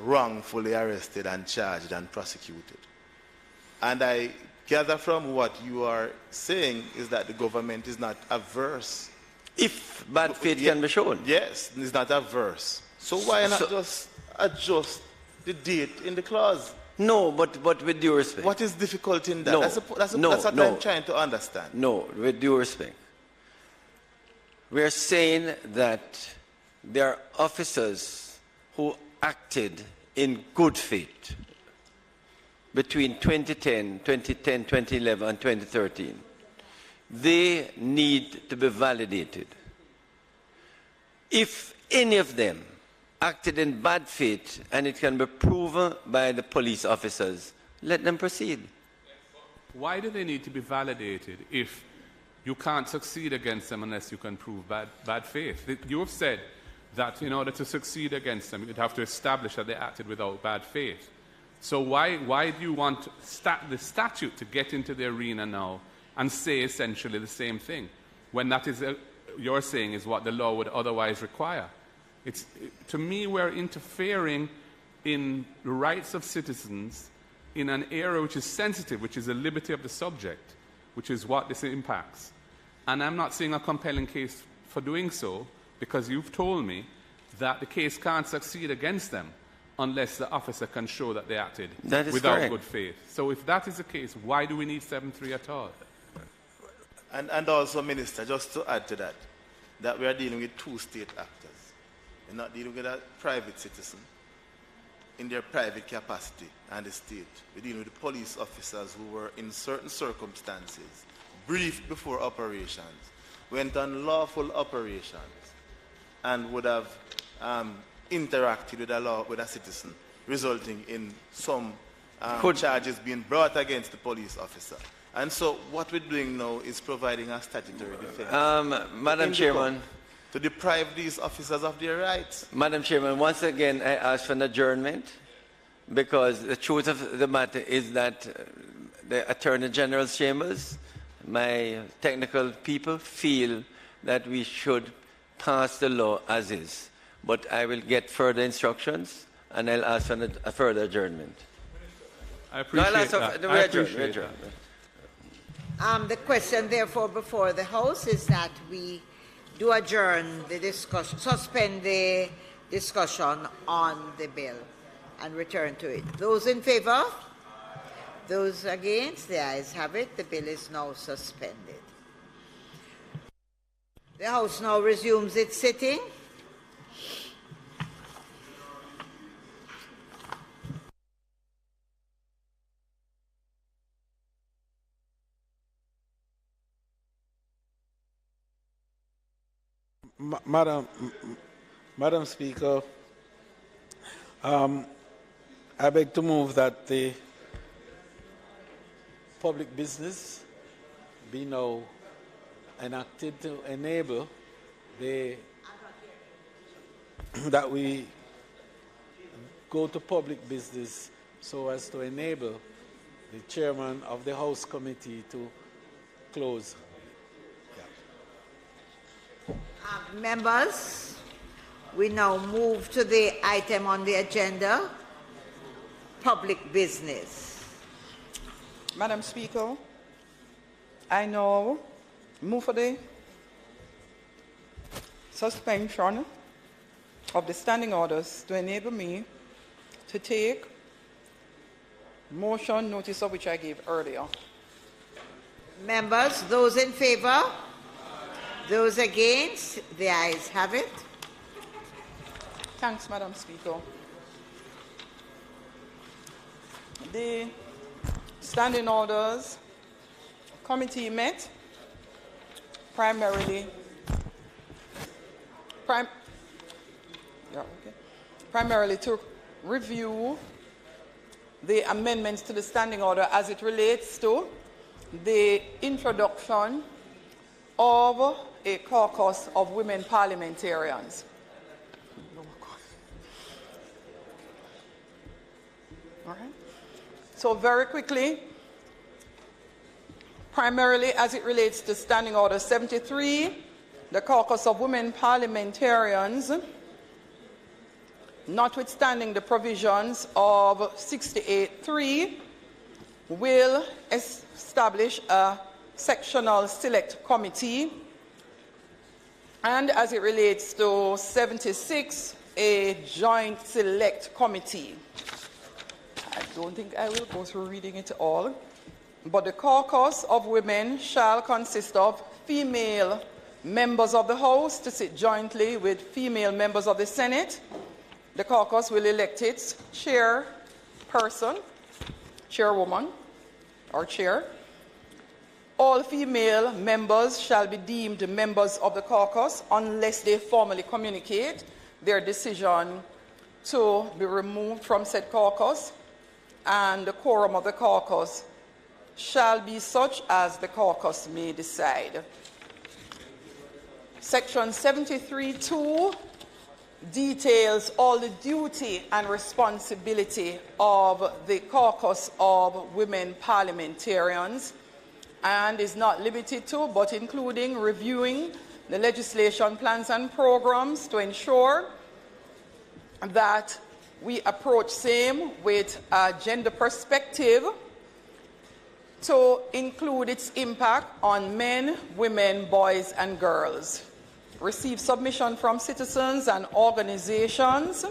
S10: wrongfully arrested and charged and prosecuted. And I gather from what you are saying is that the government is not averse.
S7: If bad faith can be shown.
S10: Yes, it's not averse. So why not just adjust the date in the clause?
S7: No, but with due respect.
S10: What is difficult in that?
S7: No,
S10: that's what I'm trying to understand.
S7: No, with due respect. We are saying that there are officers who acted in good faith between 2010, 2011, and 2013. They need to be validated. If any of them acted in bad faith and it can be proven by the police officers, let them proceed.
S9: Why do they need to be validated if you can't succeed against them unless you can prove bad faith? You have said that in order to succeed against them, you'd have to establish that they acted without bad faith. So why do you want the statute to get into the arena now and say essentially the same thing, when that is, you're saying, is what the law would otherwise require? To me, we're interfering in the rights of citizens in an area which is sensitive, which is the liberty of the subject, which is what this impacts. And I'm not seeing a compelling case for doing so, because you've told me that the case can't succeed against them unless the officer can show that they acted without
S7: correct.
S9: good faith. So if that is the case, why do we need 7.3 at all?
S10: And also, Minister, just to add to that, that we are dealing with two state actors. We're not dealing with a private citizen in their private capacity and the state. We're dealing with police officers who were, in certain circumstances, briefed before operations, went on lawful operations, and would have interacted with a citizen, resulting in some charges being brought against the police officer. And so what we're doing now is providing a statutory defense.
S7: Madam Chairman.
S10: To deprive these officers of their rights.
S7: Madam Chairman, once again, I ask for an adjournment, because the truth of the matter is that the Attorney General's chambers, my technical people, feel that we should pass the law as is. But I will get further instructions, and I'll ask for a further adjournment.
S9: I appreciate that.
S2: The question, therefore, before the House is that we do adjourn the discussion, suspend the discussion on the bill and return to it. Those in favor? Those against? The ayes have it. The bill is now suspended. The House now resumes its sitting.
S3: Madam Speaker, I beg to move that the public business be now enacted to enable that we go to public business so as to enable the chairman of the House Committee to close.
S2: Members, we now move to the item on the agenda, public business.
S5: Madam Speaker, I now move for the suspension of the standing orders to enable me to take motion notice of which I gave earlier.
S2: Members, those in favor? Those against? The ayes have it.
S5: Thanks, Madam Speaker. The standing orders committee met primarily to review the amendments to the standing order as it relates to the introduction of a caucus of women parliamentarians. All right. So very quickly, primarily as it relates to Standing Order 73, the caucus of women parliamentarians, notwithstanding the provisions of 68.3, will establish a sectional select committee, and as it relates to 76, a joint select committee. I don't think I will go through reading it all, but the caucus of women shall consist of female members of the House to sit jointly with female members of the Senate. The caucus will elect its chairperson, chairwoman, or chair, All female members shall be deemed members of the caucus unless they formally communicate their decision to be removed from said caucus, and the quorum of the caucus shall be such as the caucus may decide. Section 73(2) details all the duty and responsibility of the caucus of women parliamentarians, and is not limited to, but including reviewing the legislation plans and programs to ensure that we approach same with a gender perspective to include its impact on men, women, boys, and girls. Receive submission from citizens and organizations.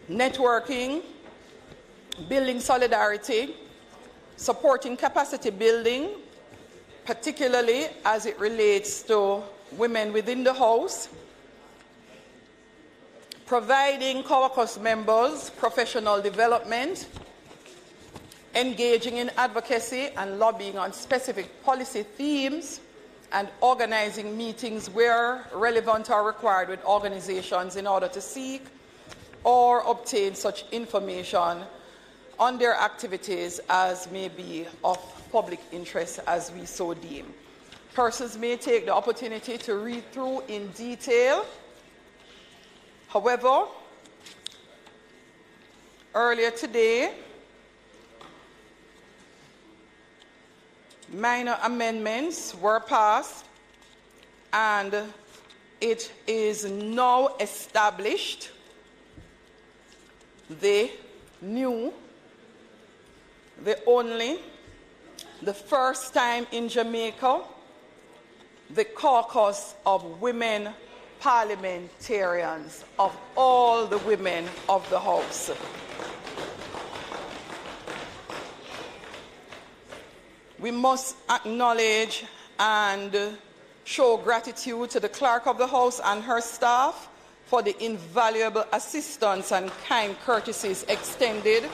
S5: Networking, building solidarity, supporting capacity building, particularly as it relates to women within the House, providing caucus members professional development, engaging in advocacy and lobbying on specific policy themes, and organizing meetings where relevant or required with organizations in order to seek or obtain such information on their activities as may be of public interest as we so deem. Persons may take the opportunity to read through in detail. However, earlier today, minor amendments were passed, and it is now established the first time in Jamaica, the caucus of women parliamentarians of all the women of the House. We must acknowledge and show gratitude to the Clerk of the House and her staff for the invaluable assistance and kind courtesies extended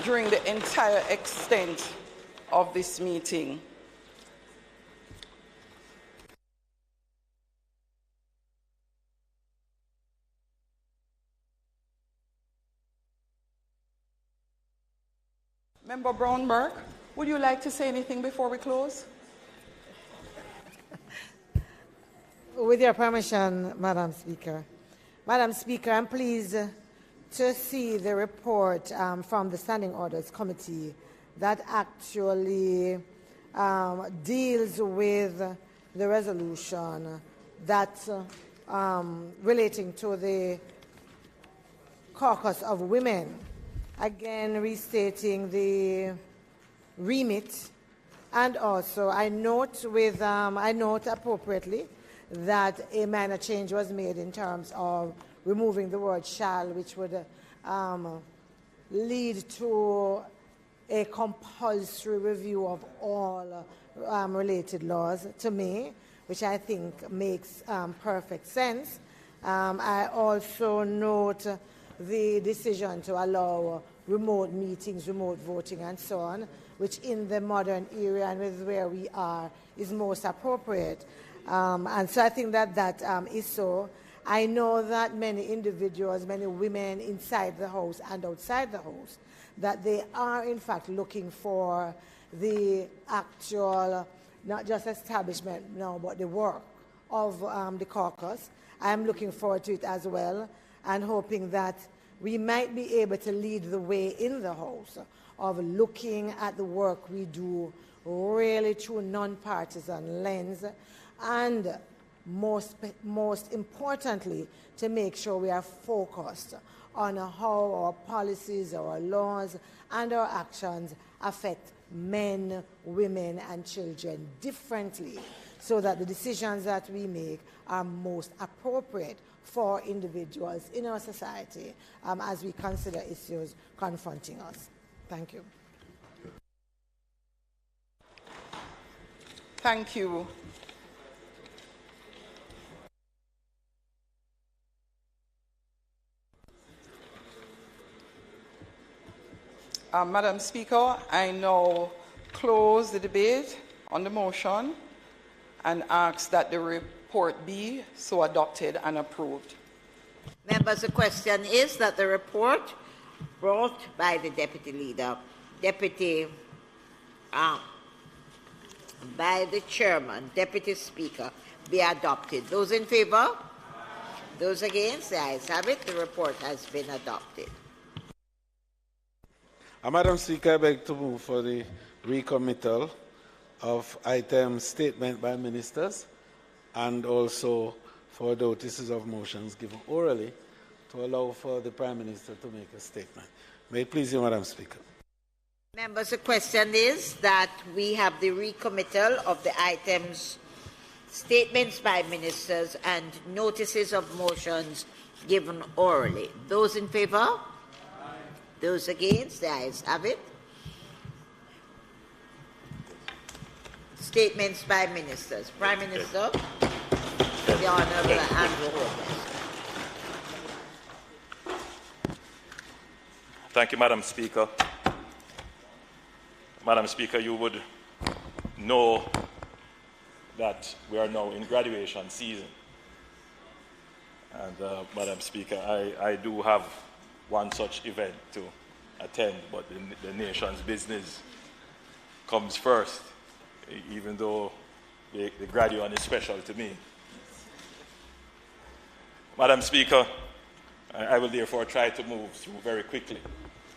S5: during the entire extent of this meeting. Member Brown-Burke, would you like to say anything before we close?
S1: With your permission, Madam Speaker. Madam Speaker, I'm pleased to see the report from the Standing Orders Committee that actually deals with the resolution that relating to the caucus of women. Again, restating the remit, and also I note appropriately that a minor change was made in terms of removing the word shall, which would lead to a compulsory review of all related laws, to me, which I think makes perfect sense. I also note the decision to allow remote meetings, remote voting, and so on, which in the modern era and with where we are is most appropriate. And so I think that is so. I know that many individuals, many women inside the House and outside the House, that they are in fact looking for the actual, not just establishment now, but the work of the caucus. I'm looking forward to it as well, and hoping that we might be able to lead the way in the House of looking at the work we do really through non-partisan lens, and most importantly, to make sure we are focused on how our policies, our laws, and our actions affect men, women, and children differently, so that the decisions that we make are most appropriate for individuals in our society as we consider issues confronting us. Thank you.
S5: Thank you. Madam Speaker, I now close the debate on the motion and ask that the report be so adopted and approved.
S2: Members, the question is that the report brought by the Deputy Leader, by the Chairman, Deputy Speaker, be adopted. Those in favour? Those against? The ayes have it. The report has been adopted.
S3: Madam Speaker, I beg to move for the recommittal of items statement by ministers and also for notices of motions given orally to allow for the Prime Minister to make a statement. May it please you, Madam Speaker.
S2: Members, the question is that we have the recommittal of the items, statements by ministers and notices of motions given orally. Those in favour? Those against? The ayes have it. Statements by ministers. Prime Minister, the Honourable Andrew Holmes.
S11: Thank you, Madam Speaker. Madam Speaker, you would know that we are now in graduation season. And Madam Speaker, I do have one such event to attend, but the nation's business comes first, even though the graduate is special to me. Madam Speaker, I will therefore try to move through very quickly.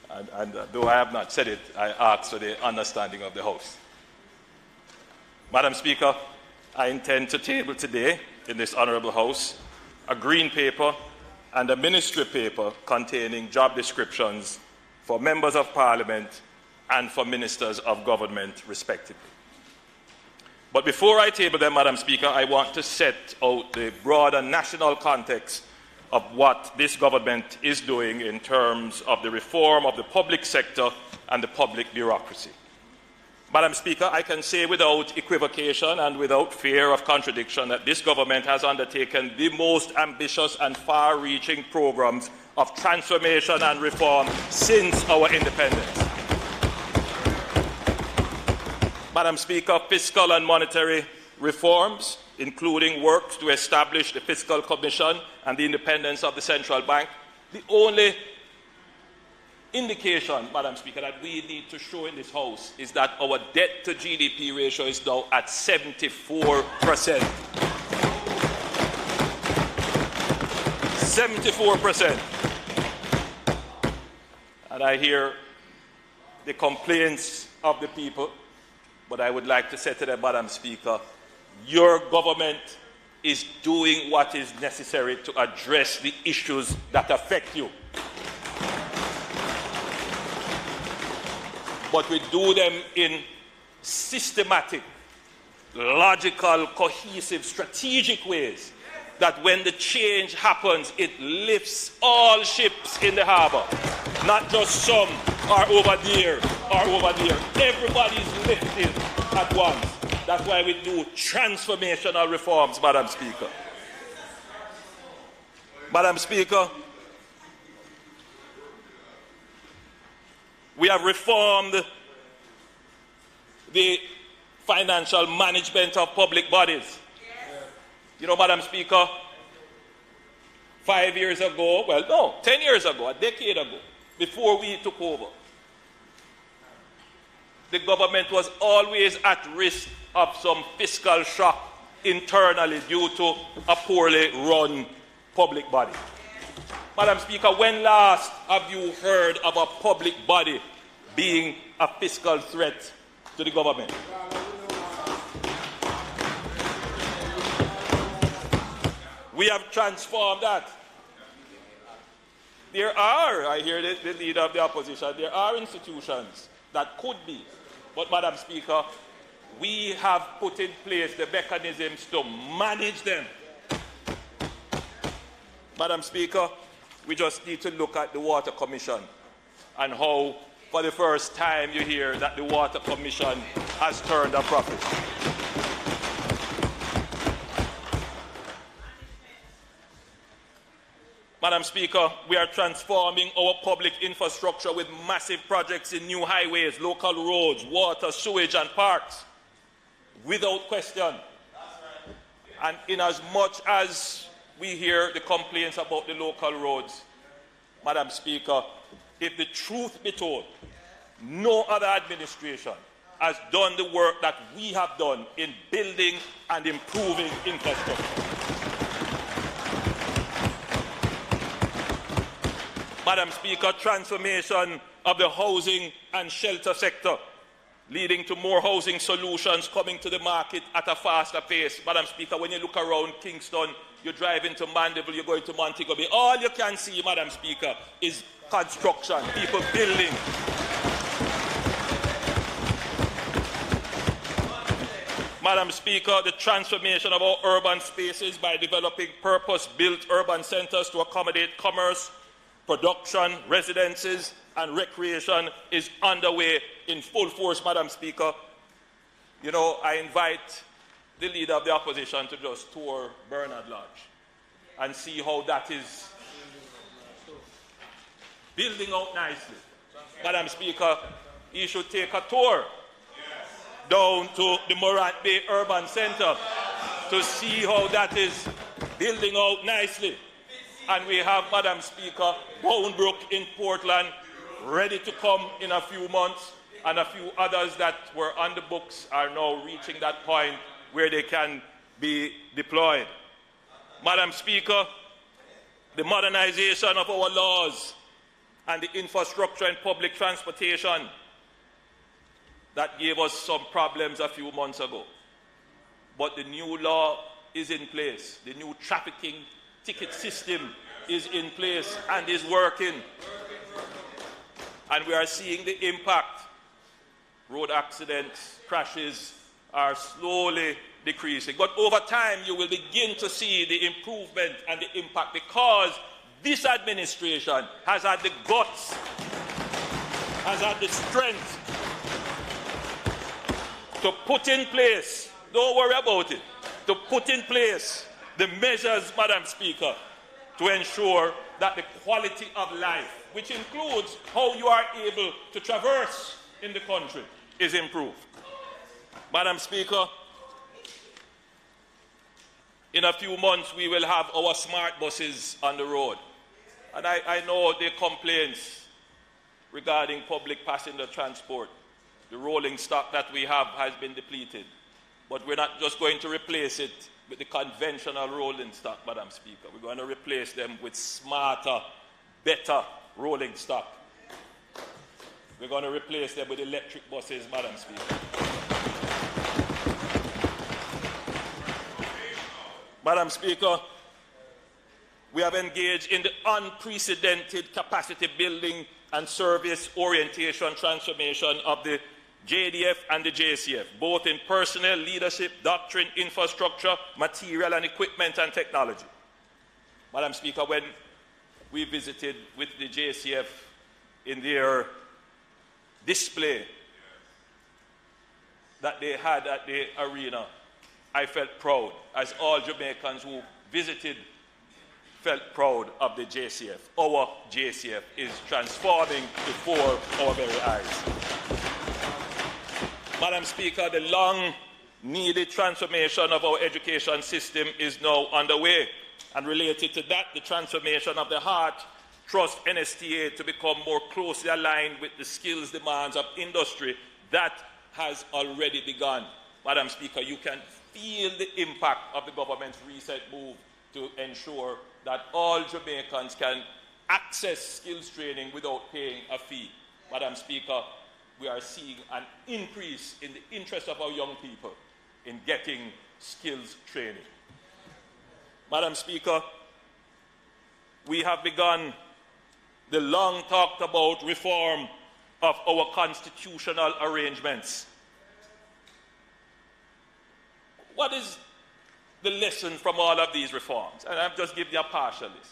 S11: And though I have not said it, I ask for the understanding of the House. Madam Speaker, I intend to table today in this Honourable House a green paper and a ministry paper containing job descriptions for members of Parliament and for ministers of government, respectively. But before I table them, Madam Speaker, I want to set out the broader national context of what this government is doing in terms of the reform of the public sector and the public bureaucracy. Madam Speaker, I can say without equivocation and without fear of contradiction that this government has undertaken the most ambitious and far-reaching programs of transformation and reform since our independence. Madam Speaker, fiscal and monetary reforms, including work to establish the Fiscal Commission and the independence of the central bank. The only indication, Madam Speaker, that we need to show in this House is that our debt to GDP ratio is now at 74%. 74%. And I hear the complaints of the people, but I would like to say to them, Madam Speaker, your government is doing what is necessary to address the issues that affect you. But we do them in systematic, logical, cohesive, strategic ways that when the change happens, it lifts all ships in the harbor. Not just some are over there or over there. Everybody's lifted at once. That's why we do transformational reforms, Madam Speaker. Madam Speaker, we have reformed the financial management of public bodies. You know, Madam Speaker, 5 years ago, well, no, 10 years ago, a decade ago, before we took over, the government was always at risk of some fiscal shock internally due to a poorly run public body. Madam Speaker, when last have you heard of a public body being a fiscal threat to the government? We have transformed that. There are, I hear the leader of the opposition, there are institutions that could be. But, Madam Speaker, we have put in place the mechanisms to manage them. Madam Speaker, we just need to look at the Water Commission and how, for the first time, you hear that the Water Commission has turned a profit. Madam Speaker, we are transforming our public infrastructure with massive projects in new highways, local roads, water, sewage and parks, without question. And in as much as we hear the complaints about the local roads, Madam Speaker, if the truth be told, no other administration has done the work that we have done in building and improving infrastructure. Madam Speaker, transformation of the housing and shelter sector, leading to more housing solutions coming to the market at a faster pace. Madam Speaker, when you look around Kingston, you drive into Mandeville, you're going to Montego Bay, all you can see, Madam Speaker, is construction, people building. Madam Speaker, the transformation of our urban spaces by developing purpose-built urban centres to accommodate commerce, production, residences and recreation is underway in full force, Madam Speaker. You know, I invite the Leader of the Opposition to just tour Bernard Lodge and see how that is building out nicely. Madam Speaker, he should take a tour down to the Morant Bay Urban Centre to see how that is building out nicely. And we have, Madam Speaker, Boundbrook in Portland ready to come in a few months, and a few others that were on the books are now reaching that point where they can be deployed. Madam Speaker, the modernization of our laws and the infrastructure in public transportation that gave us some problems a few months ago. But the new law is in place. The new trafficking ticket system is in place and is working. And we are seeing the impact. Road accidents, crashes are slowly decreasing. But over time, you will begin to see the improvement and the impact because this administration has had the guts, has had the strength to put in place, don't worry about it, to put in place the measures, Madam Speaker, to ensure that the quality of life, which includes how you are able to traverse in the country, is improved. Madam Speaker, in a few months we will have our smart buses on the road. And I know the complaints regarding public passenger transport. The rolling stock that we have has been depleted. But we're not just going to replace it with the conventional rolling stock, Madam Speaker. We're going to replace them with smarter, better rolling stock. We're going to replace them with electric buses, Madam Speaker. Madam Speaker, we have engaged in the unprecedented capacity building and service orientation transformation of the JDF and the JCF, both in personnel, leadership, doctrine, infrastructure, material and equipment and technology. Madam Speaker, when we visited with the JCF in their display that they had at the arena, I felt proud, as all Jamaicans who visited felt proud of the JCF. Our JCF is transforming before our very eyes. Madam Speaker, the long-needed transformation of our education system is now underway. And related to that, the transformation of the Heart Trust NSTA to become more closely aligned with the skills demands of industry, that has already begun. Madam Speaker, you can feel the impact of the government's recent move to ensure that all Jamaicans can access skills training without paying a fee. Madam Speaker, we are seeing an increase in the interest of our young people in getting skills training. Madam Speaker, we have begun the long talked about reform of our constitutional arrangements. What is the lesson from all of these reforms? And I've just given you a partial list.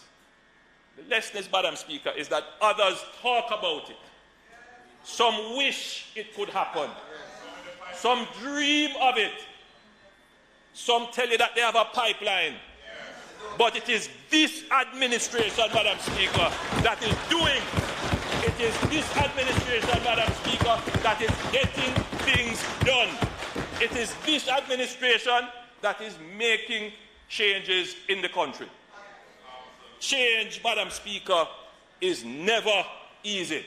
S11: The lesson is, Madam Speaker, is that others talk about it. Some wish it could happen. Some dream of it. Some tell you that they have a pipeline. But it is this administration, Madam Speaker, that is doing. It is this administration, Madam Speaker, that is getting things done. It is this administration that is making changes in the country. Change, Madam Speaker, is never easy.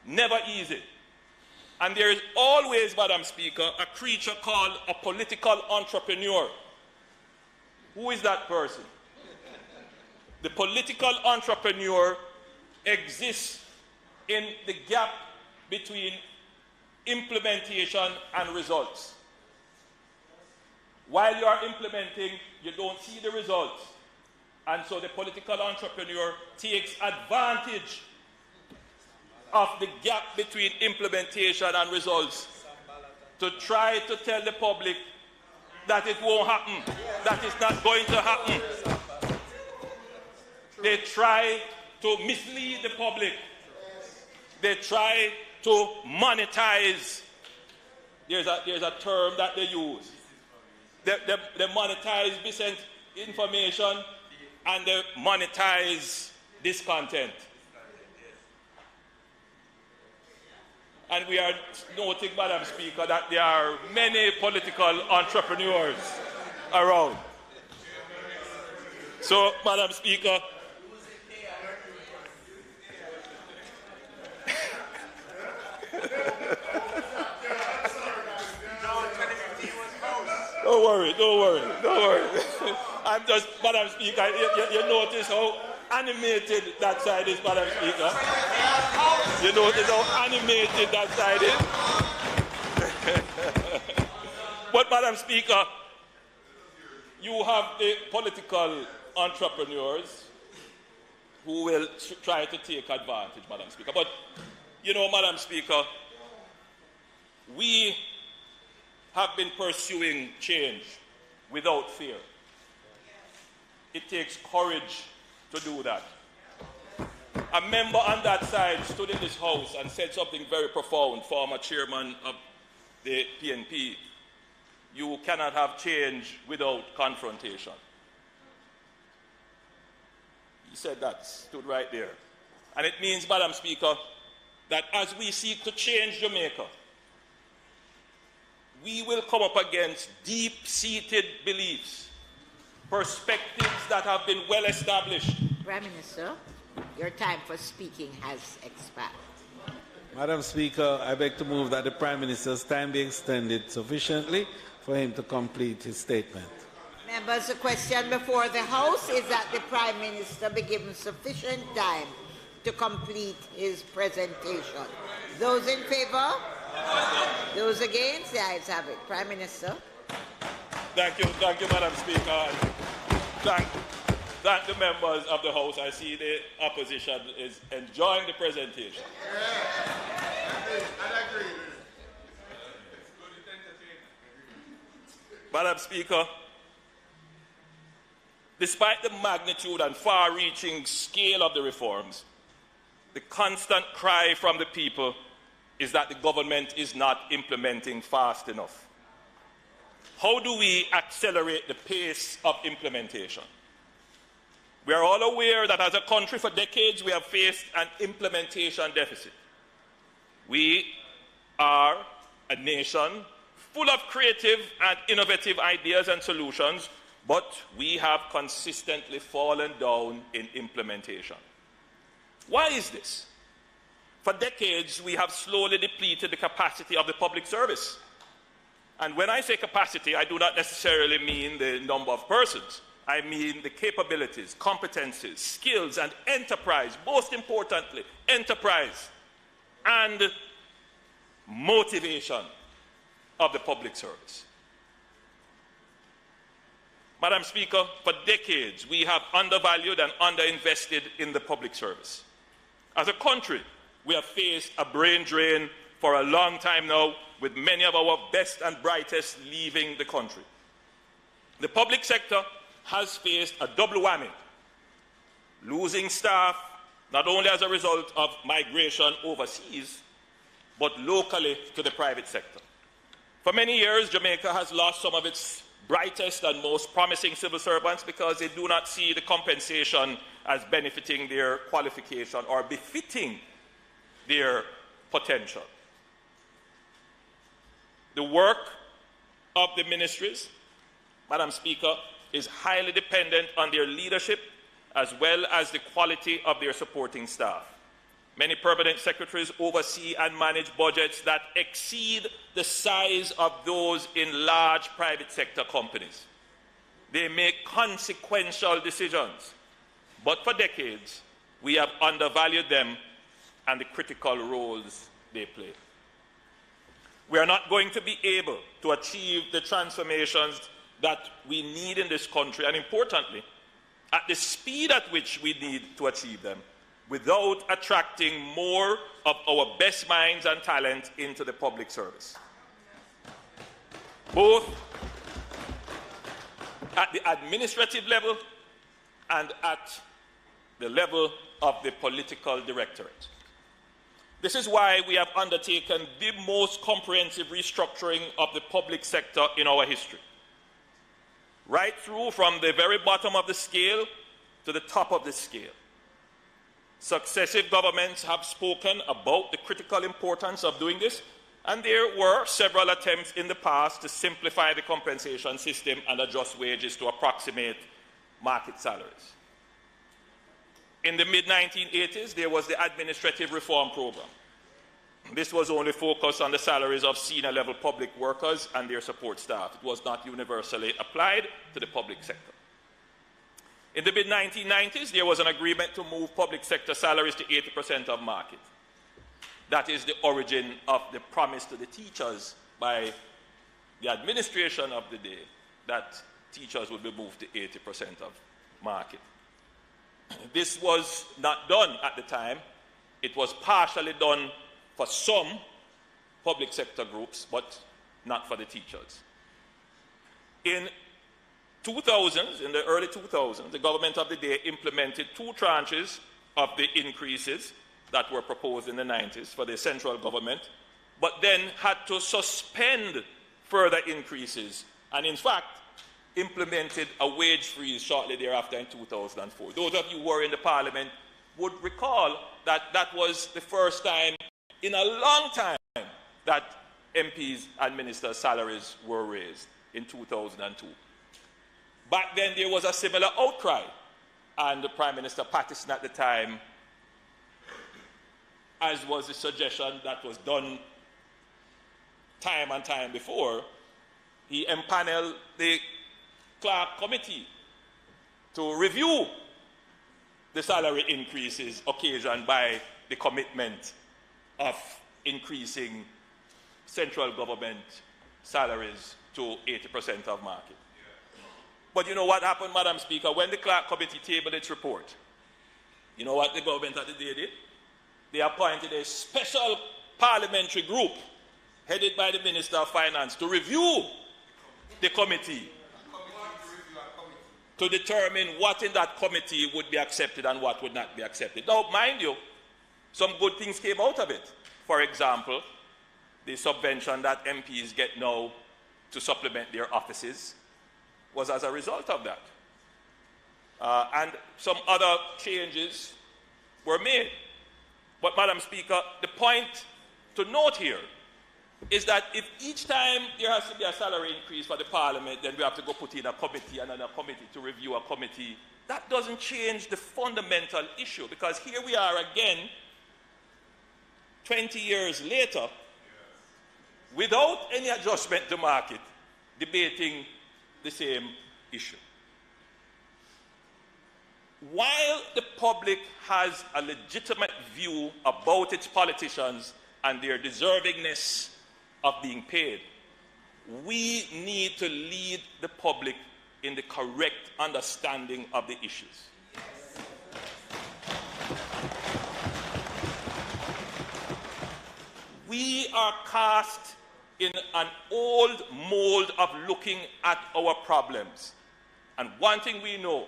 S11: Never easy. And there is always, Madam Speaker, a creature called a political entrepreneur. Who is that person? The political entrepreneur exists in the gap between implementation and results. While you are implementing, you don't see the results. And so the political entrepreneur takes advantage of the gap between implementation and results to try to tell the public that it won't happen, that it's not going to happen. They try to mislead the public. They try to monetize. There's a term that they use. They monetize misinformation and they monetize discontent. And we are noting, Madam Speaker, that there are many political entrepreneurs around. So, Madam Speaker, don't worry. I'm just, Madam Speaker, you notice how animated that side is, Madam Speaker. You notice how animated that side is. But, Madam Speaker, you have the political entrepreneurs who will try to take advantage, Madam Speaker. But, you know, Madam Speaker, we have been pursuing change without fear. It takes courage to do that. A member on that side stood in this House and said something very profound, former chairman of the PNP. You cannot have change without confrontation. He said that, stood right there. And it means, Madam Speaker, that as we seek to change Jamaica, we will come up against deep-seated beliefs, perspectives that have been well established.
S2: Prime Minister, your time for speaking has expired.
S3: Madam Speaker, I beg to move that the Prime Minister's time be extended sufficiently for him to complete his statement.
S2: Members, the question before the House is that the Prime Minister be given sufficient time to complete his presentation. Those in favour? Those against? The ayes have it. Prime Minister.
S11: Thank you, Madam Speaker. Thank the members of the House. I see the opposition is enjoying the presentation. Madam Speaker, despite the magnitude and far-reaching scale of the reforms, the constant cry from the people is that the government is not implementing fast enough. How do we accelerate the pace of implementation? We are all aware that as a country for decades we have faced an implementation deficit. We are a nation full of creative and innovative ideas and solutions, but we have consistently fallen down in implementation. Why is this? For decades, we have slowly depleted the capacity of the public service. And when I say capacity, I do not necessarily mean the number of persons. I mean the capabilities, competencies, skills, and enterprise, most importantly, enterprise and motivation of the public service. Madam Speaker, for decades, we have undervalued and underinvested in the public service. As a country, we have faced a brain drain for a long time now, with many of our best and brightest leaving the country. The public sector has faced a double whammy, losing staff not only as a result of migration overseas, but locally to the private sector. For many years, Jamaica has lost some of its brightest and most promising civil servants because they do not see the compensation as benefiting their qualification or befitting their potential. The work of the ministries, Madam Speaker, is highly dependent on their leadership as well as the quality of their supporting staff. Many permanent secretaries oversee and manage budgets that exceed the size of those in large private sector companies. They make consequential decisions, but for decades, we have undervalued them and the critical roles they play. We are not going to be able to achieve the transformations that we need in this country, and importantly, at the speed at which we need to achieve them, without attracting more of our best minds and talent into the public service, both at the administrative level and at the level of the political directorate. This is why we have undertaken the most comprehensive restructuring of the public sector in our history, right through from the very bottom of the scale to the top of the scale. Successive governments have spoken about the critical importance of doing this, and there were several attempts in the past to simplify the compensation system and adjust wages to approximate market salaries. In the mid-1980s, there was the Administrative Reform Program. This was only focused on the salaries of senior-level public workers and their support staff. It was not universally applied to the public sector. In the mid-1990s, there was an agreement to move public sector salaries to 80% of market. That is the origin of the promise to the teachers by the administration of the day that teachers would be moved to 80% of market. This was not done at the time. It was partially done for some public sector groups, but not for the teachers. In 2000s, in the early 2000s, the government of the day implemented 2 tranches of the increases that were proposed in the 90s for the central government, but then had to suspend further increases and, in fact, implemented a wage freeze shortly thereafter in 2004. Those of you who were in the parliament would recall that that was the first time in a long time that MPs and ministers' salaries were raised in 2002. Back then, there was a similar outcry, and the Prime Minister Patterson at the time, as was the suggestion that was done time and time before, he empaneled the Clark Committee to review the salary increases occasioned by the commitment of increasing central government salaries to 80% of market. But you know what happened, Madam Speaker? When the Clark Committee tabled its report, you know what the government of the day did? They appointed a special parliamentary group headed by the Minister of Finance to review the committee, to determine what in that committee would be accepted and what would not be accepted. Now, mind you, some good things came out of it. For example, the subvention that MPs get now to supplement their offices was as a result of that. And some other changes were made. But, Madam Speaker, the point to note here is that if each time there has to be a salary increase for the Parliament, then we have to go put in a committee and then a committee to review a committee, that doesn't change the fundamental issue, because here we are again, 20 years later, without any adjustment to market, debating the same issue. While the public has a legitimate view about its politicians and their deservingness of being paid, we need to lead the public in the correct understanding of the issues. We are cast in an old mold of looking at our problems. And one thing we know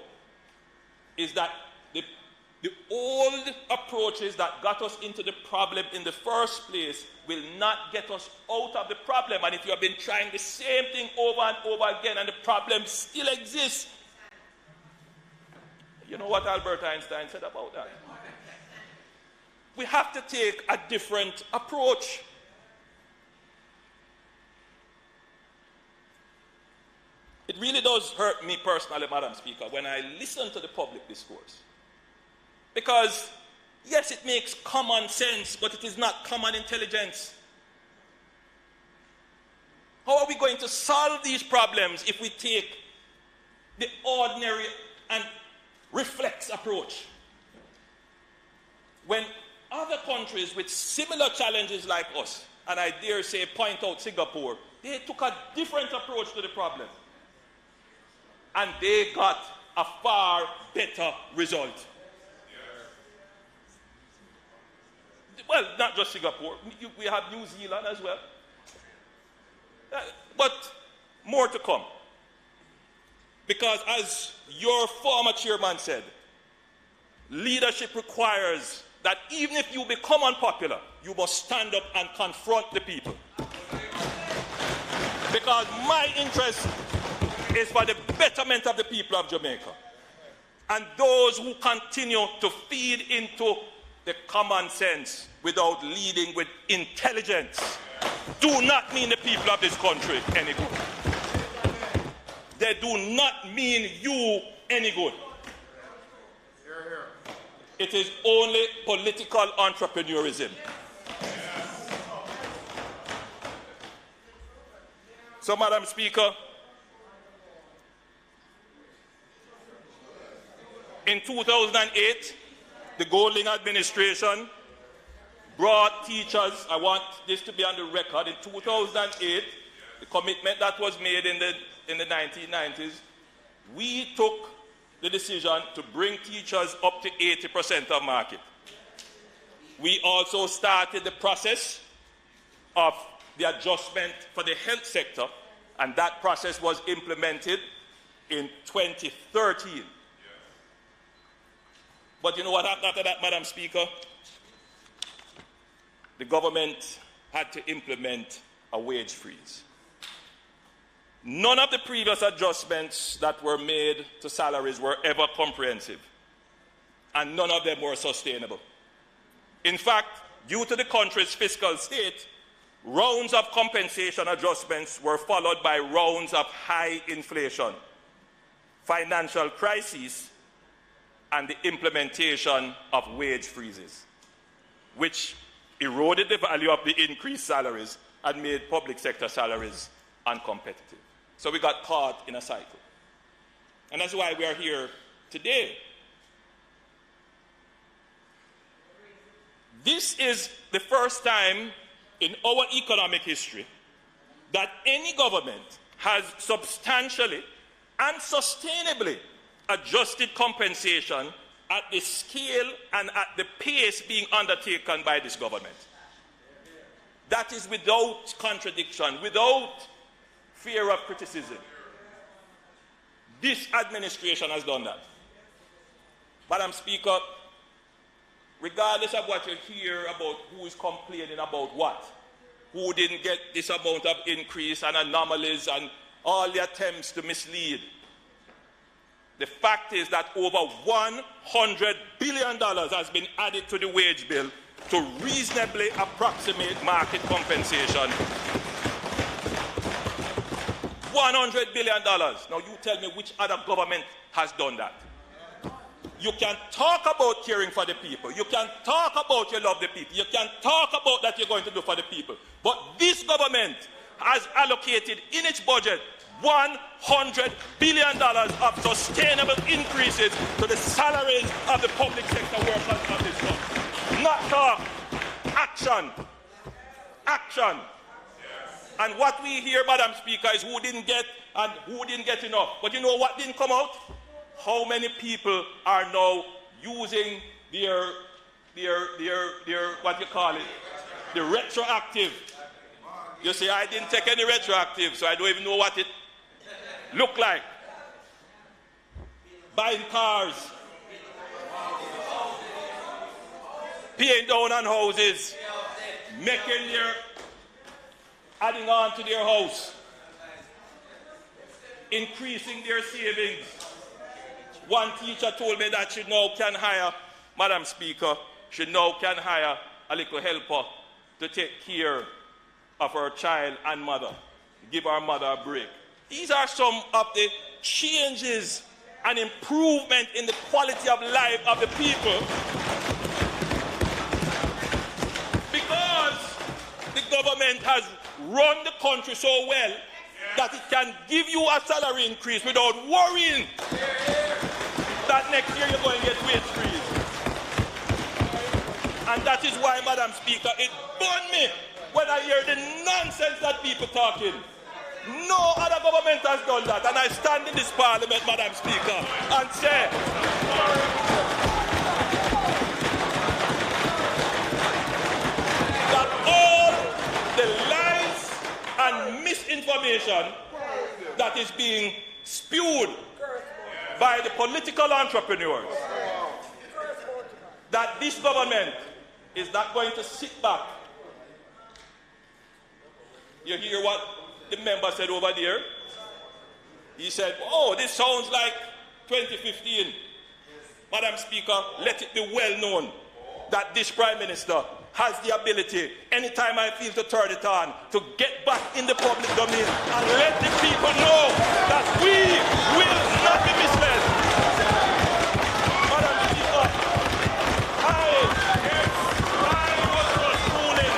S11: is that the The old approaches that got us into the problem in the first place will not get us out of the problem. And if you have been trying the same thing over and over again and the problem still exists, you know what Albert Einstein said about that? We have to take a different approach. It really does hurt me personally, Madam Speaker, when I listen to the public discourse. Because, yes, it makes common sense, but it is not common intelligence. How are we going to solve these problems if we take the ordinary and reflex approach? When other countries with similar challenges like us, and I dare say point out Singapore, they took a different approach to the problem. And they got a far better result. Well, not just Singapore. We have New Zealand as well. But more to come. Because as your former chairman said, leadership requires that even if you become unpopular, you must stand up and confront the people. Because my interest is for the betterment of the people of Jamaica. And those who continue to feed into the common sense without leading with intelligence do not mean the people of this country any good. They do not mean you any good. It is only political entrepreneurism. So, Madam Speaker, in 2008, the Golding administration brought teachers, I want this to be on the record, in 2008, the commitment that was made in the 1990s, we took the decision to bring teachers up to 80% of market. We also started the process of the adjustment for the health sector, and that process was implemented in 2013. But you know what happened after that, Madam Speaker? The government had to implement a wage freeze. None of the previous adjustments that were made to salaries were ever comprehensive, and none of them were sustainable. In fact, due to the country's fiscal state, rounds of compensation adjustments were followed by rounds of high inflation, financial crises, and the implementation of wage freezes, which eroded the value of the increased salaries and made public sector salaries uncompetitive. So we got caught in a cycle. And that's why we are here today. This is the first time in our economic history that any government has substantially and sustainably adjusted compensation at the scale and at the pace being undertaken by this government. That is without contradiction, without fear of criticism. This administration has done that. Madam Speaker, regardless of what you hear about who is complaining about what, who didn't get this amount of increase and anomalies and all the attempts to mislead, the fact is that over $100 billion has been added to the wage bill to reasonably approximate market compensation. $100 billion. Now you tell me which other government has done that. You can talk about caring for the people. You can talk about you love the people. You can talk about that you're going to do for the people. But this government has allocated in its budget $100 billion of sustainable increases to the salaries of the public sector workers of this country. Not talk, action. Action. And what we hear, Madam Speaker, is who didn't get and who didn't get enough. But you know what didn't come out? How many people are now using their what you call it, the retroactive. You see, I didn't take any retroactive, so I don't even know what it look like. Buying cars. paying down on houses, adding on to their house, increasing their savings. One teacher told me that she now can hire, Madam Speaker, she now can hire a little helper to take care of her child and mother, give her mother a break. These are some of the changes and improvement in the quality of life of the people, because the government has run the country so well that it can give you a salary increase without worrying that next year you're going to get wage freeze. And that is why, Madam Speaker, it burns me when I hear the nonsense that people talking. No other government has done that. And I stand in this parliament, Madam Speaker, and say, that all the lies and misinformation that is being spewed by the political entrepreneurs, that this government is not going to sit back. You hear what the member said over there? He said, oh, this sounds like 2015. Madam Speaker, let it be well known that this Prime Minister has the ability, anytime I feel to turn it on, to get back in the public domain and let the people know that we will not be misled. Madam Speaker, I was just ruling.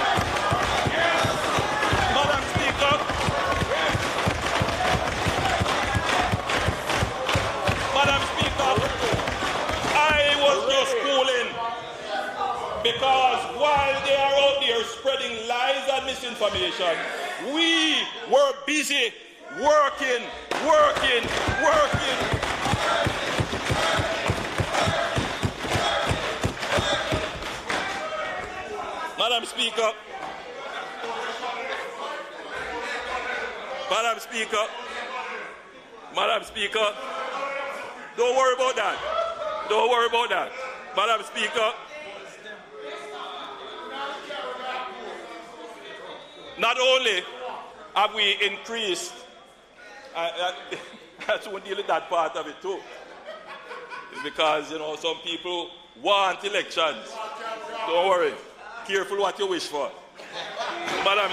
S11: Madam Speaker, I was just ruling. Because while they are out there spreading lies and misinformation, we were busy working. Madam Speaker, don't worry about that. Madam Speaker, not only have we increased, that's when deal with that part of it too, because some people want elections. Don't worry, careful what you wish for. Madam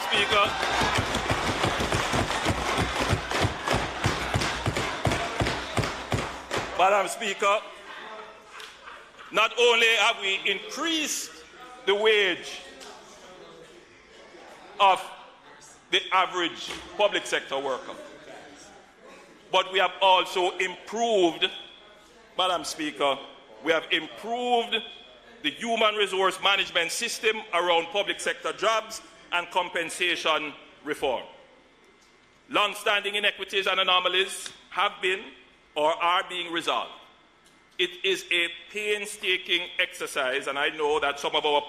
S11: Speaker, not only have we increased the wage of the average public sector worker, but we have also improved, Madam Speaker, we have improved the human resource management system around public sector jobs and compensation reform. Long-standing inequities and anomalies have been or are being resolved. It is a painstaking exercise, and I know that some of our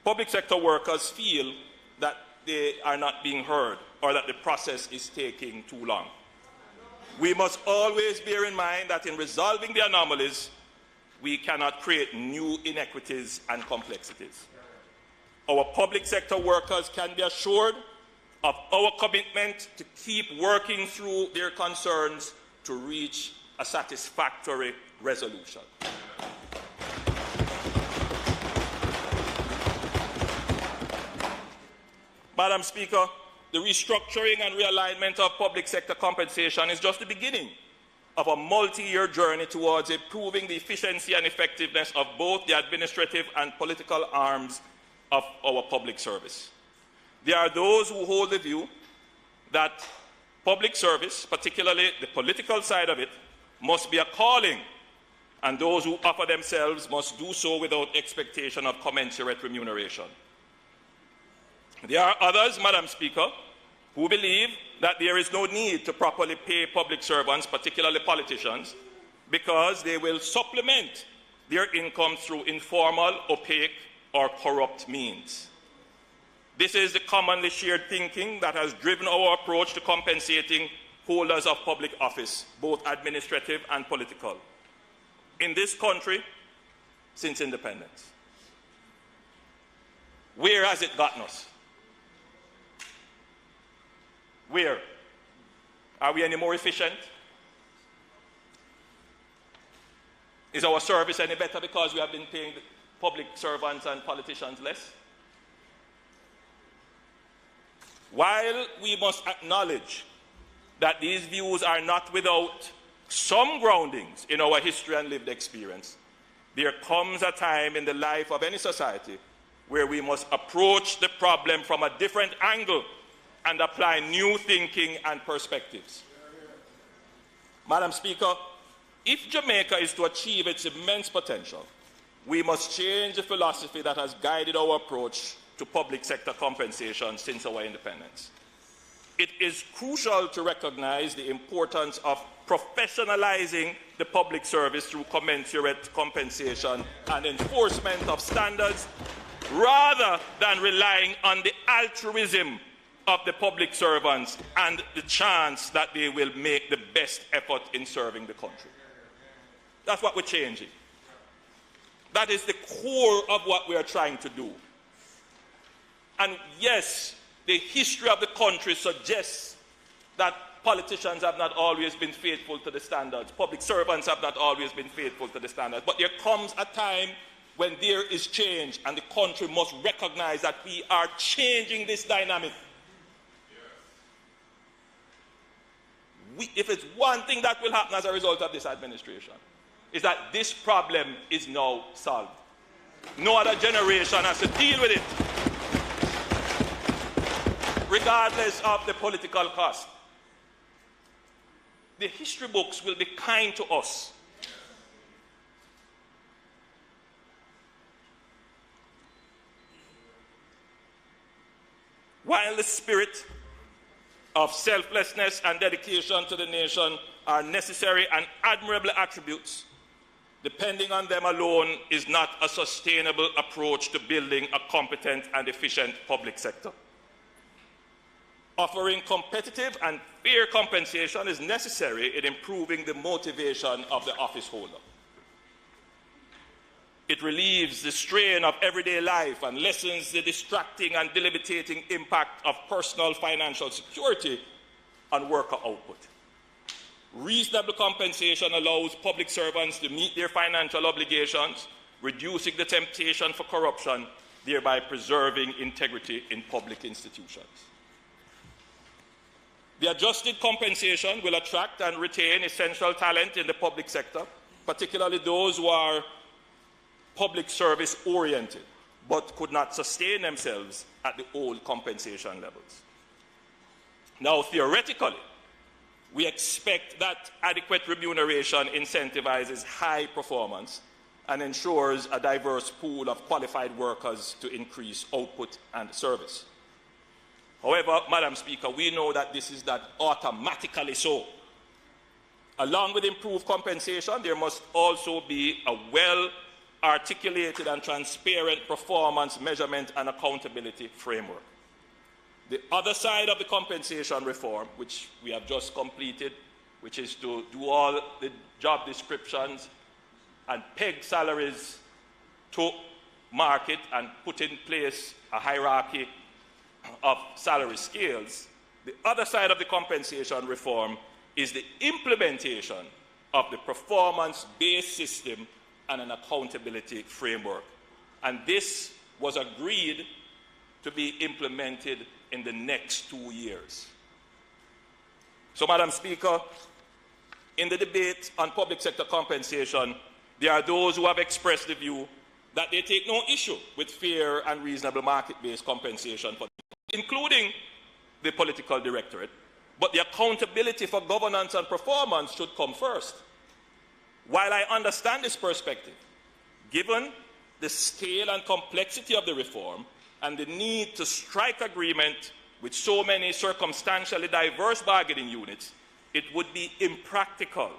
S11: public sector workers feel that they are not being heard or that the process is taking too long. We must always bear in mind that in resolving the anomalies, we cannot create new inequities and complexities. Our public sector workers can be assured of our commitment to keep working through their concerns to reach a satisfactory resolution. Madam Speaker, the restructuring and realignment of public sector compensation is just the beginning of a multi-year journey towards improving the efficiency and effectiveness of both the administrative and political arms of our public service. There are those who hold the view that public service, particularly the political side of it, must be a calling, and those who offer themselves must do so without expectation of commensurate remuneration. There are others, Madam Speaker, who believe that there is no need to properly pay public servants, particularly politicians, because they will supplement their income through informal, opaque, or corrupt means. This is the commonly shared thinking that has driven our approach to compensating holders of public office, both administrative and political, in this country since independence. Where has it gotten us? Where? Are we any more efficient? Is our service any better because we have been paying the public servants and politicians less? While we must acknowledge that these views are not without some groundings in our history and lived experience, there comes a time in the life of any society where we must approach the problem from a different angle and apply new thinking and perspectives. Madam Speaker, if Jamaica is to achieve its immense potential, we must change the philosophy that has guided our approach to public sector compensation since our independence. It is crucial to recognize the importance of professionalizing the public service through commensurate compensation and enforcement of standards, rather than relying on the altruism of the public servants and the chance that they will make the best effort in serving the country. That's what we're changing. That is the core of what we are trying to do. And yes, the history of the country suggests that politicians have not always been faithful to the standards. Public servants have not always been faithful to the standards. But there comes a time when there is change, and the country must recognize that we are changing this dynamic. If it's one thing that will happen as a result of this administration, is that this problem is now solved. No other generation has to deal with it, regardless of the political cost. The history books will be kind to us. While the spirit of selflessness and dedication to the nation are necessary and admirable attributes, depending on them alone is not a sustainable approach to building a competent and efficient public sector. Offering competitive and fair compensation is necessary in improving the motivation of the office holder. It relieves the strain of everyday life and lessens the distracting and debilitating impact of personal financial security on worker output. Reasonable compensation allows public servants to meet their financial obligations, reducing the temptation for corruption, thereby preserving integrity in public institutions. The adjusted compensation will attract and retain essential talent in the public sector, particularly those who are public service oriented but could not sustain themselves at the old compensation levels. Now, theoretically, we expect that adequate remuneration incentivizes high performance and ensures a diverse pool of qualified workers to increase output and service. However, Madam Speaker, we know that this is not automatically so. Along with improved compensation, there must also be a well-articulated and transparent performance measurement and accountability framework. The other side of the compensation reform, which we have just completed, which is to do all the job descriptions and peg salaries to market and put in place a hierarchy of salary scales. The other side of the compensation reform is the implementation of the performance-based system and an accountability framework. And this was agreed to be implemented in the next 2 years. So, Madam Speaker, in the debate on public sector compensation, there are those who have expressed the view that they take no issue with fair and reasonable market-based compensation, including the political directorate, but the accountability for governance and performance should come first. While I understand this perspective, given the scale and complexity of the reform and the need to strike agreement with so many circumstantially diverse bargaining units, it would be impractical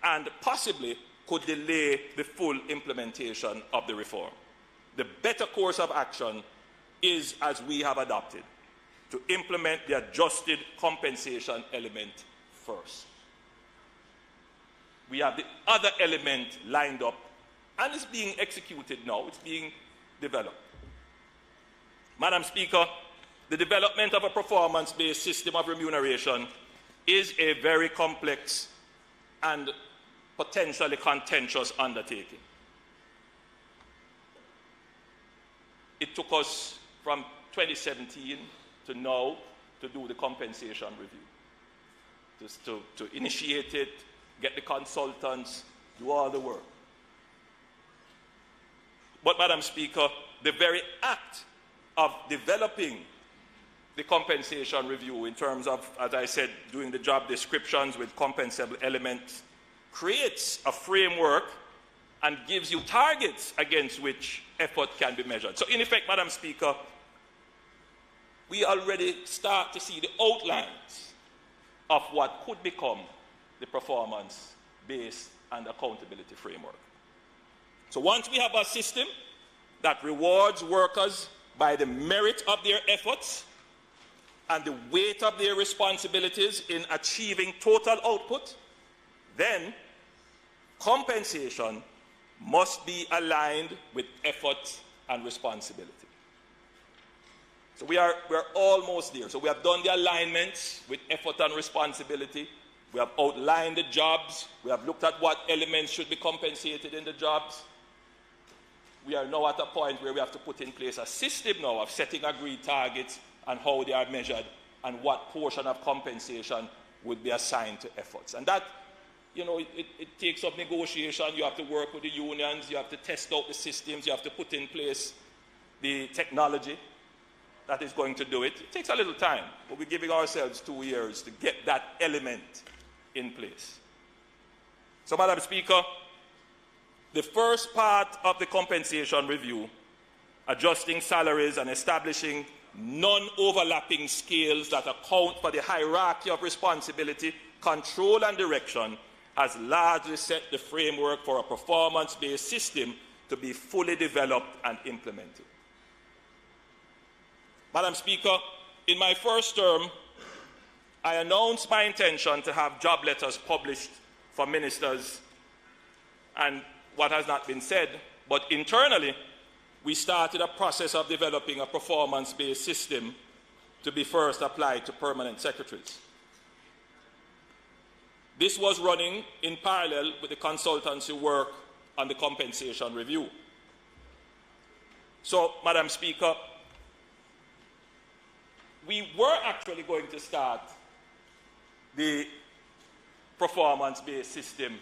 S11: and possibly could delay the full implementation of the reform. The better course of action is, as we have adopted, to implement the adjusted compensation element first. We have the other element lined up and it's being executed now, it's being developed. Madam Speaker, the development of a performance-based system of remuneration is a very complex and potentially contentious undertaking. It took us from 2017 to now to do the compensation review, to initiate it, get the consultants, do all the work. But, Madam Speaker, the very act of developing the compensation review in terms of, as I said, doing the job descriptions with compensable elements creates a framework and gives you targets against which effort can be measured. So in effect, Madam Speaker, we already start to see the outlines of what could become the performance-based and accountability framework. So once we have a system that rewards workers by the merit of their efforts and the weight of their responsibilities in achieving total output, then compensation must be aligned with effort and responsibility. So we're almost there. So we have done the alignments with effort and responsibility. We have outlined the jobs. We have looked at what elements should be compensated in the jobs. We are now at a point where we have to put in place a system now of setting agreed targets and how they are measured and what portion of compensation would be assigned to efforts. And that, you know, it takes up negotiation. You have to work with the unions. You have to test out the systems. You have to put in place the technology that is going to do it. It takes a little time, but we're giving ourselves 2 years to get that element in place. So, Madam Speaker, the first part of the compensation review, adjusting salaries and establishing non-overlapping scales that account for the hierarchy of responsibility, control and direction, has largely set the framework for a performance-based system to be fully developed and implemented. Madam Speaker, in my first term, I announced my intention to have job letters published for ministers, and what has not been said, but internally, we started a process of developing a performance-based system to be first applied to permanent secretaries. This was running in parallel with the consultancy work on the compensation review. So, Madam Speaker, we were actually going to start the performance-based system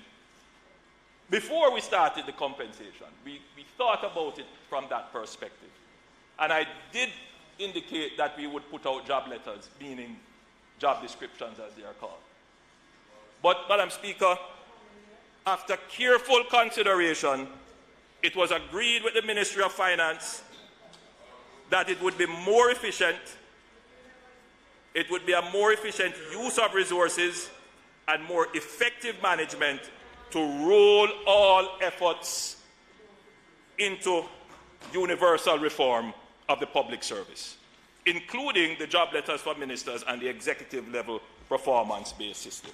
S11: before we started the compensation. We thought about it from that perspective. And I did indicate that we would put out job letters, meaning job descriptions as they are called. But, Madam Speaker, after careful consideration, it was agreed with the Ministry of Finance that it would be more efficient, it would be a more efficient use of resources and more effective management to roll all efforts into universal reform of the public service, including the job letters for ministers and the executive level performance-based system.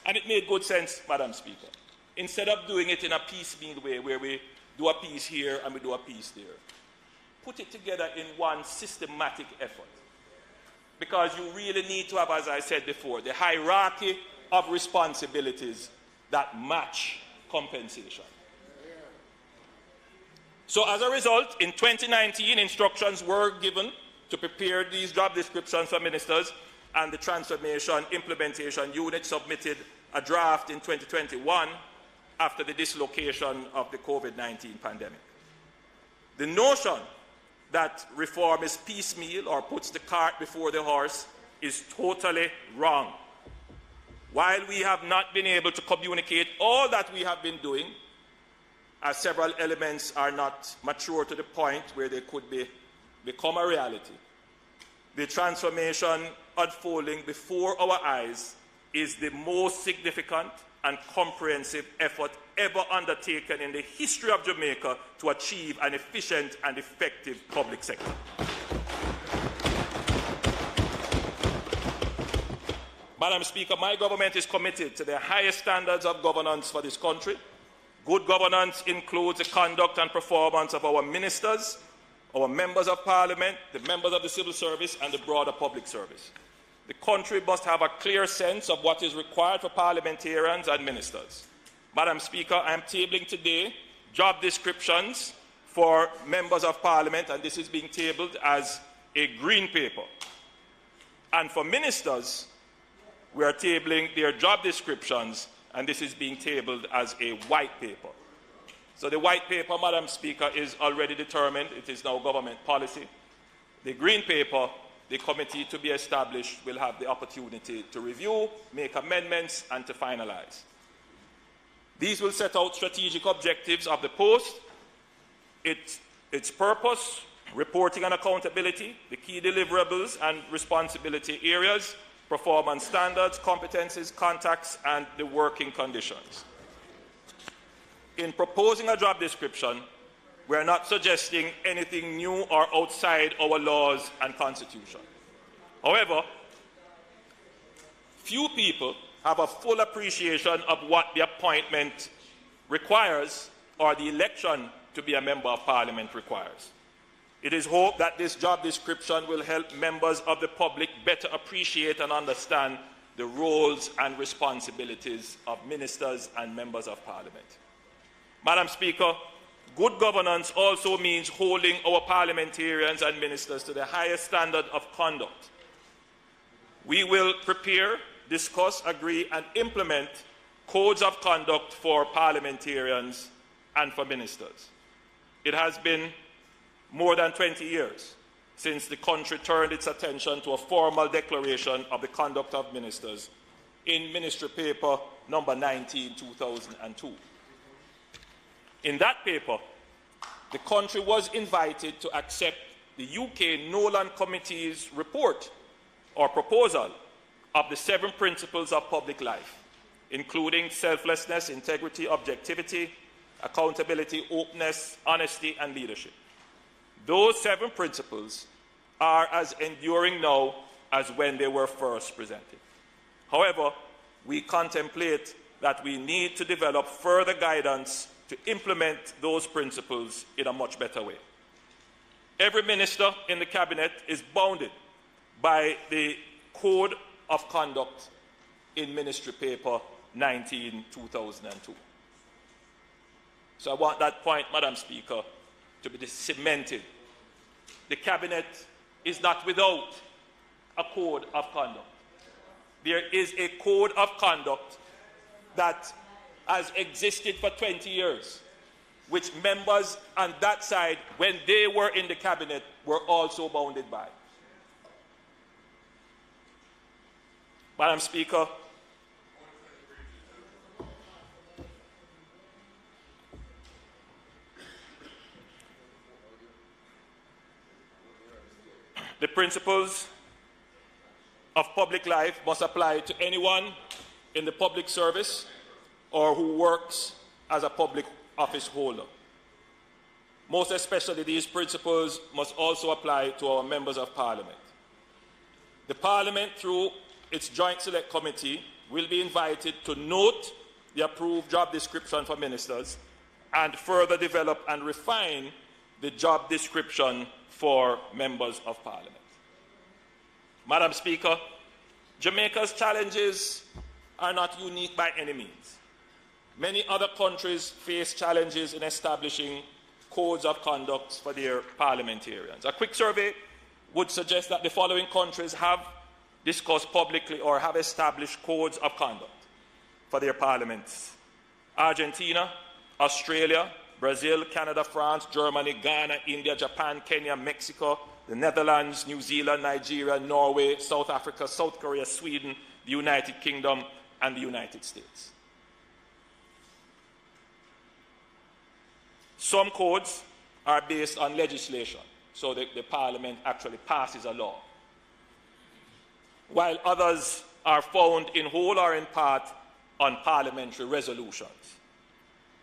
S11: And it made good sense, Madam Speaker. Instead of doing it in a piecemeal way where we do a piece here and we do a piece there, put it together in one systematic effort. Because you really need to have, as I said before, the hierarchy of responsibilities that match compensation. So as a result, in 2019, instructions were given to prepare these job descriptions for ministers, and the Transformation Implementation Unit submitted a draft in 2021 after the dislocation of the COVID-19 pandemic. The notion that reform is piecemeal or puts the cart before the horse is totally wrong. While we have not been able to communicate all that we have been doing, as several elements are not mature to the point where they could become a reality, the transformation unfolding before our eyes is the most significant and comprehensive effort ever undertaken in the history of Jamaica to achieve an efficient and effective public sector. Madam Speaker, my government is committed to the highest standards of governance for this country. Good governance includes the conduct and performance of our ministers, our members of parliament, the members of the civil service, and the broader public service. The country must have a clear sense of what is required for parliamentarians and ministers. Madam Speaker, I am tabling today job descriptions for members of parliament, and this is being tabled as a green paper. And for ministers, we are tabling their job descriptions, and this is being tabled as a white paper. So the white paper, Madam Speaker, is already determined. It is now government policy. The green paper, the committee to be established will have the opportunity to review, make amendments, and to finalize. These will set out strategic objectives of the post, its purpose, reporting and accountability, the key deliverables and responsibility areas, performance standards, competencies, contacts, and the working conditions. In proposing a job description, we are not suggesting anything new or outside our laws and constitution. However, few people have a full appreciation of what the appointment requires or the election to be a member of parliament requires. It is hoped that this job description will help members of the public better appreciate and understand the roles and responsibilities of ministers and members of parliament. Madam Speaker, good governance also means holding our parliamentarians and ministers to the highest standard of conduct. We will prepare, discuss, agree, and implement codes of conduct for parliamentarians and for ministers. It has been more than 20 years since the country turned its attention to a formal declaration of the conduct of ministers in Ministry Paper number 19, 2002. In that paper, the country was invited to accept the UK Nolan Committee's report or proposal of the 7 principles of public life, including selflessness, integrity, objectivity, accountability, openness, honesty, and leadership. Those 7 principles are as enduring now as when they were first presented. However, we contemplate that we need to develop further guidance to implement those principles in a much better way. Every minister in the cabinet is bounded by the Code of Conduct in Ministry Paper 19, 2002. So I want that point, Madam Speaker, to be cemented. The cabinet is not without a code of conduct. There is a code of conduct that has existed for 20 years, which members on that side, when they were in the cabinet, were also bounded by. Madam Speaker, the principles of public life must apply to anyone in the public service or who works as a public office holder. Most especially, these principles must also apply to our members of parliament. The parliament, through its Joint Select Committee, will be invited to note the approved job description for ministers and further develop and refine the job description for members of parliament. Madam Speaker, Jamaica's challenges are not unique by any means. Many other countries face challenges in establishing codes of conduct for their parliamentarians. A quick survey would suggest that the following countries have discussed publicly or have established codes of conduct for their parliaments: Argentina, Australia, Brazil, Canada, France, Germany, Ghana, India, Japan, Kenya, Mexico, the Netherlands, New Zealand, Nigeria, Norway, South Africa, South Korea, Sweden, the United Kingdom, and the United States. Some codes are based on legislation, so the Parliament actually passes a law, while others are found in whole or in part on parliamentary resolutions.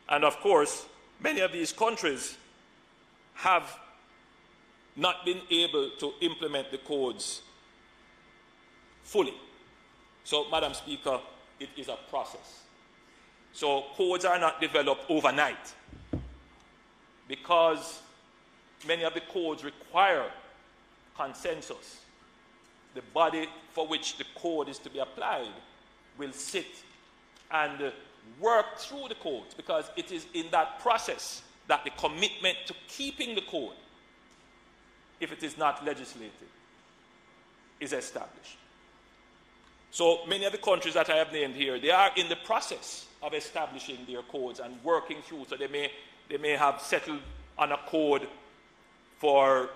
S11: And of course, many of these countries have not been able to implement the codes fully. So, Madam Speaker, it is a process. So codes are not developed overnight, because many of the codes require consensus. The body for which the code is to be applied will sit and work through the codes, because it is in that process that the commitment to keeping the code, if it is not legislated, is established. So many of the countries that I have named here, they are in the process of establishing their codes and working through. So they may have settled on a code for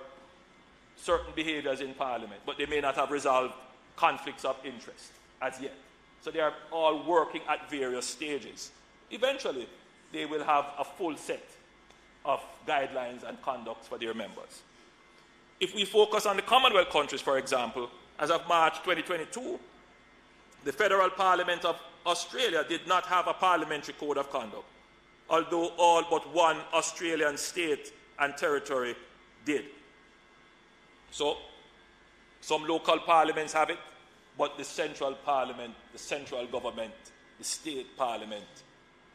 S11: certain behaviors in Parliament, but they may not have resolved conflicts of interest as yet. So they are all working at various stages. Eventually, they will have a full set of guidelines and conducts for their members. If we focus on the Commonwealth countries, for example, as of March 2022, the Federal Parliament of Australia did not have a parliamentary code of conduct, although all but one Australian state and territory did. So, some local parliaments have it, but the central parliament, the central government, the state parliament,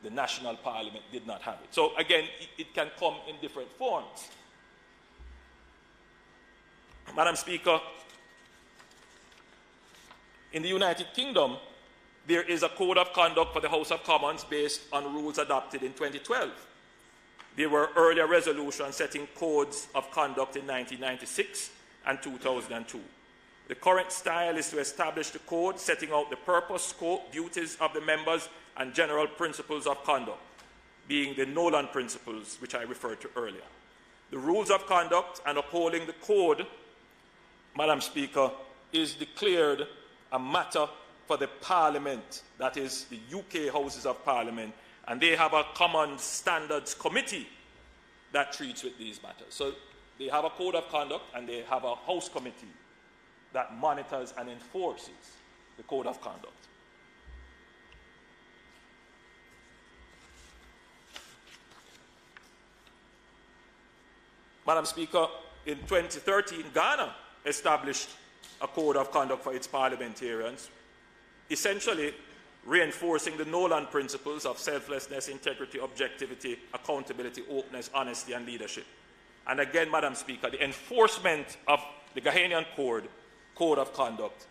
S11: the national parliament did not have it. So again, it can come in different forms. Madam Speaker, in the United Kingdom, there is a code of conduct for the House of Commons based on rules adopted in 2012. There were earlier resolutions setting codes of conduct in 1996 and 2002. The current style is to establish the code, setting out the purpose, scope, duties of the members, and general principles of conduct, being the Nolan principles, which I referred to earlier. The rules of conduct and upholding the code, Madam Speaker, is declared a matter for the Parliament, that is the UK Houses of Parliament, and they have a common standards committee that treats with these matters. So they have a code of conduct and they have a House committee that monitors and enforces the code of conduct. Madam Speaker, in 2013, Ghana established a code of conduct for its parliamentarians, essentially reinforcing the Nolan principles of selflessness, integrity, objectivity, accountability, openness, honesty, and leadership. And again, Madam Speaker, the enforcement of the Ghanaian code of conduct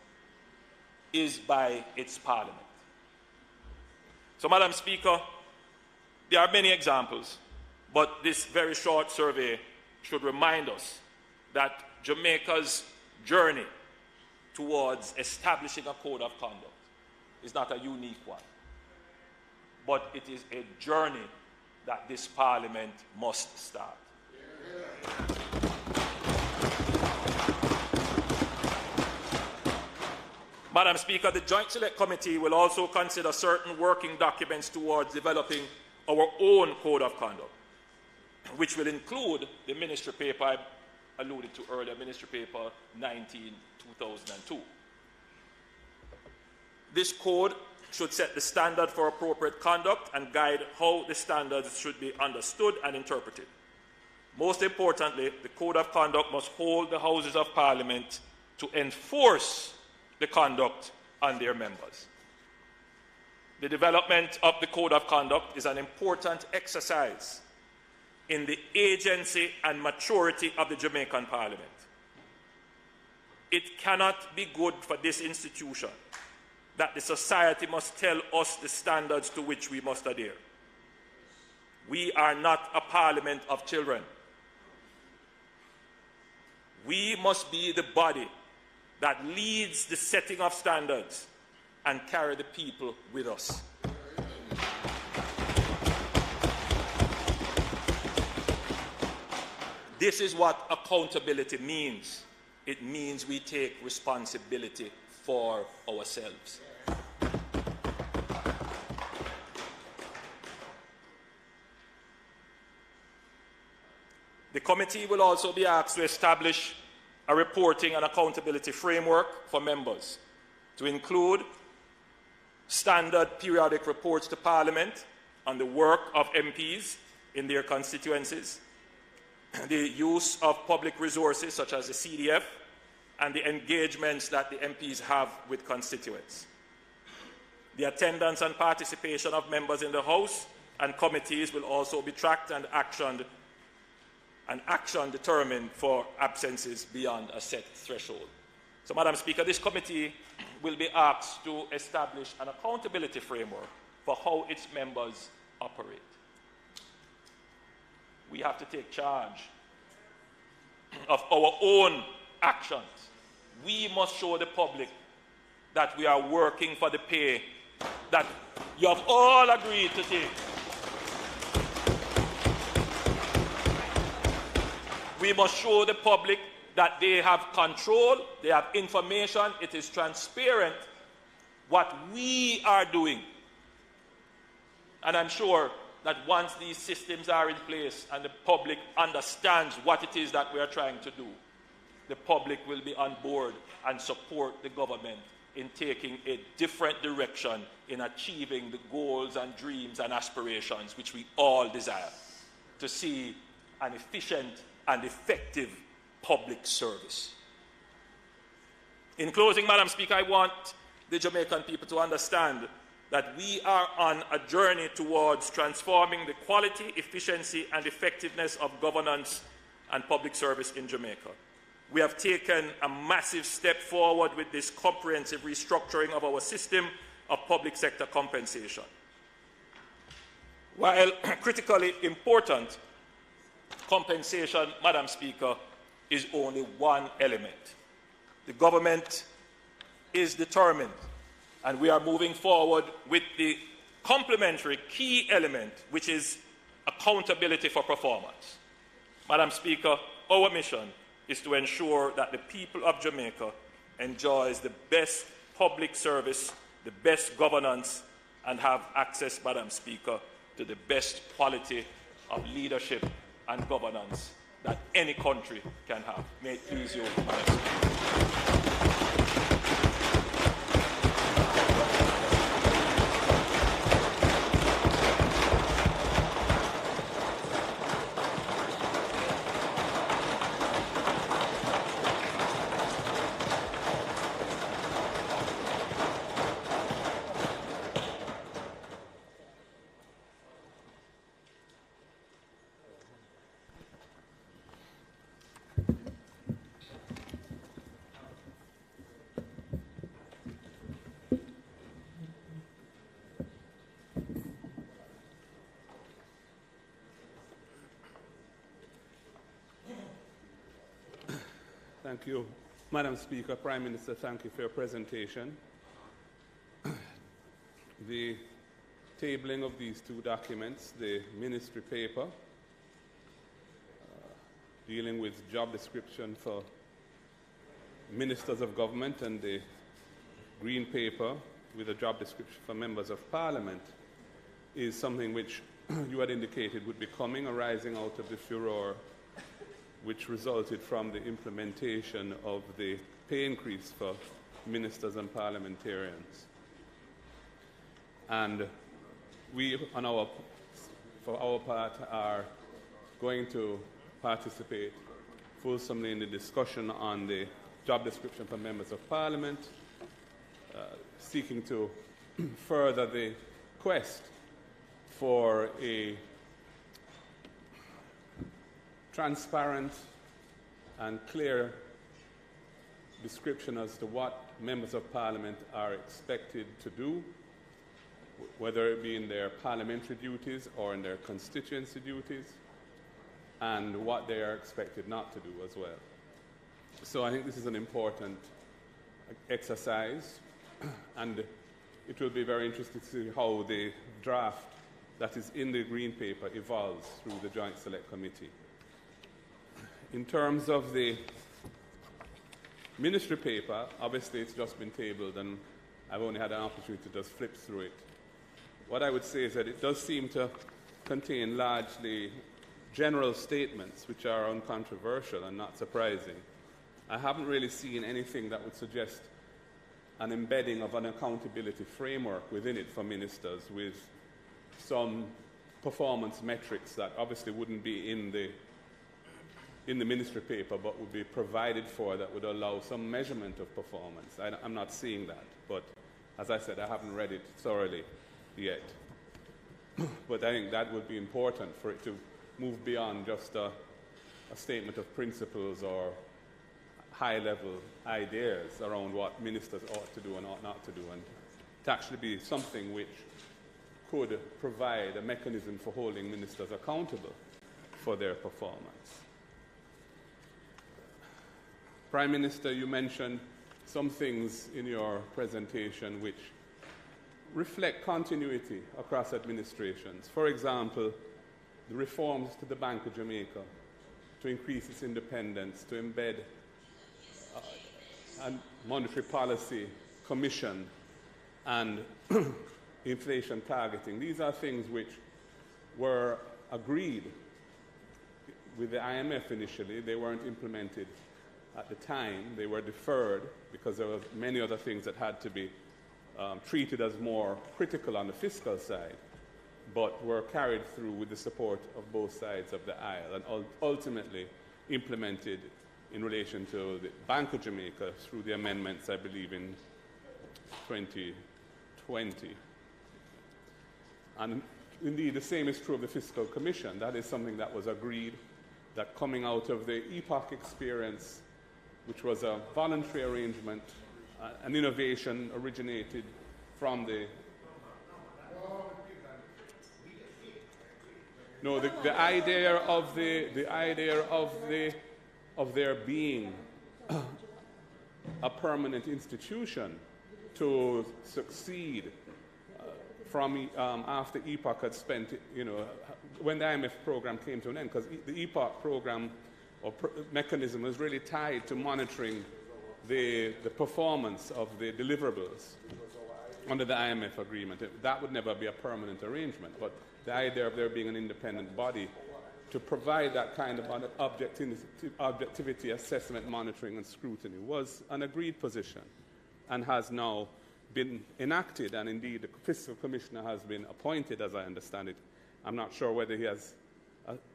S11: is by its parliament. So, Madam Speaker, there are many examples, but this very short survey should remind us that Jamaica's journey towards establishing a code of conduct is not a unique one, but it is a journey that this Parliament must start. Madam Speaker, the Joint Select Committee will also consider certain working documents towards developing our own code of conduct, which will include the ministry paper I alluded to earlier, Ministry Paper 19/2002. This code should set the standard for appropriate conduct and guide how the standards should be understood and interpreted. Most importantly, the code of conduct must hold the Houses of Parliament to enforce the conduct on their members. The development of the code of conduct is an important exercise in the agency and maturity of the Jamaican Parliament. It cannot be good for this institution that the society must tell us the standards to which we must adhere. We are not a parliament of children. We must be the body that leads the setting of standards and carry the people with us. This is what accountability means. It means we take responsibility for ourselves. The committee will also be asked to establish a reporting and accountability framework for members to include standard periodic reports to Parliament on the work of MPs in their constituencies, the use of public resources such as the CDF, and the engagements that the MPs have with constituents. The attendance and participation of members in the House and committees will also be tracked and actioned and action determined for absences beyond a set threshold. So, Madam Speaker, this committee will be asked to establish an accountability framework for how its members operate. We have to take charge of our own actions. We must show the public that we are working for the pay that you have all agreed to take. We must show the public that they have control, they have information, it is transparent what we are doing. And I'm sure that once these systems are in place and the public understands what it is that we are trying to do, the public will be on board and support the government in taking a different direction in achieving the goals and dreams and aspirations which we all desire, to see an efficient and effective public service. In closing, Madam Speaker, I want the Jamaican people to understand that we are on a journey towards transforming the quality, efficiency, and effectiveness of governance and public service in Jamaica. We have taken a massive step forward with this comprehensive restructuring of our system of public sector compensation. While critically important, compensation, Madam Speaker, is only one element. The government is determined, and we are moving forward with the complementary key element, which is accountability for performance. Madam Speaker, our mission is to ensure that the people of Jamaica enjoys the best public service, the best governance, and have access, Madam Speaker, to the best quality of leadership and governance that any country can have. May it please you, Madam Speaker.
S9: Thank you, Madam Speaker. Prime Minister, thank you for your presentation. The tabling of these two documents, the ministry paper dealing with job description for ministers of government and the green paper with a job description for members of parliament, is something which you had indicated would be coming, arising out of the furor which resulted from the implementation of the pay increase for ministers and parliamentarians. And we, for our part, are going to participate fulsomely in the discussion on the job description for members of parliament, seeking to further the quest for a transparent and clear description as to what members of parliament are expected to do, whether it be in their parliamentary duties or in their constituency duties, and what they are expected not to do as well. So I think this is an important exercise, and it will be very interesting to see how the draft that is in the Green Paper evolves through the Joint Select Committee. In terms of the ministry paper, obviously it's just been tabled and I've only had an opportunity to just flip through it. What I would say is that it does seem to contain largely general statements which are uncontroversial and not surprising. I haven't really seen anything that would suggest an embedding of an accountability framework within it for ministers with some performance metrics that obviously wouldn't be in the ministry paper but would be provided for, that would allow some measurement of performance. I'm not seeing that, but as I said, I haven't read it thoroughly yet. But I think that would be important for it to move beyond just a a statement of principles or high-level ideas around what ministers ought to do and ought not to do, and to actually be something which could provide a mechanism for holding ministers accountable for their performance. Prime Minister, you mentioned some things in your presentation which reflect continuity across administrations. For example, the reforms to the Bank of Jamaica to increase its independence, to embed a monetary policy commission and inflation targeting. These are things which were agreed with the IMF initially. They weren't implemented at the time. They were deferred because there were many other things that had to be treated as more critical on the fiscal side, but were carried through with the support of both sides of the aisle and ultimately implemented in relation to the Bank of Jamaica through the amendments, I believe, in 2020. And indeed, the same is true of the Fiscal Commission. That is something that was agreed, that coming out of the EPOC experience, which was a voluntary arrangement, an innovation originated from the idea of there being a permanent institution to succeed from after EPOC had spent, when the IMF program came to an end, because the EPOC program or mechanism was really tied to monitoring the performance of the deliverables under the IMF agreement. That would never be a permanent arrangement, but the idea of there being an independent body to provide that kind of objectivity, assessment, monitoring, and scrutiny was an agreed position and has now been enacted, and indeed the Fiscal Commissioner has been appointed, as I understand it. I'm not sure whether he has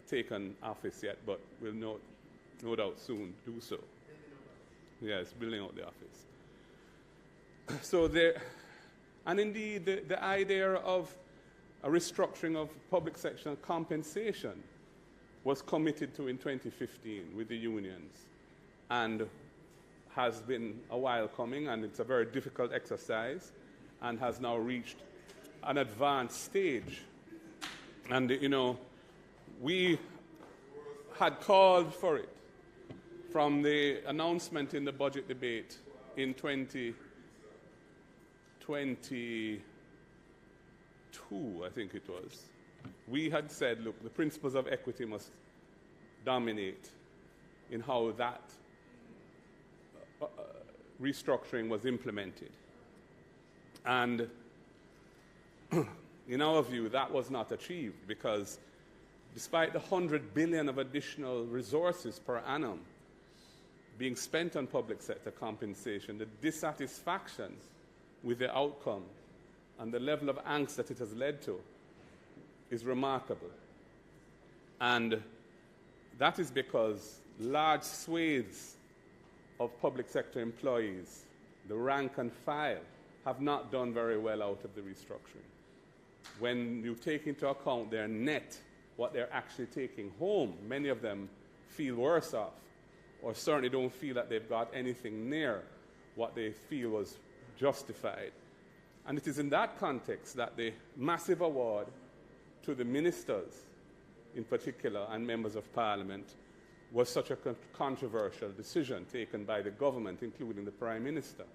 S9: taken office yet, but will no doubt soon do so. Yes, building out the office. So there, and indeed the idea of a restructuring of public sector compensation was committed to in 2015 with the unions and has been a while coming, and it's a very difficult exercise and has now reached an advanced stage. And, we had called for it from the announcement in the budget debate in 2022, I think it was. We had said, look, the principles of equity must dominate in how that restructuring was implemented. And in our view, that was not achieved because despite the 100 billion of additional resources per annum being spent on public sector compensation, the dissatisfaction with the outcome and the level of angst that it has led to is remarkable. And that is because large swathes of public sector employees, the rank and file, have not done very well out of the restructuring. When you take into account their net, what they're actually taking home, many of them feel worse off, or certainly don't feel that they've got anything near what they feel was justified. And it is in that context that the massive award to the ministers, in particular, and members of parliament, was such a controversial decision taken by the government, including the Prime Minister.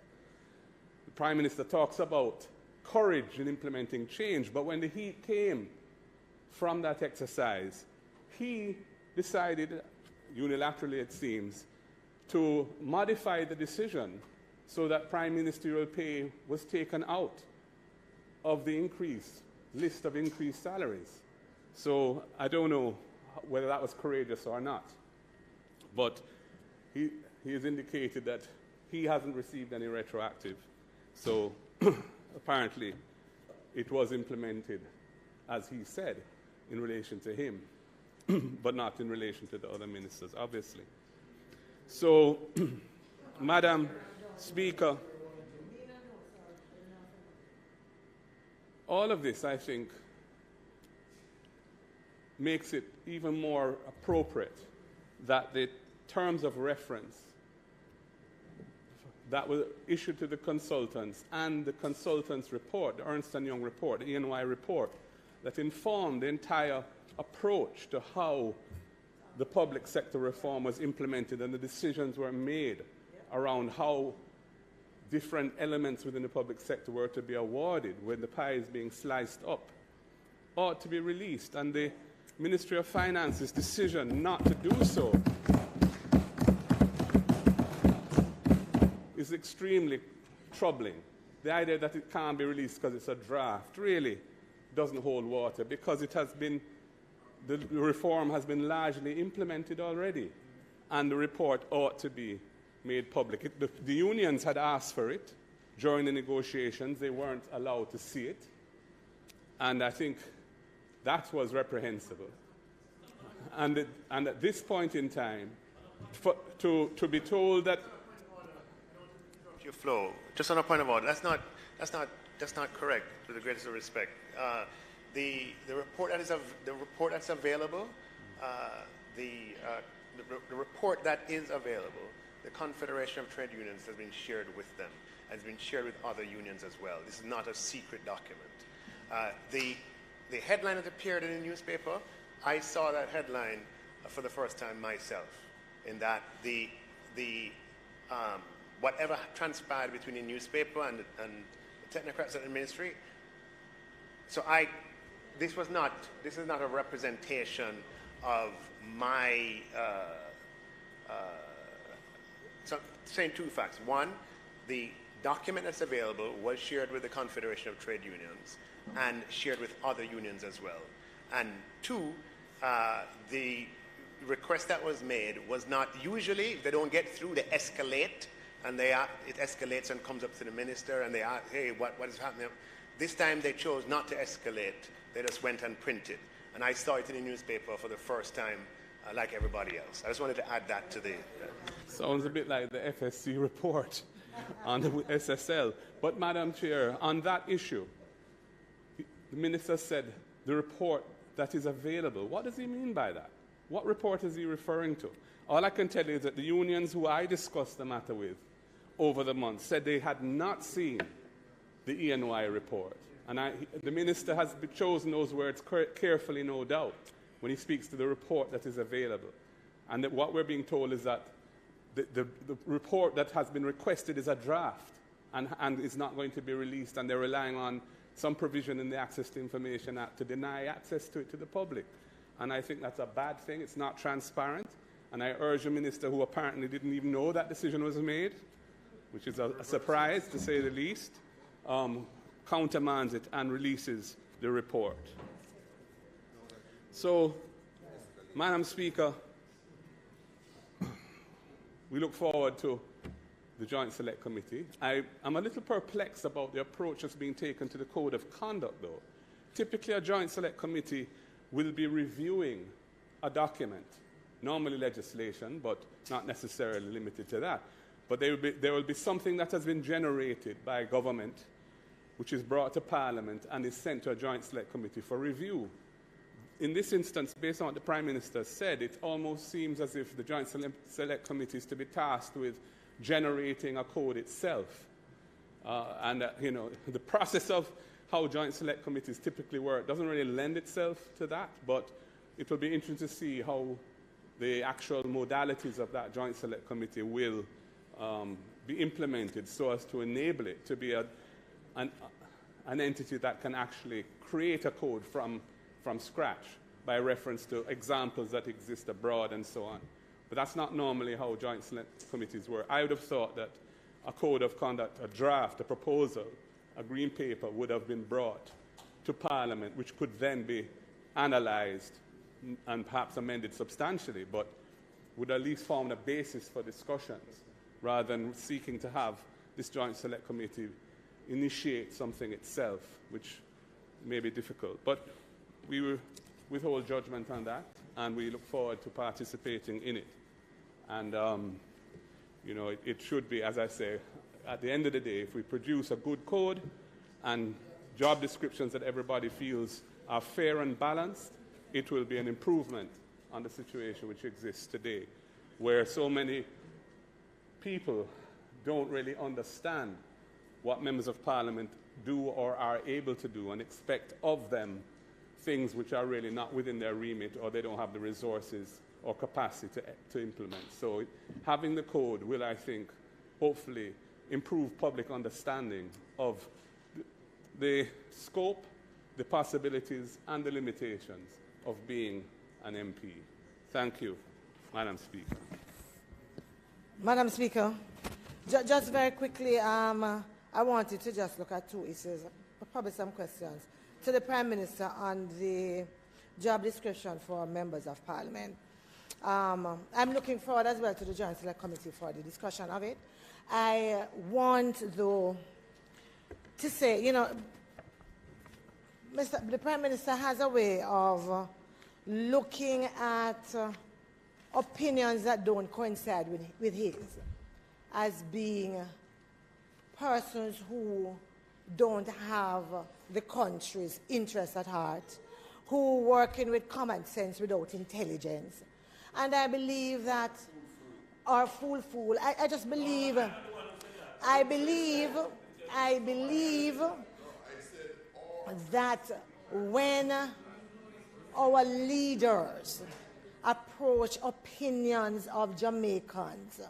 S9: The Prime Minister talks about courage in implementing change, but when the heat came from that exercise, he decided, unilaterally it seems, to modify the decision so that prime ministerial pay was taken out of the list of increased salaries. So I don't know whether that was courageous or not, but he has indicated that he hasn't received any retroactive. So apparently it was implemented as he said in relation to him, but not in relation to the other ministers, obviously. So, Madam Speaker, all of this, I think, makes it even more appropriate that the terms of reference that were issued to the consultants and the consultants' report, the Ernst & Young report, the EY report, that informed the entire approach to how the public sector reform was implemented and the decisions were made around how different elements within the public sector were to be awarded when the pie is being sliced up, ought to be released. And the Ministry of Finance's decision not to do so is extremely troubling. The idea that it can't be released because it's a draft really doesn't hold water, because it has been, the reform has been largely implemented already, and the report ought to be made public. The unions had asked for it during the negotiations. They weren't allowed to see it, and I think that was reprehensible. And at this point in time, to be told that
S12: your flow, just on a point of order, that's not correct. With the greatest of respect, the report that is the report that's available, the report that is available, the Confederation of Trade Unions has been shared with them, has been shared with other unions as well. This is not a secret document. The headline that appeared in the newspaper, I saw that headline for the first time myself, in that the whatever transpired between the newspaper and the technocrats at the ministry. So this is not a representation of my. So saying two facts. One, the document that's available was shared with the Confederation of Trade Unions and shared with other unions as well. And two, the request that was made was not, usually if they don't get through, they escalate, and it escalates and comes up to the minister, and they ask, hey, what is happening? This time they chose not to escalate. They just went and printed. And I saw it in the newspaper for the first time, like everybody else. I just wanted to add that to the...
S9: Sounds a bit like the FSC report on the SSL. But, Madam Chair, on that issue, the Minister said the report that is available. What does he mean by that? What report is he referring to? All I can tell you is that the unions who I discussed the matter with over the months said they had not seen the ENY report. And the Minister has chosen those words carefully, no doubt, when he speaks to the report that is available. And that what we're being told is that the report that has been requested is a draft and is not going to be released, and they're relying on some provision in the Access to Information Act to deny access to it to the public. And I think that's a bad thing. It's not transparent. And I urge the Minister, who apparently didn't even know that decision was made, which is a surprise to say the least, countermands it and releases the report. So, Madam Speaker, we look forward to the Joint Select Committee. I'm a little perplexed about the approach that's being taken to the Code of Conduct, though. Typically, a Joint Select Committee will be reviewing a document, normally legislation, but not necessarily limited to that. But there will be something that has been generated by government, which is brought to Parliament and is sent to a Joint Select Committee for review. In this instance, based on what the Prime Minister said, it almost seems as if the Joint Select Committee is to be tasked with generating a code itself. The process of how Joint Select Committees typically work doesn't really lend itself to that, but it will be interesting to see how the actual modalities of that Joint Select Committee will be implemented so as to enable it to be an entity that can actually create a code from scratch by reference to examples that exist abroad and so on. But that's not normally how Joint Select Committees work. I would have thought that a code of conduct, a draft, a proposal, a green paper would have been brought to Parliament, which could then be analysed and perhaps amended substantially, but would at least form a basis for discussions rather than seeking to have this Joint Select Committee initiate something itself, which may be difficult. But we will withhold judgment on that, and we look forward to participating in it. And, it should be, as I say, at the end of the day, if we produce a good code and job descriptions that everybody feels are fair and balanced, it will be an improvement on the situation which exists today, where so many people don't really understand what members of parliament do or are able to do and expect of them things which are really not within their remit, or they don't have the resources or capacity to implement. So having the code will, I think, hopefully improve public understanding of the scope, the possibilities, and the limitations of being an MP. Thank you, Madam Speaker.
S13: Madam Speaker, just very quickly, I wanted to just look at two issues, probably some questions, to the Prime Minister on the job description for members of Parliament. I'm looking forward as well to the Joint Select Committee for the discussion of it. I want, though, to say, you know, the Prime Minister has a way of looking at opinions that don't coincide with his as being persons who don't have the country's interests at heart, who working with common sense without intelligence. And I believe that, or fool, I just believe, I believe that when our leaders approach opinions of Jamaicans,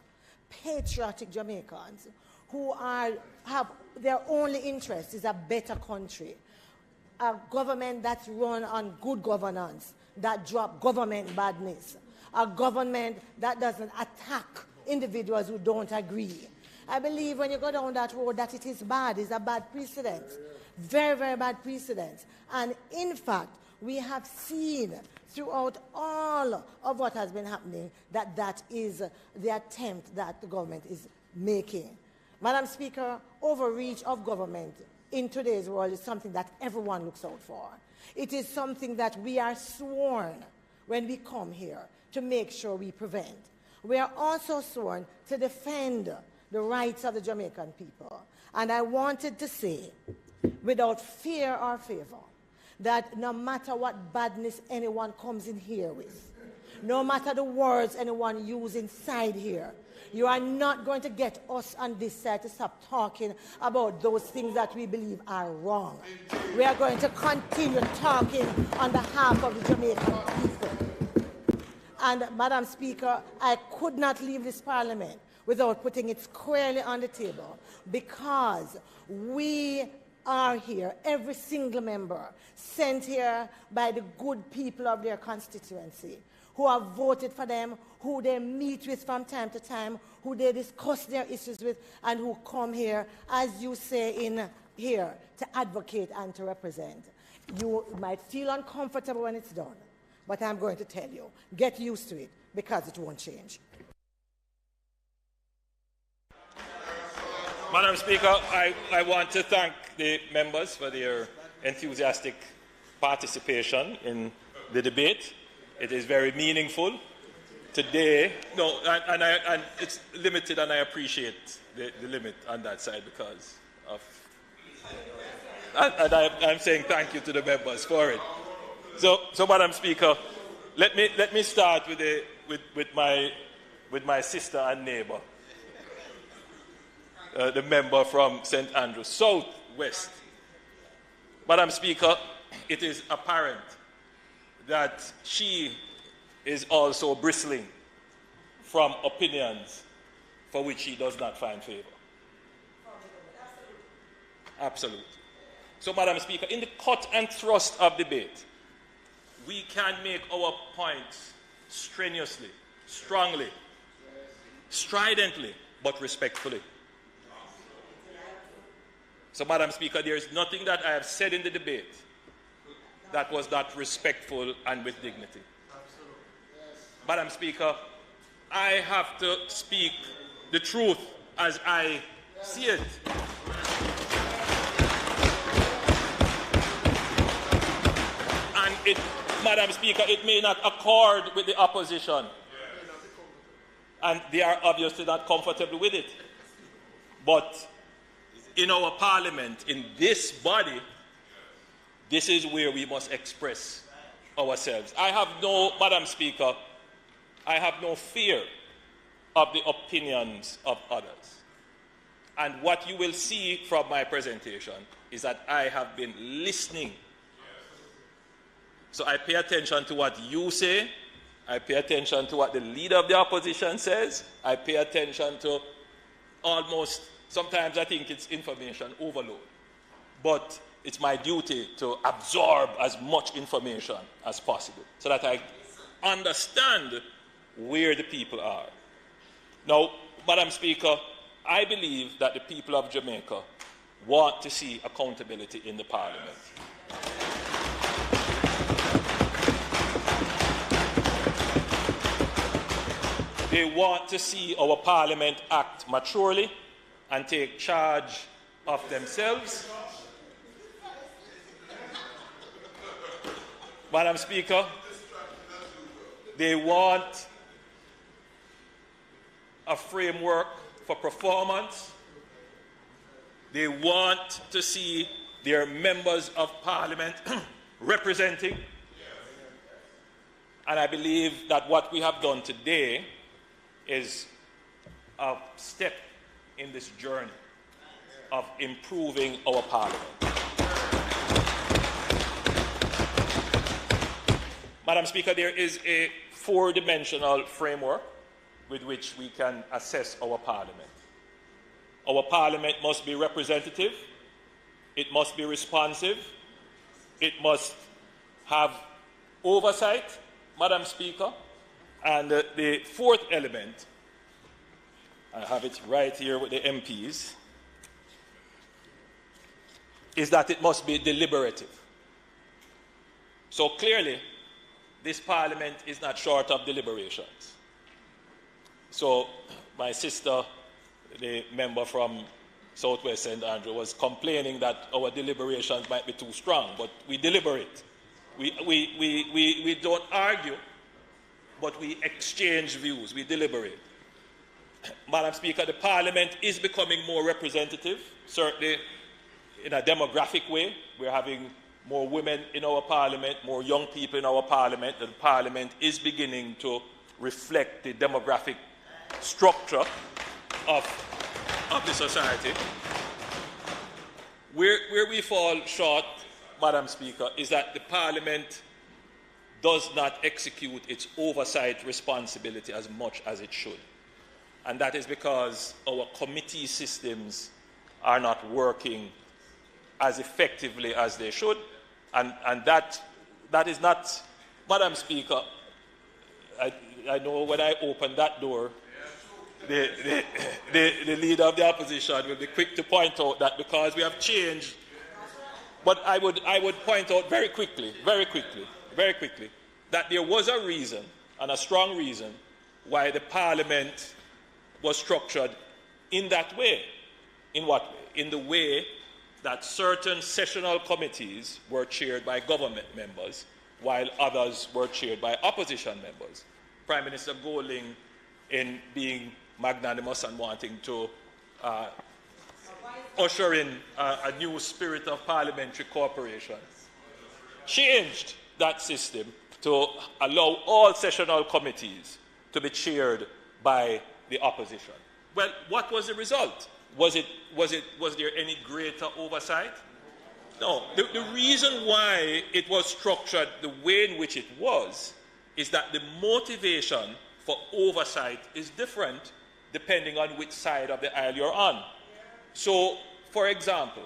S13: patriotic Jamaicans, who have their only interest is a better country, a government that's run on good governance, that drop government badness, a government that doesn't attack individuals who don't agree. I believe when you go down that road that it is bad, it's a bad precedent, very, very bad precedent. And in fact, we have seen throughout all of what has been happening that that is the attempt that the government is making. Madam Speaker, overreach of government in today's world is something that everyone looks out for. It is something that we are sworn when we come here to make sure we prevent. We are also sworn to defend the rights of the Jamaican people. And I wanted to say, without fear or favor, that no matter what badness anyone comes in here with, no matter the words anyone uses inside here, you are not going to get us on this side to stop talking about those things that we believe are wrong. We are going to continue talking on behalf of the Jamaican people. And, Madam Speaker, I could not leave this Parliament without putting it squarely on the table, because we are here, every single member, sent here by the good people of their constituency, who have voted for them, who they meet with from time to time, who they discuss their issues with, and who come here, as you say in here, to advocate and to represent. You might feel uncomfortable when it's done, but I'm going to tell you, get used to it, because it won't change.
S11: Madam Speaker, I want to thank the members for their enthusiastic participation in the debate. It is very meaningful. Today, no, and it's limited, and I appreciate the limit on that side because of, and I'm saying thank you to the members for it. So Madam Speaker, let me start with my sister and neighbor, the member from St. Andrews South West. Madam Speaker, it is apparent that she is also bristling from opinions for which she does not find favor. Absolutely. So, Madam Speaker, in the cut and thrust of debate, we can make our points strenuously, strongly, stridently, but respectfully. So, Madam Speaker, there is nothing that I have said in the debate that was not respectful and with dignity. Madam Speaker, I have to speak the truth as I see it. And it, Madam Speaker, it may not accord with the opposition. And they are obviously not comfortable with it. But in our parliament, in this body, this is where we must express ourselves. Madam Speaker, I have no fear of the opinions of others. And what you will see from my presentation is that I have been listening. So I pay attention to what you say. I pay attention to what the leader of the opposition says. I pay attention to almost, sometimes I think it's information overload. But it's my duty to absorb as much information as possible so that I understand where the people are. Now, Madam Speaker, I believe that the people of Jamaica want to see accountability in the Parliament. They want to see our Parliament act maturely and take charge of themselves. Madam Speaker, they want a framework for performance. They want to see their members of Parliament representing. And I believe that what we have done today is a step in this journey of improving our Parliament. Madam Speaker, there is a four-dimensional framework with which we can assess our Parliament. Our Parliament must be representative, it must be responsive, it must have oversight, Madam Speaker, and the fourth element, I have it right here with the MPs, is that it must be deliberative. So clearly, this Parliament is not short of deliberations. So my sister, the member from Southwest St. Andrew, was complaining that our deliberations might be too strong, but we deliberate. We don't argue, but we exchange views, we deliberate. Madam Speaker, the Parliament is becoming more representative, certainly in a demographic way. We're having more women in our Parliament, more young people in our Parliament. The Parliament is beginning to reflect the demographic structure of the society. Where we fall short, Madam Speaker, is that the Parliament does not execute its oversight responsibility as much as it should. And that is because our committee systems are not working as effectively as they should. And that is not, Madam Speaker, I know when I open that door, the leader of the opposition will be quick to point out that because we have changed. But I would point out very quickly, that there was a reason, and a strong reason, why the Parliament was structured in that way. In what way? In the way that certain sessional committees were chaired by government members, while others were chaired by opposition members. Prime Minister Golding, in being magnanimous and wanting to usher in a new spirit of parliamentary cooperation, changed that system to allow all sessional committees to be chaired by the opposition. Well, what was the result? Was there any greater oversight? No. The reason why it was structured the way in which it was is that the motivation for oversight is different depending on which side of the aisle you're on. So, for example,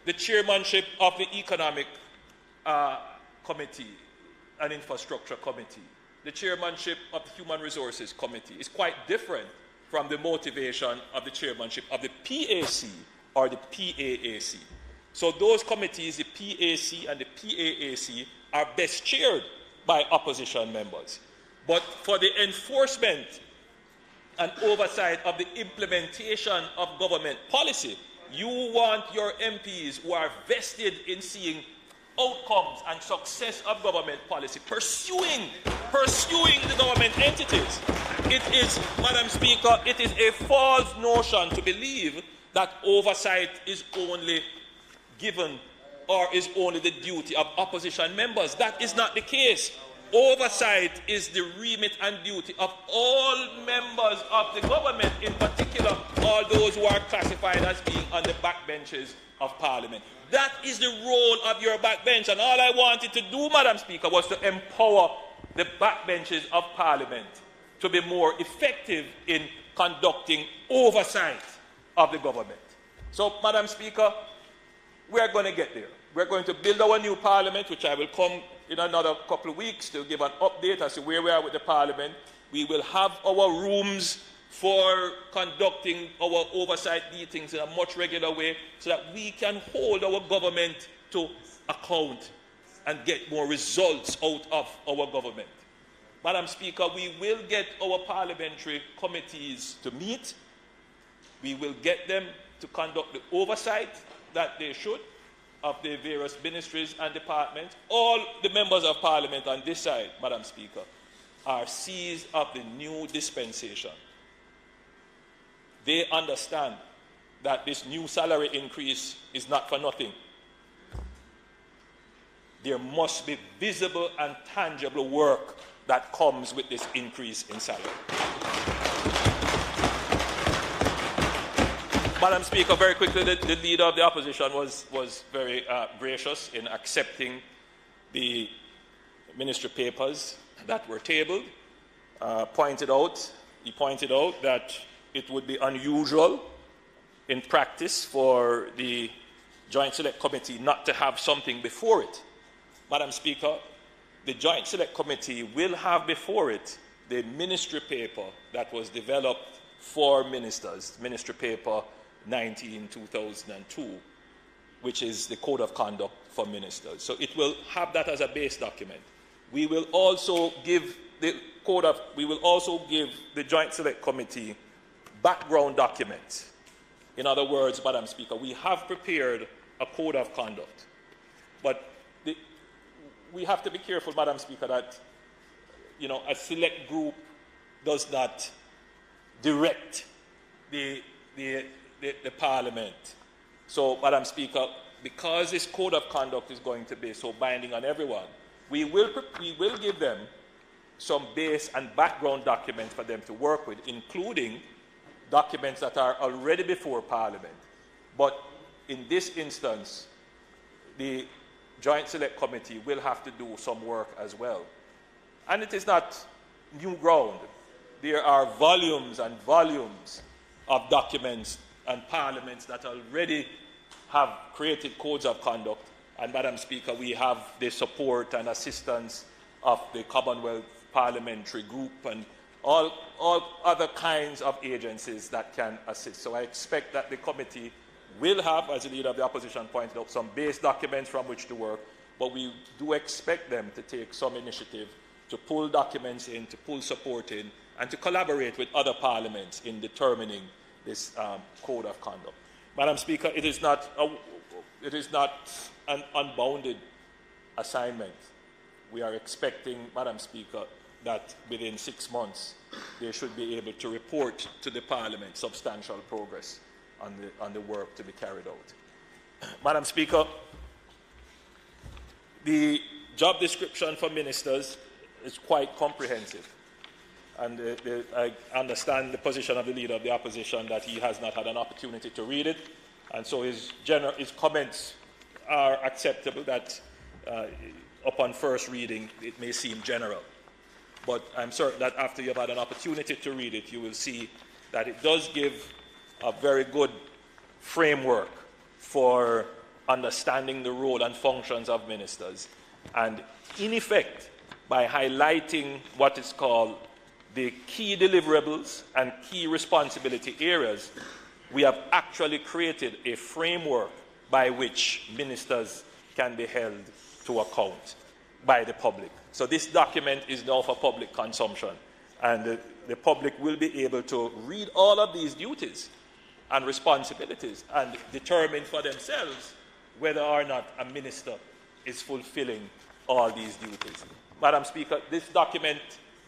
S11: the chairmanship of the Economic Committee and Infrastructure Committee, the chairmanship of the Human Resources Committee is quite different from the motivation of the chairmanship of the PAC or the PAAC. So those committees, the PAC and the PAAC, are best chaired by opposition members. But for the enforcement and oversight of the implementation of government policy, you want your MPs who are vested in seeing outcomes and success of government policy, pursuing the government entities. It is, Madam Speaker, it is a false notion to believe that oversight is only given or is only the duty of opposition members. That is not the case. Oversight is the remit and duty of all members of the government, in particular all those who are classified as being on the backbenches of Parliament. That is the role of your backbench, and all I wanted to do, Madam Speaker, was to empower the backbenches of Parliament to be more effective in conducting oversight of the government. So, Madam Speaker, we are going to get there. We're going to build our new Parliament, which I will come in another couple of weeks to give an update as to where we are with the Parliament. We will have our rooms for conducting our oversight meetings in a much regular way so that we can hold our government to account and get more results out of our government. Madam Speaker, we will get our parliamentary committees to meet. We will get them to conduct the oversight that they should of the various ministries and departments. All the members of Parliament on this side, Madam Speaker, are seized of the new dispensation. They understand that this new salary increase is not for nothing. There must be visible and tangible work that comes with this increase in salary. Madam Speaker, very quickly, the leader of the opposition was very gracious in accepting the ministry papers that were tabled. He pointed out that it would be unusual in practice for the Joint Select Committee not to have something before it. Madam Speaker, the Joint Select Committee will have before it the ministry paper that was developed for ministers, Ministry Paper 19/2002, which is the Code of Conduct for Ministers. So it will have that as a base document. We will also give the Joint Select Committee background documents. In other words, Madam Speaker, we have prepared a Code of Conduct, but we have to be careful, Madam Speaker, that a select group does not direct the Parliament. So, Madam Speaker, because this Code of Conduct is going to be so binding on everyone, we will give them some base and background documents for them to work with, including documents that are already before Parliament. But in this instance, the Joint Select Committee will have to do some work as well. And it is not new ground. There are volumes and volumes of documents and parliaments that already have created codes of conduct. And, Madam Speaker, we have the support and assistance of the Commonwealth Parliamentary Group and all other kinds of agencies that can assist. So I expect that the committee will have, as the leader of the opposition pointed out, some base documents from which to work, but we do expect them to take some initiative to pull documents in, to pull support in, and to collaborate with other parliaments in determining this code of conduct. Madam Speaker, it is not an unbounded assignment. We are expecting, Madam Speaker, that within 6 months they should be able to report to the Parliament substantial progress on the work to be carried out. Madam Speaker, the job description for ministers is quite comprehensive. And I understand the position of the leader of the opposition that he has not had an opportunity to read it. And so his comments are acceptable, that upon first reading it may seem general. But I'm certain that after you've had an opportunity to read it, you will see that it does give a very good framework for understanding the role and functions of ministers. And in effect, by highlighting what is called the key deliverables and key responsibility areas, we have actually created a framework by which ministers can be held to account by the public. So this document is now for public consumption, and the public will be able to read all of these duties and responsibilities and determine for themselves whether or not a minister is fulfilling all these duties. Madam Speaker, this document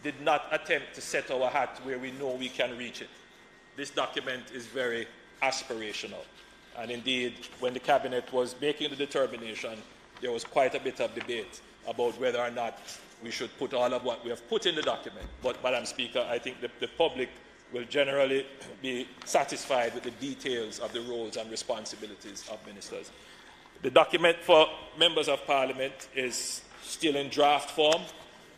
S11: did not attempt to set our hat where we know we can reach it. This document is very aspirational. And indeed, when the Cabinet was making the determination, there was quite a bit of debate about whether or not we should put all of what we have put in the document. But, Madam Speaker, I think the public will generally be satisfied with the details of the roles and responsibilities of ministers. The document for members of Parliament is still in draft form,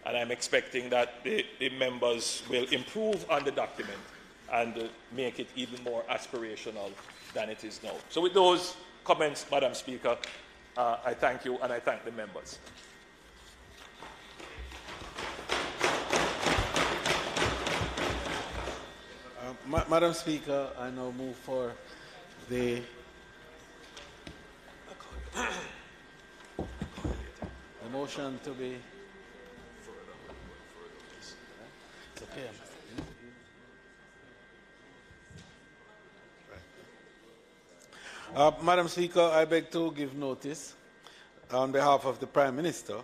S11: and I'm expecting that the members will improve on the document and make it even more aspirational than it is now. So with those comments, Madam Speaker, I thank you and I thank the members.
S3: Madam Speaker, I now move for the motion to be... It's okay. Madam Speaker, I beg to give notice on behalf of the Prime Minister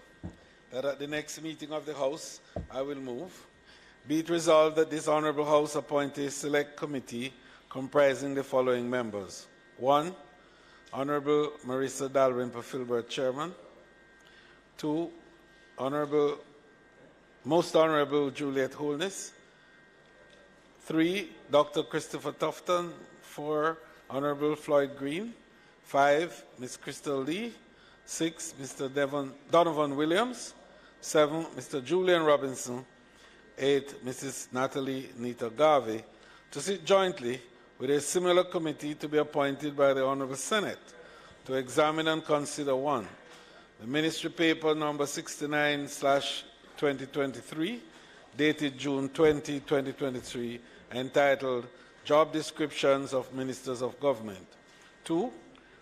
S3: that at the next meeting of the House, I will move, be it resolved that this Honourable House appoint a select committee comprising the following members. 1. Honourable Marissa Dalrymple-Filbert, Chairman. 2. Most Honourable Juliet Holness. 3. Dr. Christopher Tufton. 4. Honourable Floyd Green. 5. Ms. Crystal Lee. 6. Mr. Donovan Williams. 7. Mr. Julian Robinson. 8. Mrs. Natalie Nita Garvey, to sit jointly with a similar committee to be appointed by the Honourable Senate to examine and consider 1. The Ministry Paper number 69/2023, dated June 20, 2023, entitled Job Descriptions of Ministers of Government. 2.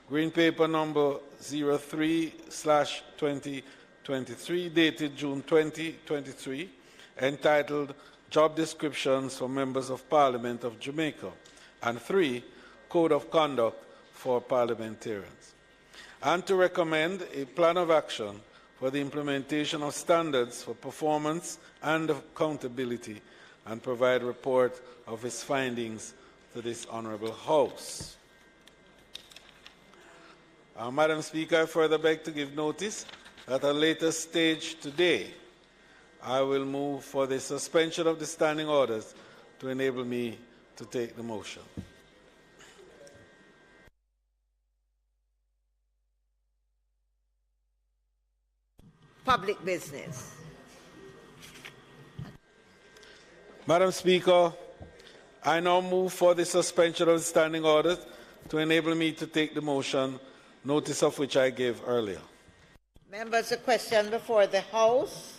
S3: Green Paper number 03/2023, dated June 20, 2023, entitled Job Descriptions for Members of Parliament of Jamaica, and 3. Code of Conduct for Parliamentarians. And to recommend a plan of action for the implementation of standards for performance and accountability, and provide report of its findings to this Honourable House. Madam Speaker, I further beg to give notice that at a later stage today, I will move for the suspension of the standing orders to enable me to take the motion.
S2: Public business.
S3: Madam Speaker, I now move for the suspension of the standing orders to enable me to take the motion, notice of which I gave earlier.
S2: Members, the question before the House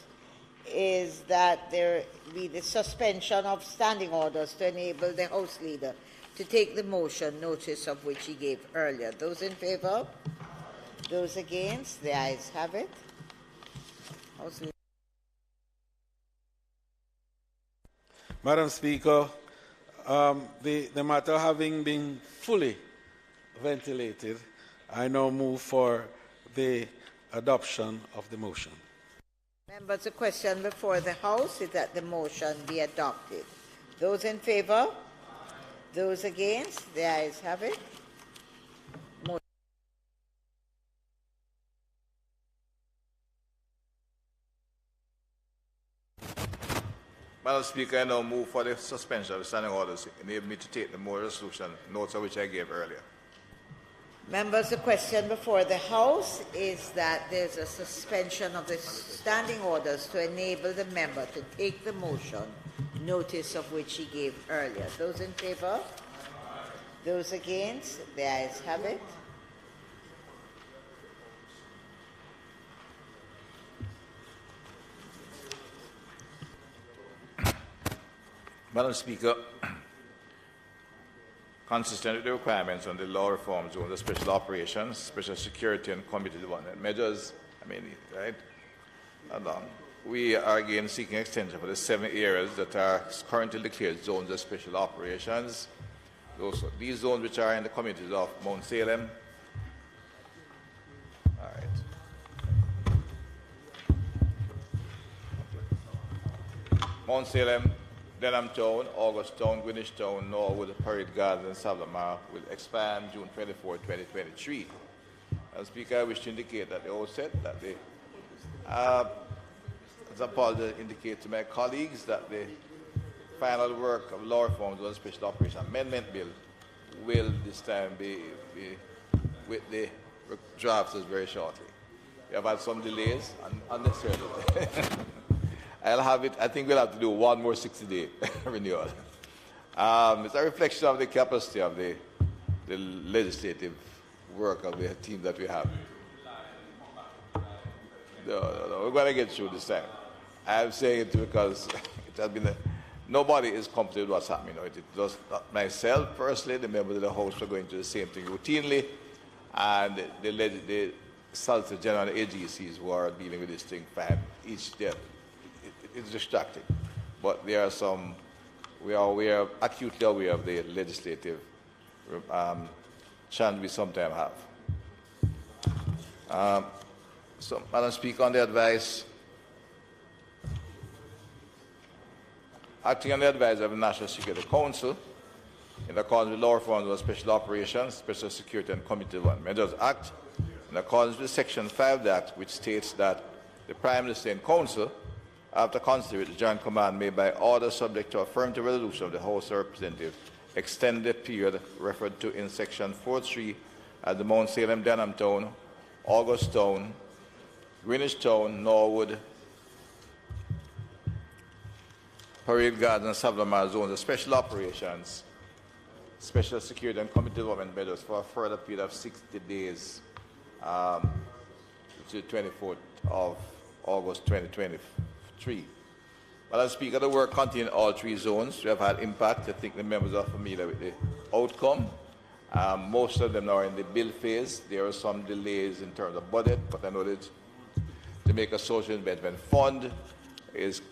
S2: is that there be the suspension of standing orders to enable the House Leader to take the motion, notice of which he gave earlier. Those in favour? Those against? The ayes have it. House Leader.
S3: Madam Speaker, the matter having been fully ventilated, I now move for the adoption of the motion.
S2: Members, the question before the House is that the motion be adopted. Those in favour? Those against? The ayes have it.
S6: Madam Speaker, I now move for the suspension of the standing orders, enable me to take the more resolution, notes of which I gave earlier.
S2: Members, the question before the House is that there's a suspension of the standing orders to enable the member to take the motion, notice of which he gave earlier. Those in favour? Those against? The ayes have it.
S6: Madam Speaker, consistent with the requirements on the law reform zone, the special operations, special security and community development measures, right? We are again seeking extension for the 7 areas that are currently declared zones of special operations. These zones which are in the communities of Mount Salem, Mount Salem, Denham Town, August Town, Greenwich Town, Norwood, Parade Gardens, and Savlamar will expand June 24, 2023. Madam Speaker, I wish to indicate that the outset that the, as I apologize, indicate to my colleagues that the final work of law reforms on the Special Operation Amendment Bill will this time be with the drafters very shortly. We have had some delays, unnecessarily. I'll have it, I think we'll have to do one more 60-day renewal. It's a reflection of the capacity of the legislative work of the team that we have. No, we're going to get through this time. I'm saying it because it has been nobody is comfortable with what's happening. It does not myself personally, the members of the House are going through the same thing routinely, and the Solicitor General agencies who are dealing with this thing for each day. It's distracting. But there are some, we are acutely aware of the legislative challenge we sometimes have. So, Madam Speaker, on the advice, acting on the advice of the National Security Council, in accordance with law reforms on special operations, special security and community measures act, in accordance with Section 5 of the Act, which states that the Prime Minister and Council, after considering the Joint Command may by order subject to affirmative resolution of the House of Representatives, extend the period referred to in Section 4.3 as the Mount Salem Denham Town, August Town, Greenwich Town, Norwood, Parade Gardens, and Savlamar zones of special operations, special security and community development measures for a further period of 60 days to the 24th of August 2023. Madam Speaker, the work continued in all three zones. We have had impact. I think the members are familiar with the outcome. Most of them are in the bill phase. There are some delays in terms of budget, but I know that Jamaica Social Investment Fund is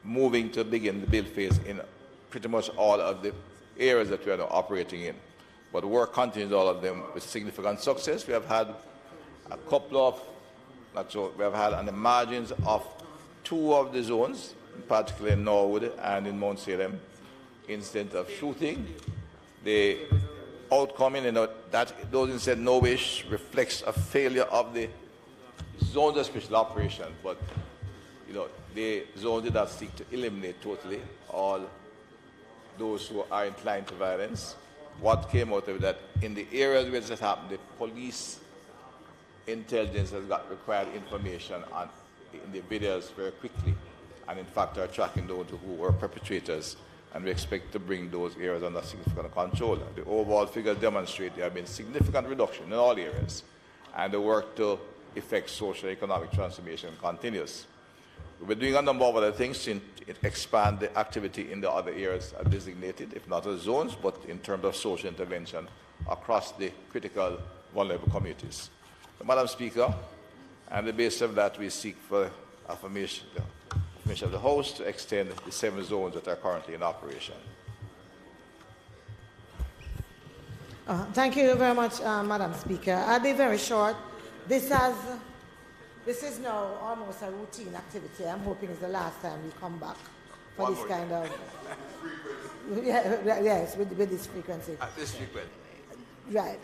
S6: moving to begin the build phase in pretty much all of the areas that we are now operating in. But the work continues all of them with significant success. We have had a couple of, we have had on the margins of two of the zones, particularly in Norwood and in Mount Salem, incident of shooting. The outcome in that those incidents no wish reflects a failure of the zones of special operations, but the zone did not seek to eliminate totally all those who are inclined to violence. What came out of it, that in the areas where this happened, the police intelligence has got required information on individuals very quickly, and in fact are tracking those who were perpetrators, and we expect to bring those areas under significant control. The overall figures demonstrate there have been significant reduction in all areas, and the work to effect social and economic transformation continues. We're doing a number of other things to expand the activity in the other areas designated, if not as zones, but in terms of social intervention across the critical vulnerable communities. So, Madam Speaker, on the basis of that, we seek for affirmation of the House to extend the 7 zones that are currently in operation.
S13: Thank you very much, Madam Speaker. I'll be very short. This is now almost a routine activity. I'm hoping it's the last time we come back for this kind of... yes, with this frequency. At this frequency. Right.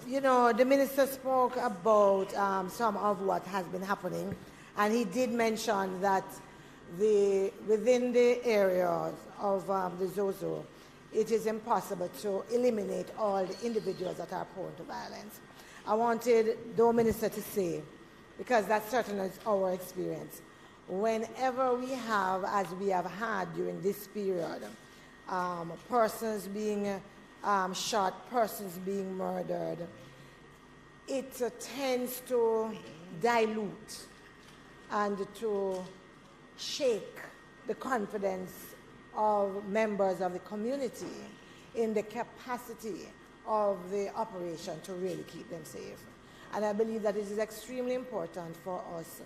S13: The Minister spoke about some of what has been happening, and he did mention that within the areas of the Zozo, it is impossible to eliminate all the individuals that are prone to violence. I wanted the Minister to say, because that's certainly our experience, whenever we have, as we have had during this period, persons being shot, persons being murdered, it tends to dilute and to shake the confidence of members of the community in the capacity of the operation to really keep them safe. And I believe that it is extremely important for us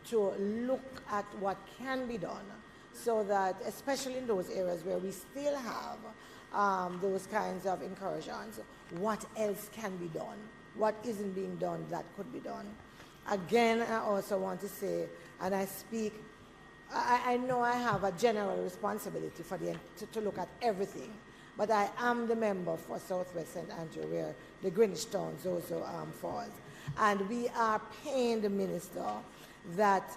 S13: to look at what can be done so that, especially in those areas where we still have those kinds of incursions, what else can be done? What isn't being done that could be done? Again, I also want to say, and I speak I know I have a general responsibility for to look at everything, but I am the member for Southwest St. Andrew, where the Greenwich Towns also falls. And we are paying the minister that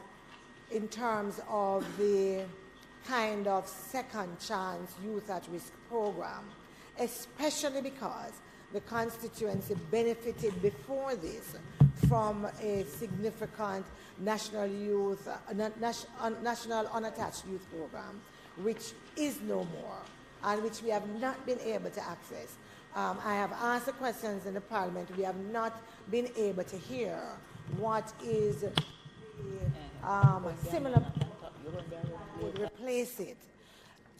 S13: in terms of the kind of second chance youth at risk program, especially because the constituency benefited before this from a significant national unattached youth program, which is no more and which we have not been able to access. I have asked the questions in the Parliament. We have not been able to hear what is the similar would replace it.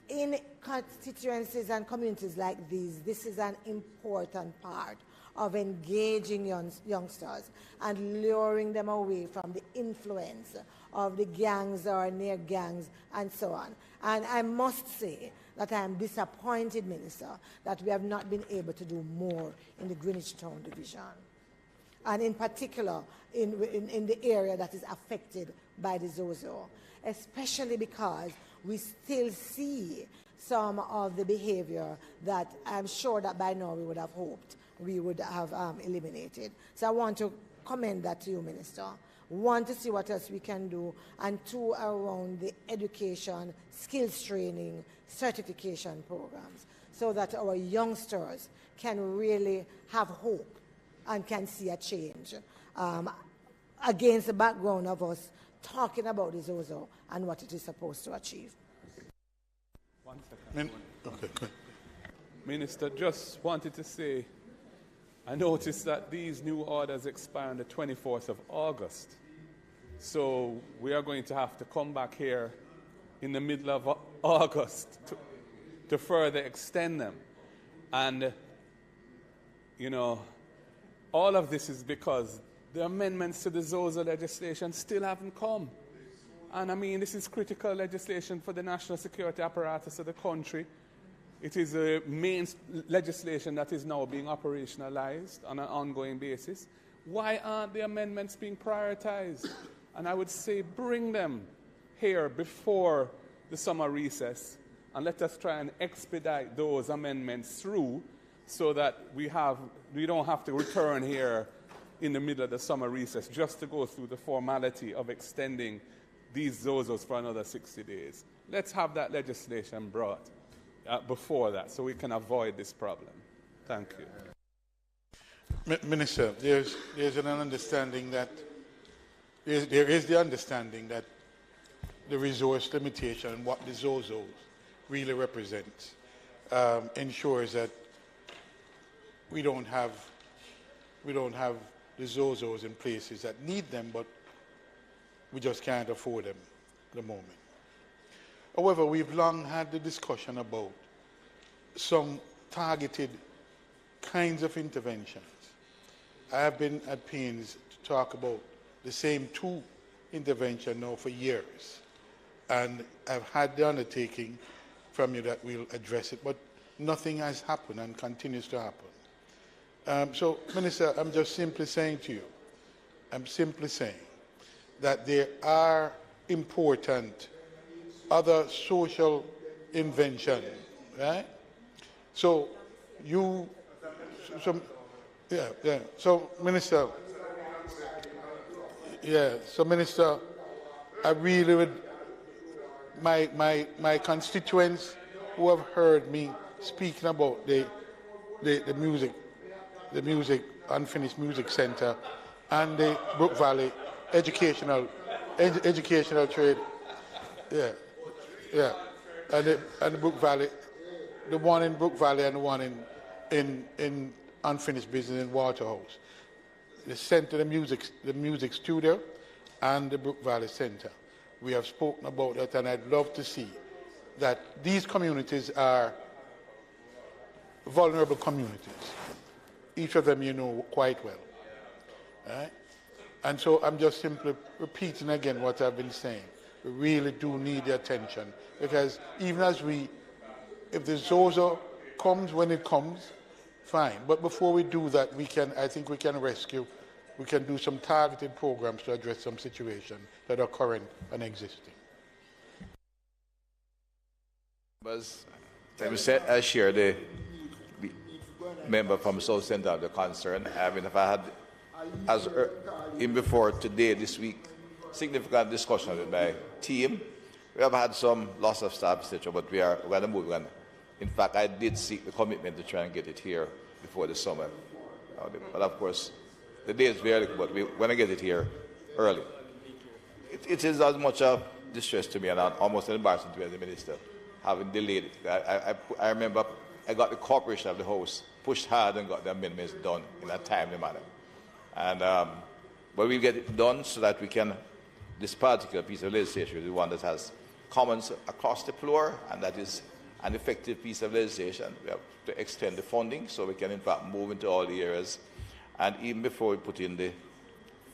S13: In constituencies and communities like these, this is an important part of engaging youngsters and luring them away from the influence of the gangs or near gangs and so on. And I must say that I am disappointed, Minister, that we have not been able to do more in the Greenwich Town Division, and in particular in the area that is affected by the Zozo, especially because we still see some of the behavior that I'm sure that by now we would have hoped we would have eliminated. So I want to commend that to you, Minister. One, to see what else we can do, and two, around the education, skills training, certification programs, so that our youngsters can really have hope and can see a change against the background of us talking about the Zozo and what it is supposed to achieve.
S9: 1 second. Okay. Minister, just wanted to say, I noticed that these new orders expire on the 24th of August. So we are going to have to come back here in the middle of August to further extend them. And, you know, all of this is because the amendments to the Zozo legislation still haven't come. And I mean, this is critical legislation for the national security apparatus of the country. It is a main legislation that is now being operationalized on an ongoing basis. Why aren't the amendments being prioritized? And I would say bring them here before the summer recess, and let us try and expedite those amendments through so that we don't have to return here in the middle of the summer recess just to go through the formality of extending these Zozos for another 60 days. Let's have that legislation brought before that so we can avoid this problem. Thank you.
S8: Minister, there's an understanding that there is the understanding that the resource limitation and what the Zozos really represents ensures that we don't have the Zozos in places that need them, but we just can't afford them at the moment. However, we've long had the discussion about some targeted kinds of interventions. I have been at pains to talk about the same two interventions now for years, and I've had the undertaking from you that we'll address it, but nothing has happened and continues to happen. So, Minister, I'm just simply saying to you, that there are important other social inventions, right? So So, Minister, I really would, my constituents who have heard me speaking about the Unfinished Music Center and the Brook Valley educational trade, and the Brook Valley, the one in Brook Valley and the one in Unfinished Business in Waterhouse, the center, the music studio, and the Brook Valley Center. We have spoken about that, and I'd love to see that these communities are vulnerable communities. Each of them you know quite well, right? And so I'm just simply repeating again what I've been saying. We really do need the attention, because even as if the Zozo comes when it comes, fine. But before we do that, I think we can do some targeted programs to address some situations that are current and existing.
S6: I share the member from South Central the concern. I mean, if I had, in before today, this week, significant discussion with my team. We have had some loss of staff, etc., but we are going to move on. In fact, I did seek the commitment to try and get it here before the summer. But of course, the day is very late, but we're going to get it here early. It is as much of distress to me and almost an embarrassment to me as a minister, having delayed it. I remember I got the corporation of the House, pushed hard and got the amendments done in a timely manner. And, but we'll get it done so that we can, this particular piece of legislation is the one that has commons across the floor, and that is an effective piece of legislation. We have to extend the funding so we can, in fact, move into all the areas. And even before we put in the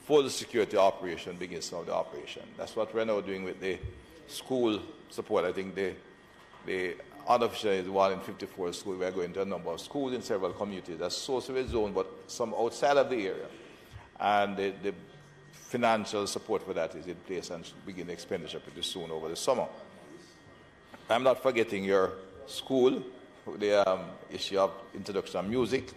S6: full security operation, begins now the operation. That's what we're now doing with the school support. I think the unofficial is one in 54 schools. We're going to a number of schools in several communities. That's socially zoned, but some outside of the area. And the financial support for that is in place and should begin expenditure pretty soon over the summer. I'm not forgetting your school, the issue of introduction of music,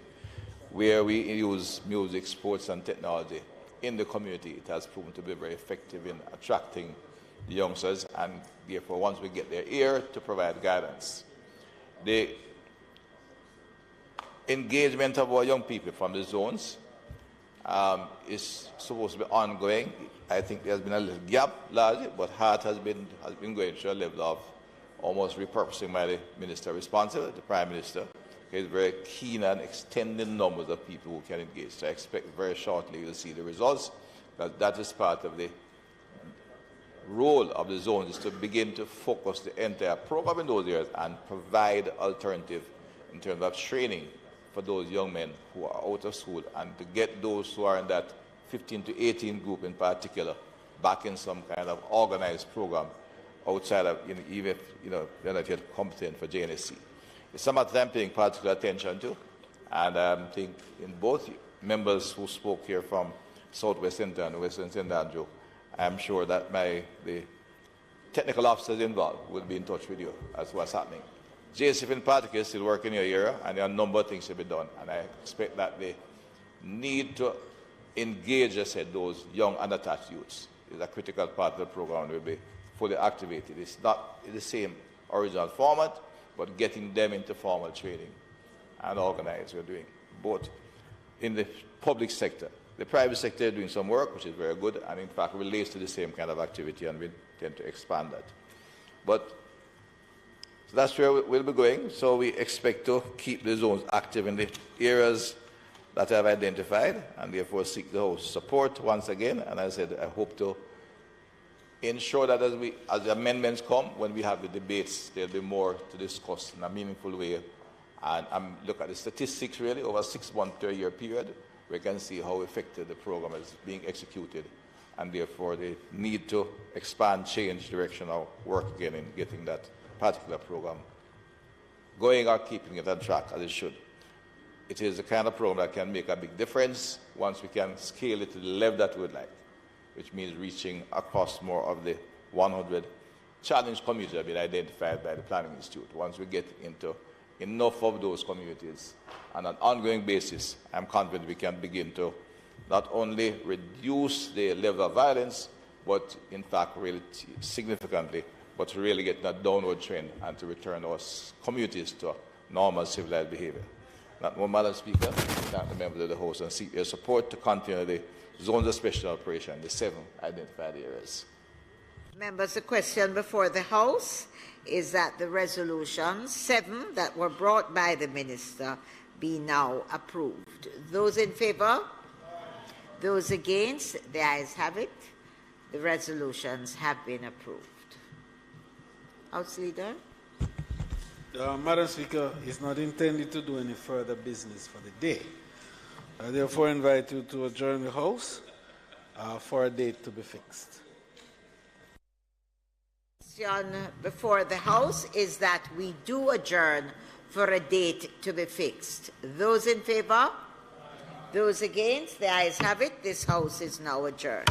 S6: where we use music, sports, and technology in the community. It has proven to be very effective in attracting the youngsters, and therefore, once we get their ear, to provide guidance. The engagement of our young people from the zones is supposed to be ongoing. I think there's been a little gap largely, but HEART has been going through a level of almost repurposing by the minister responsible, the Prime Minister. He's very keen on extending numbers of people who can engage. So I expect very shortly you'll see the results, because that is part of the role of the zones, is to begin to focus the entire program in those areas and provide alternative in terms of training for those young men who are out of school, and to get those who are in that 15 to 18 group in particular back in some kind of organized program outside of, even if they're not yet competent for JNSC. It's something that I'm paying particular attention to, and I think in both members who spoke here from Southwest Centre and Western St. Andrew, I'm sure that the technical officers involved will be in touch with you as to what's happening. JISTV in particular is still working in your area, and there are a number of things to be done, and I expect that the need to engage, as I said, those young unattached youths is a critical part of the program and will be fully activated. It's not in the same original format, but getting them into formal training and organized. We're doing both in the public sector. The private sector is doing some work, which is very good, and in fact relates to the same kind of activity, and we intend to expand that. But so that's where we'll be going. So we expect to keep the zones active in the areas that I've identified, and therefore seek the House support once again. And as I said, I hope to ensure that as the amendments come, when we have the debates, there'll be more to discuss in a meaningful way. And look at the statistics really over a 6-month to a year period. We can see how effective the program is being executed, and therefore the need to expand, change direction or work again in getting that particular program going or keeping it on track as it should. It is the kind of program that can make a big difference once we can scale it to the level that we would like, which means reaching across more of the 100 challenge communities that have been identified by the Planning Institute. Once we get into enough of those communities on an ongoing basis, I'm confident we can begin to not only reduce the level of violence, but in fact really significantly, but to really get that downward trend and to return our communities to normal civilized behavior. Not more, Madam Speaker, I thank the members of the House and seek your support to continue the zones of special operation, the 7 identified areas.
S2: Members, the question before the House is that the resolutions, 7 that were brought by the Minister, be now approved. Those in favour? Those against? The ayes have it. The resolutions have been approved. House Leader.
S3: Madam Speaker, is not intended to do any further business for the day. I therefore invite you to adjourn the House for a date to be fixed.
S2: The question before the House is that we do adjourn for a date to be fixed. Those in favour? Those against? The ayes have it. This House is now adjourned.